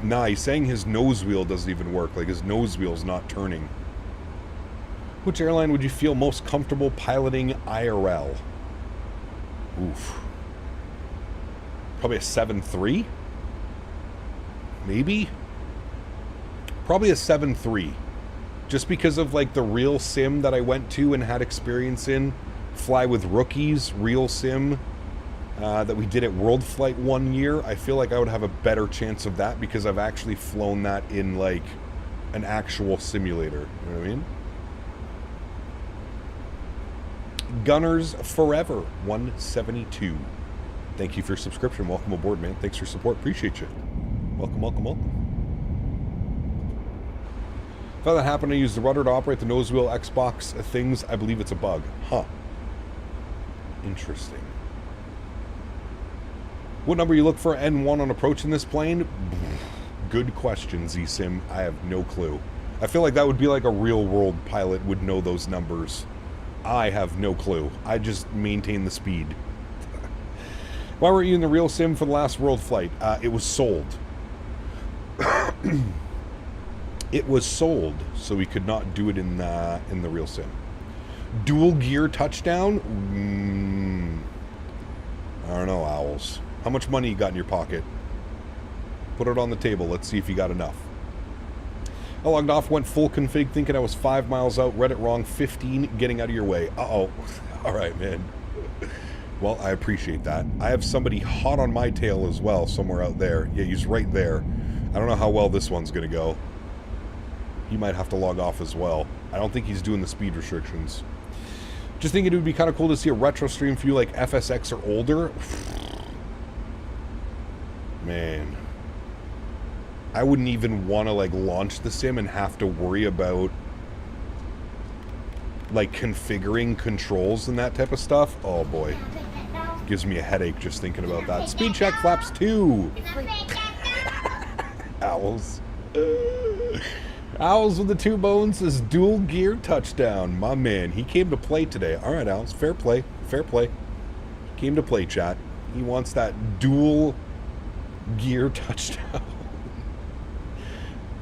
Nah, he's saying his nose wheel doesn't even work. Like, his nose wheel's not turning. Which airline would you feel most comfortable piloting IRL? Oof. Probably a 7.3? Maybe? Probably a 7.3. Just because of, like, the real sim that I went to and had experience in. Fly with Rookies, real sim, that we did at World Flight 1 year. I feel like I would have a better chance of that because I've actually flown that in, like, an actual simulator. You know what I mean? Gunners Forever 172. Thank you for your subscription. Welcome aboard, man. Thanks for your support. Appreciate you. Welcome, welcome, welcome. If that happened to use the rudder to operate the nose wheel Xbox things, I believe it's a bug. Huh. Interesting. What number you look for N1 on approach in this plane? Good question, Z-Sim. I have no clue. I feel like that would be like a real-world pilot would know those numbers. I have no clue. I just maintain the speed. Why weren't you in the real sim for the last world flight? It was sold. It was sold, so we could not do it in the real sim. Dual gear touchdown? I don't know, Owls. How much money you got in your pocket? Put it on the table. Let's see if you got enough. I logged off, went full config, thinking I was 5 miles out, read it wrong, 15, getting out of your way. Uh-oh. All right, man. Well, I appreciate that. I have somebody hot on my tail as well, somewhere out there. Yeah, he's right there. I don't know how well this one's going to go. He might have to log off as well. I don't think he's doing the speed restrictions. Just thinking it would be kind of cool to see a retro stream for you like FSX or older. Man. I wouldn't even want to like launch the sim and have to worry about like configuring controls and that type of stuff. Oh boy. Gives me a headache just thinking about that. Speed check flaps 2. Owls. Owls with the 2 bones says dual gear touchdown. My man, he came to play today. All right, Owls, fair play, fair play. Came to play, chat. He wants that dual gear touchdown.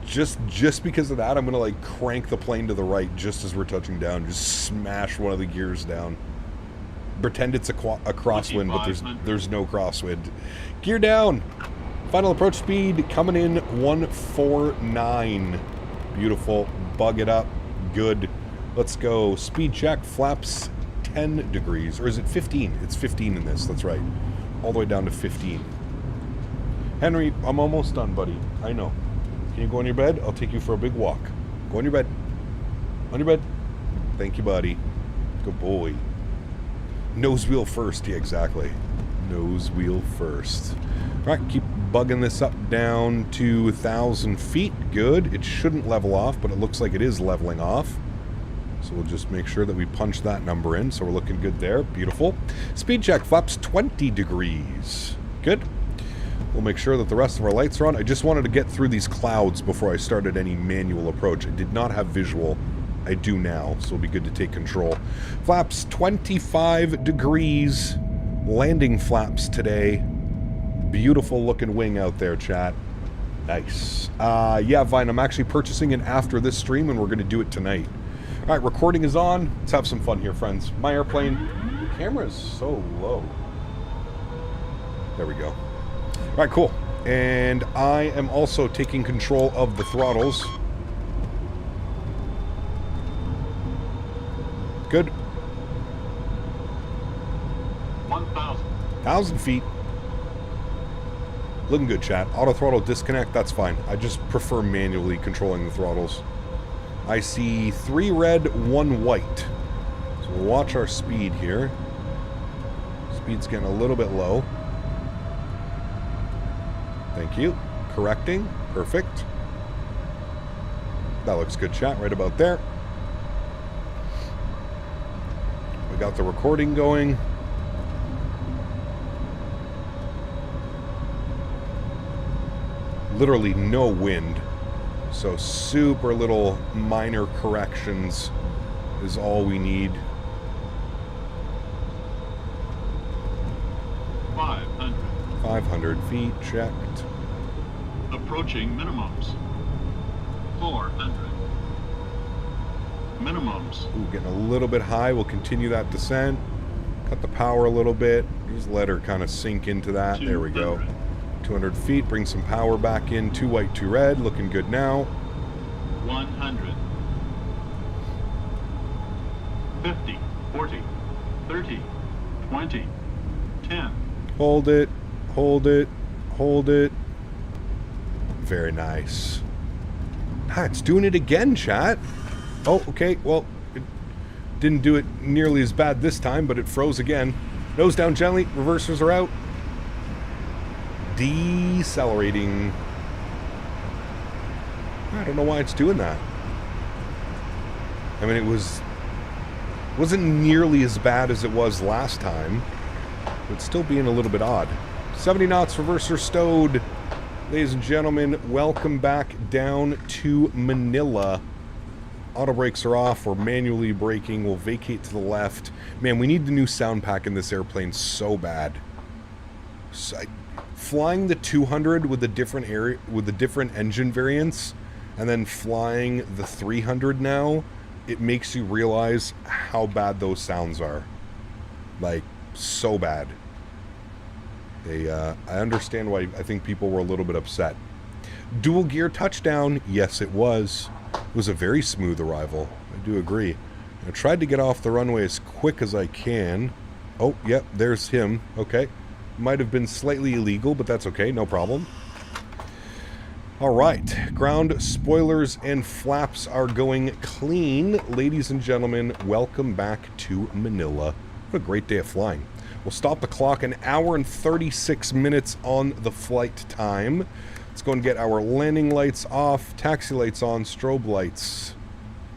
Just because of that, I'm gonna like crank the plane to the right just as we're touching down. Just smash one of the gears down. Pretend it's a crosswind, but there's no crosswind. Gear down. Final approach speed coming in 149. Beautiful. Bug it up. Good. Let's go. Speed check. Flaps 10 degrees. Or is it 15? It's 15 in this. That's right. All the way down to 15. Henry, I'm almost done, buddy. I know. Can you go on your bed? I'll take you for a big walk. Go on your bed. On your bed. Thank you, buddy. Good boy. Nose wheel first. Yeah, exactly. Nose wheel first. All right, keep bugging this up down to 1,000 feet. Good. It shouldn't level off, but it looks like it is leveling off. So we'll just make sure that we punch that number in. So we're looking good there. Beautiful. Speed check. Flaps 20 degrees. Good. We'll make sure that the rest of our lights are on. I just wanted to get through these clouds before I started any manual approach. I did not have visual. I do now, so it'll be good to take control. Flaps 25 degrees. Landing flaps today. Beautiful looking wing out there, chat. Nice. Yeah, Vine, I'm actually purchasing it after this stream, and we're going to do it tonight. All right, recording is on. Let's have some fun here, friends. My airplane. The camera is so low. There we go. All right, cool. And I am also taking control of the throttles. Good. 1,000. 1,000 feet. Looking good, chat. Auto throttle disconnect, that's fine. I just prefer manually controlling the throttles. I see 3 red, 1 white. So we'll watch our speed here. Speed's getting a little bit low. Thank you. Correcting. Perfect. That looks good, chat. Right about there. We got the recording going. Literally no wind. So super little minor corrections is all we need. 500. 500 feet checked. Approaching minimums. 400. Minimums. Ooh, getting a little bit high. We'll continue that descent. Cut the power a little bit. Just let her kind of sink into that. There we go. 200 feet. Bring some power back in. 2 white, 2 red. Looking good now. 100. 50. 40. 30. 20. 10. Hold it. Hold it. Hold it. Very nice. Ah, it's doing it again, chat. Oh, okay. Well, it didn't do it nearly as bad this time, but it froze again. Nose down gently. Reversers are out. Decelerating. I don't know why it's doing that. I mean, wasn't nearly as bad as it was last time. But still being a little bit odd. 70 knots, reverser stowed. Ladies and gentlemen, welcome back down to Manila. Auto brakes are off. We're manually braking. We'll vacate to the left. Man, we need the new sound pack in this airplane so bad. Flying the 200 with the different engine variants, and then flying the 300 now, it makes you realize how bad those sounds are. Like, so bad. I understand why I think people were a little bit upset. Dual gear touchdown. Yes, it was. It was a very smooth arrival. I do agree. I tried to get off the runway as quick as I can. Oh, yep, there's him. Okay. Might have been slightly illegal, but that's okay. No problem. All right. Ground spoilers and flaps are going clean. Ladies and gentlemen, welcome back to Manila. What a great day of flying. We'll stop the clock an hour and 36 minutes on the flight time. Let's go and get our landing lights off, taxi lights on, strobe lights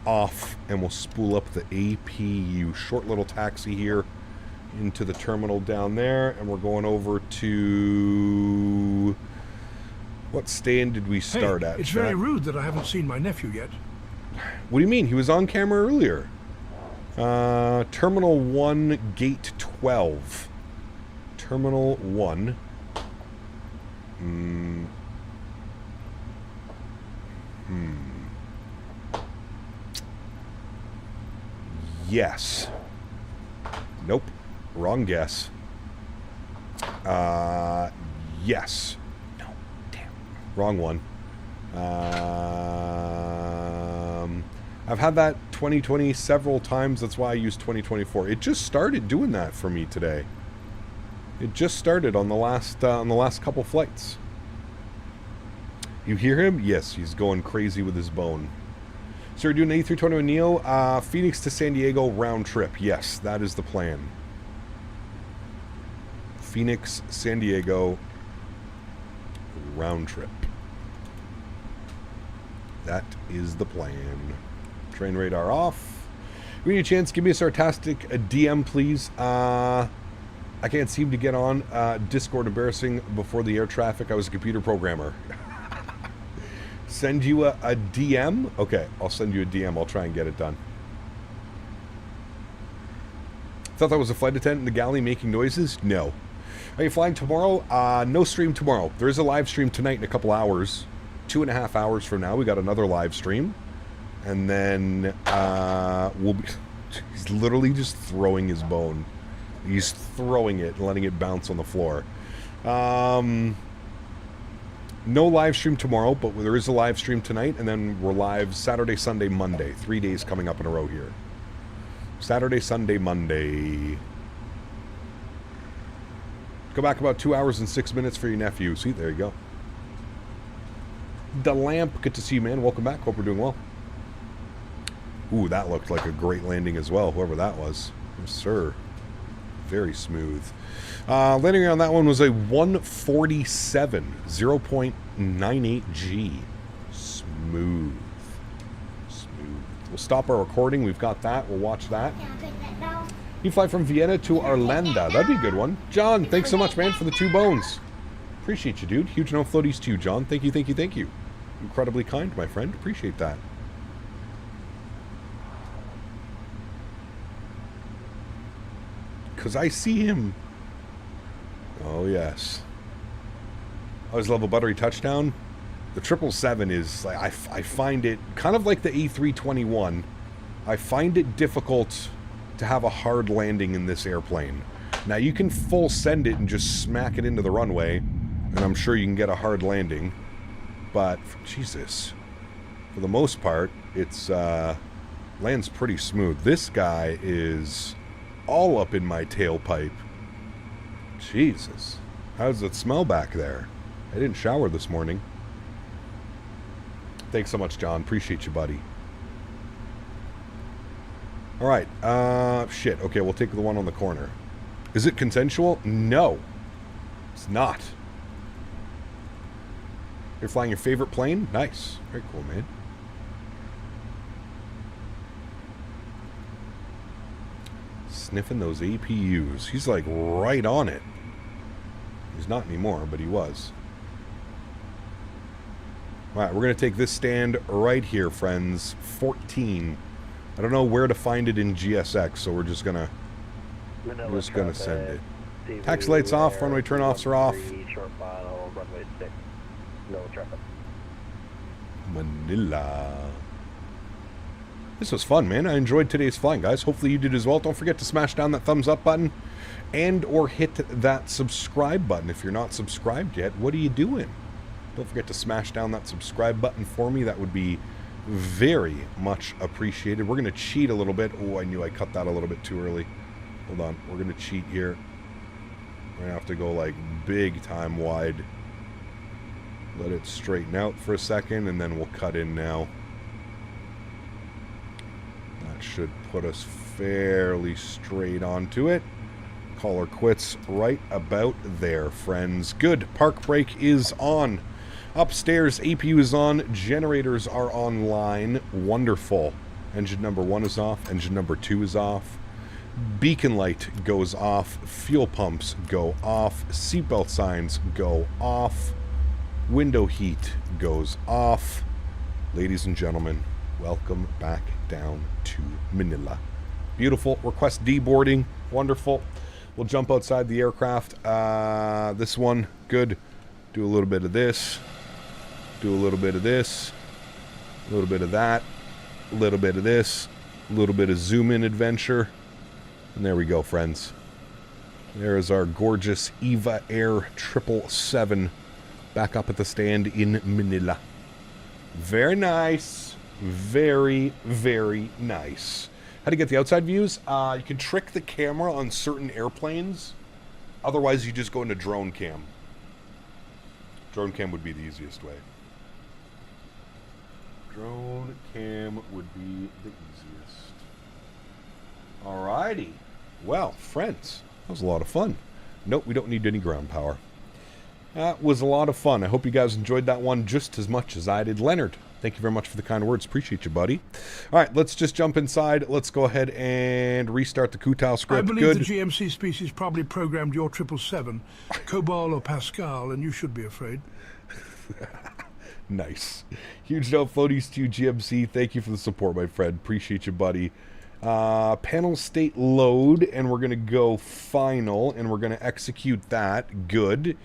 off, and we'll spool up the APU. Short little taxi here into the terminal down there, and we're going over to... What stand did we start at? It's very rude that I haven't seen my nephew yet. What do you mean? He was on camera earlier. Terminal 1, Gate 12. Terminal 1. Yes. Nope. Wrong guess. Yes. No. Damn. Wrong one. I've had that 2020 several times. That's why I use 2024. It just started doing that for me today. It just started on the last couple flights. You hear him? Yes, he's going crazy with his bone. So we're doing an A321neo, Phoenix to San Diego round trip. Yes, that is the plan. Phoenix, San Diego round trip. That is the plan. Train radar off. If you need a chance, give me a sarcastic DM, please. I can't seem to get on Discord. Embarrassing. Before the air traffic, I was a computer programmer. Send you a DM? Okay, I'll send you a DM. I'll try and get it done. Thought that was a flight attendant in the galley making noises? No. Are you flying tomorrow? No stream tomorrow. There is a live stream tonight in a couple hours. 2.5 hours from now, we got another live stream. And then we'll be... He's literally just throwing his bone. He's throwing it and letting it bounce on the floor. No live stream tomorrow, but there is a live stream tonight, and then we're live Saturday, Sunday, Monday. 3 days coming up in a row here. Saturday, Sunday, Monday. Go back about 2 hours and 6 minutes for your nephew. See, there you go. The Lamp, good to see you, man. Welcome back. Hope we're doing well. Ooh, that looked like a great landing as well, whoever that was. Yes, sir. Very smooth. Landing on that one was a 147, 0.98 G. Smooth. Smooth. We'll stop our recording. We've got that. We'll watch that. You fly from Vienna to Arlanda. That'd be a good one. John, thanks so much, man, for the 2 bones. Appreciate you, dude. Huge no floaties to you, John. Thank you, thank you, thank you. Incredibly kind, my friend. Appreciate that. Because I see him. Oh, yes. I was level buttery touchdown. The 777 is, like, I find it kind of like the A321. I find it difficult to have a hard landing in this airplane. Now, you can full send it and just smack it into the runway, and I'm sure you can get a hard landing. But, Jesus, for the most part, it's lands pretty smooth. This guy is all up in my tailpipe. Jesus. How does it smell back there? I didn't shower this morning. Thanks so much, John. Appreciate you, buddy. Alright. Shit. Okay, we'll take the one on the corner. Is it consensual? No. It's not. You're flying your favorite plane? Nice. Very cool, man. Sniffing those APUs. He's like right on it. He's not anymore, but he was. Alright, we're going to take this stand right here, friends. 14. I don't know where to find it in GSX, so we're just going to send it. Taxi lights off, runway turn-offs are off. Short final, runway 6. No traffic. Manila. This was fun, man. I enjoyed today's flying, guys. Hopefully you did as well. Don't forget to smash down that thumbs up button and or hit that subscribe button. If you're not subscribed yet, what are you doing? Don't forget to smash down that subscribe button for me. That would be very much appreciated. We're going to cheat a little bit. Oh, I knew I cut that a little bit too early. Hold on. We're going to cheat here. We're going to have to go like big time wide. Let it straighten out for a second, and then we'll cut in now. That should put us fairly straight onto it. Call her quits right about there, friends. Good. Park brake is on. Upstairs, APU is on. Generators are online. Wonderful. Engine number 1 is off. Engine number 2 is off. Beacon light goes off. Fuel pumps go off. Seatbelt signs go off. Window heat goes off. Ladies and gentlemen, welcome back down to Manila. Beautiful. Request deboarding. Wonderful. We'll jump outside the aircraft. This one, good. Do a little bit of this. Do a little bit of this. A little bit of that. A little bit of this. A little bit of zoom in adventure. And there we go, friends. There is our gorgeous Eva Air 777 back up at the stand in Manila. Very nice. Very, very nice. How to get the outside views? You can trick the camera on certain airplanes. Otherwise, you just go into drone cam. Drone cam would be the easiest way. Drone cam would be the easiest. Alrighty. Well, friends, that was a lot of fun. Nope, we don't need any ground power. That was a lot of fun. I hope you guys enjoyed that one just as much as I did. Leonard, thank you very much for the kind words. Appreciate you, buddy. All right, let's just jump inside. Let's go ahead and restart the Kutao script. I believe the GMC species probably programmed your 777, Cobol or Pascal, and you should be afraid. Nice. Huge note, floaties to you, GMC. Thank you for the support, my friend. Appreciate you, buddy. Panel state load, and we're going to go final, and we're going to execute that. Good.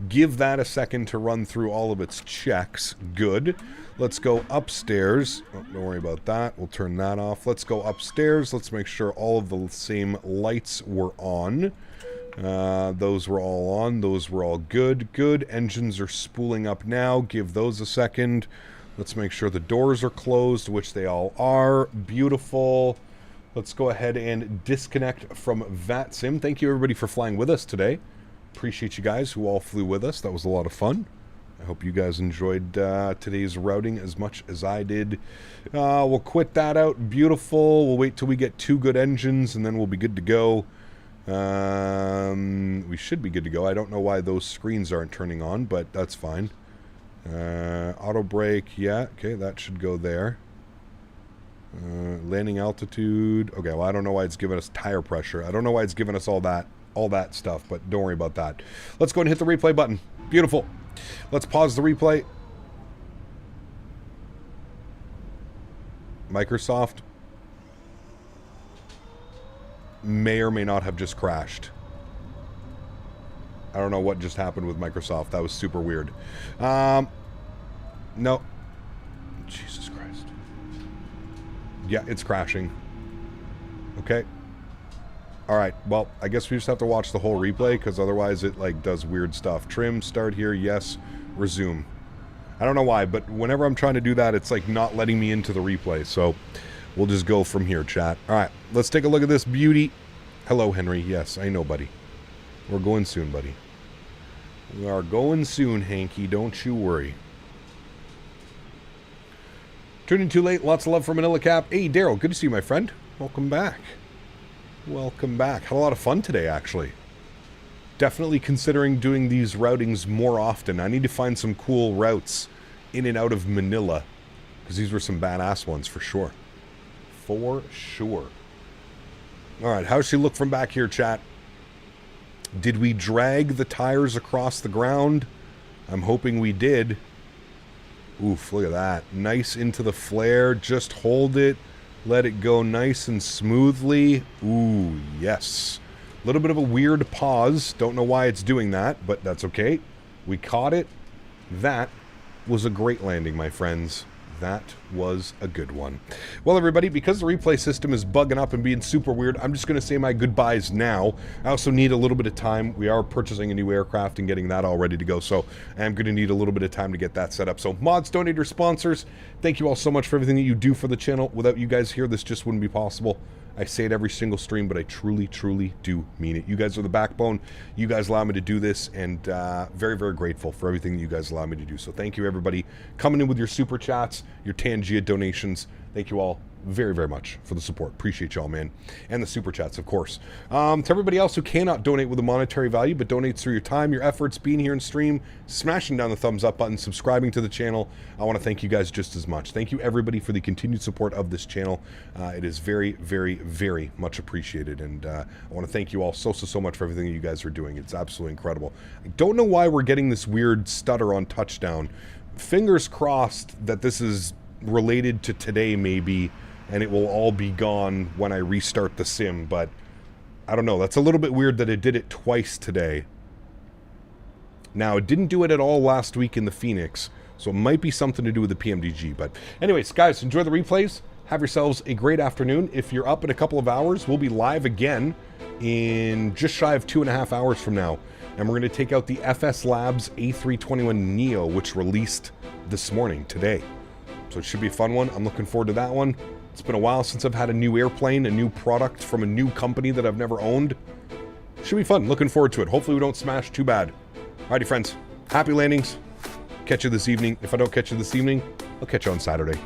Give that a second to run through all of its checks. Good. Let's go upstairs. Oh, don't worry about that. We'll turn that off. Let's go upstairs. Let's make sure all of the same lights were on. Those were all on. Those were all good. Good. Engines are spooling up now. Give those a second. Let's make sure the doors are closed, which they all are. Beautiful. Let's go ahead and disconnect from VATSIM. Thank you, everybody, for flying with us today. Appreciate you guys who all flew with us. That was a lot of fun. I hope you guys enjoyed today's routing as much as I did. We'll quit that out. Beautiful. We'll wait till we get 2 good engines, and then we'll be good to go. We should be good to go. I don't know why those screens aren't turning on, but that's fine. Auto brake, yeah. Okay, that should go there. Landing altitude. Okay, well, I don't know why it's giving us tire pressure. I don't know why it's giving us all that stuff, but don't worry about that. Let's go and hit the replay button. Beautiful. Let's pause the replay. Microsoft may or may not have just crashed. I don't know what just happened with Microsoft. That was super weird. No. Jesus Christ. Yeah, it's crashing. Okay. Alright, well, I guess we just have to watch the whole replay, because otherwise it, like, does weird stuff. Trim, start here, yes, resume. I don't know why, but whenever I'm trying to do that, it's, like, not letting me into the replay, so we'll just go from here, chat. Alright, let's take a look at this beauty. Hello, Henry. Yes, I know, buddy. We're going soon, buddy. We are going soon, Hanky. Don't you worry. Tuning too late. Lots of love from Manila Cap. Hey, Daryl. Good to see you, my friend. Welcome back. Welcome back. Had a lot of fun today, actually. Definitely considering doing these routings more often. I need to find some cool routes in and out of Manila, because these were some badass ones for sure. For sure. Alright, how's she look from back here, chat? Did we drag the tires across the ground? I'm hoping we did. Oof, look at that. Nice into the flare. Just hold it. Let it go nice and smoothly. Ooh, yes. A little bit of a weird pause. Don't know why it's doing that, but that's okay. We caught it. That was a great landing, my friends. That was a good one. Well, everybody, because the replay system is bugging up and being super weird, I'm just going to say my goodbyes now. I also need a little bit of time. We are purchasing a new aircraft and getting that all ready to go, so I'm going to need a little bit of time to get that set up. So, mods, donators, sponsors, thank you all so much for everything that you do for the channel. Without you guys here, this just wouldn't be possible. I say it every single stream, but I truly, truly do mean it. You guys are the backbone. You guys allow me to do this, and very, very grateful for everything that you guys allow me to do. So thank you, everybody, coming in with your super chats, your Tangia donations. Thank you all very, very much for the support. Appreciate y'all, man. And the super chats, of course. To everybody else who cannot donate with a monetary value, but donates through your time, your efforts, being here in stream, smashing down the thumbs up button, subscribing to the channel, I want to thank you guys just as much. Thank you, everybody, for the continued support of this channel. It is very, very, very much appreciated. And I want to thank you all so much for everything that you guys are doing. It's absolutely incredible. I don't know why we're getting this weird stutter on touchdown. Fingers crossed that this is related to today, maybe, and it will all be gone when I restart the sim, but I don't know. That's a little bit weird that it did it twice today. Now, it didn't do it at all last week in the Phoenix, so it might be something to do with the PMDG. But anyways, guys, enjoy the replays. Have yourselves a great afternoon. If you're up in a couple of hours, we'll be live again in just shy of 2.5 hours from now. And we're going to take out the FS Labs A321 Neo, which released this morning, today. So it should be a fun one. I'm looking forward to that one. It's been a while since I've had a new airplane, a new product from a new company that I've never owned. Should be fun. Looking forward to it. Hopefully we don't smash too bad. Alrighty, friends. Happy landings. Catch you this evening. If I don't catch you this evening, I'll catch you on Saturday.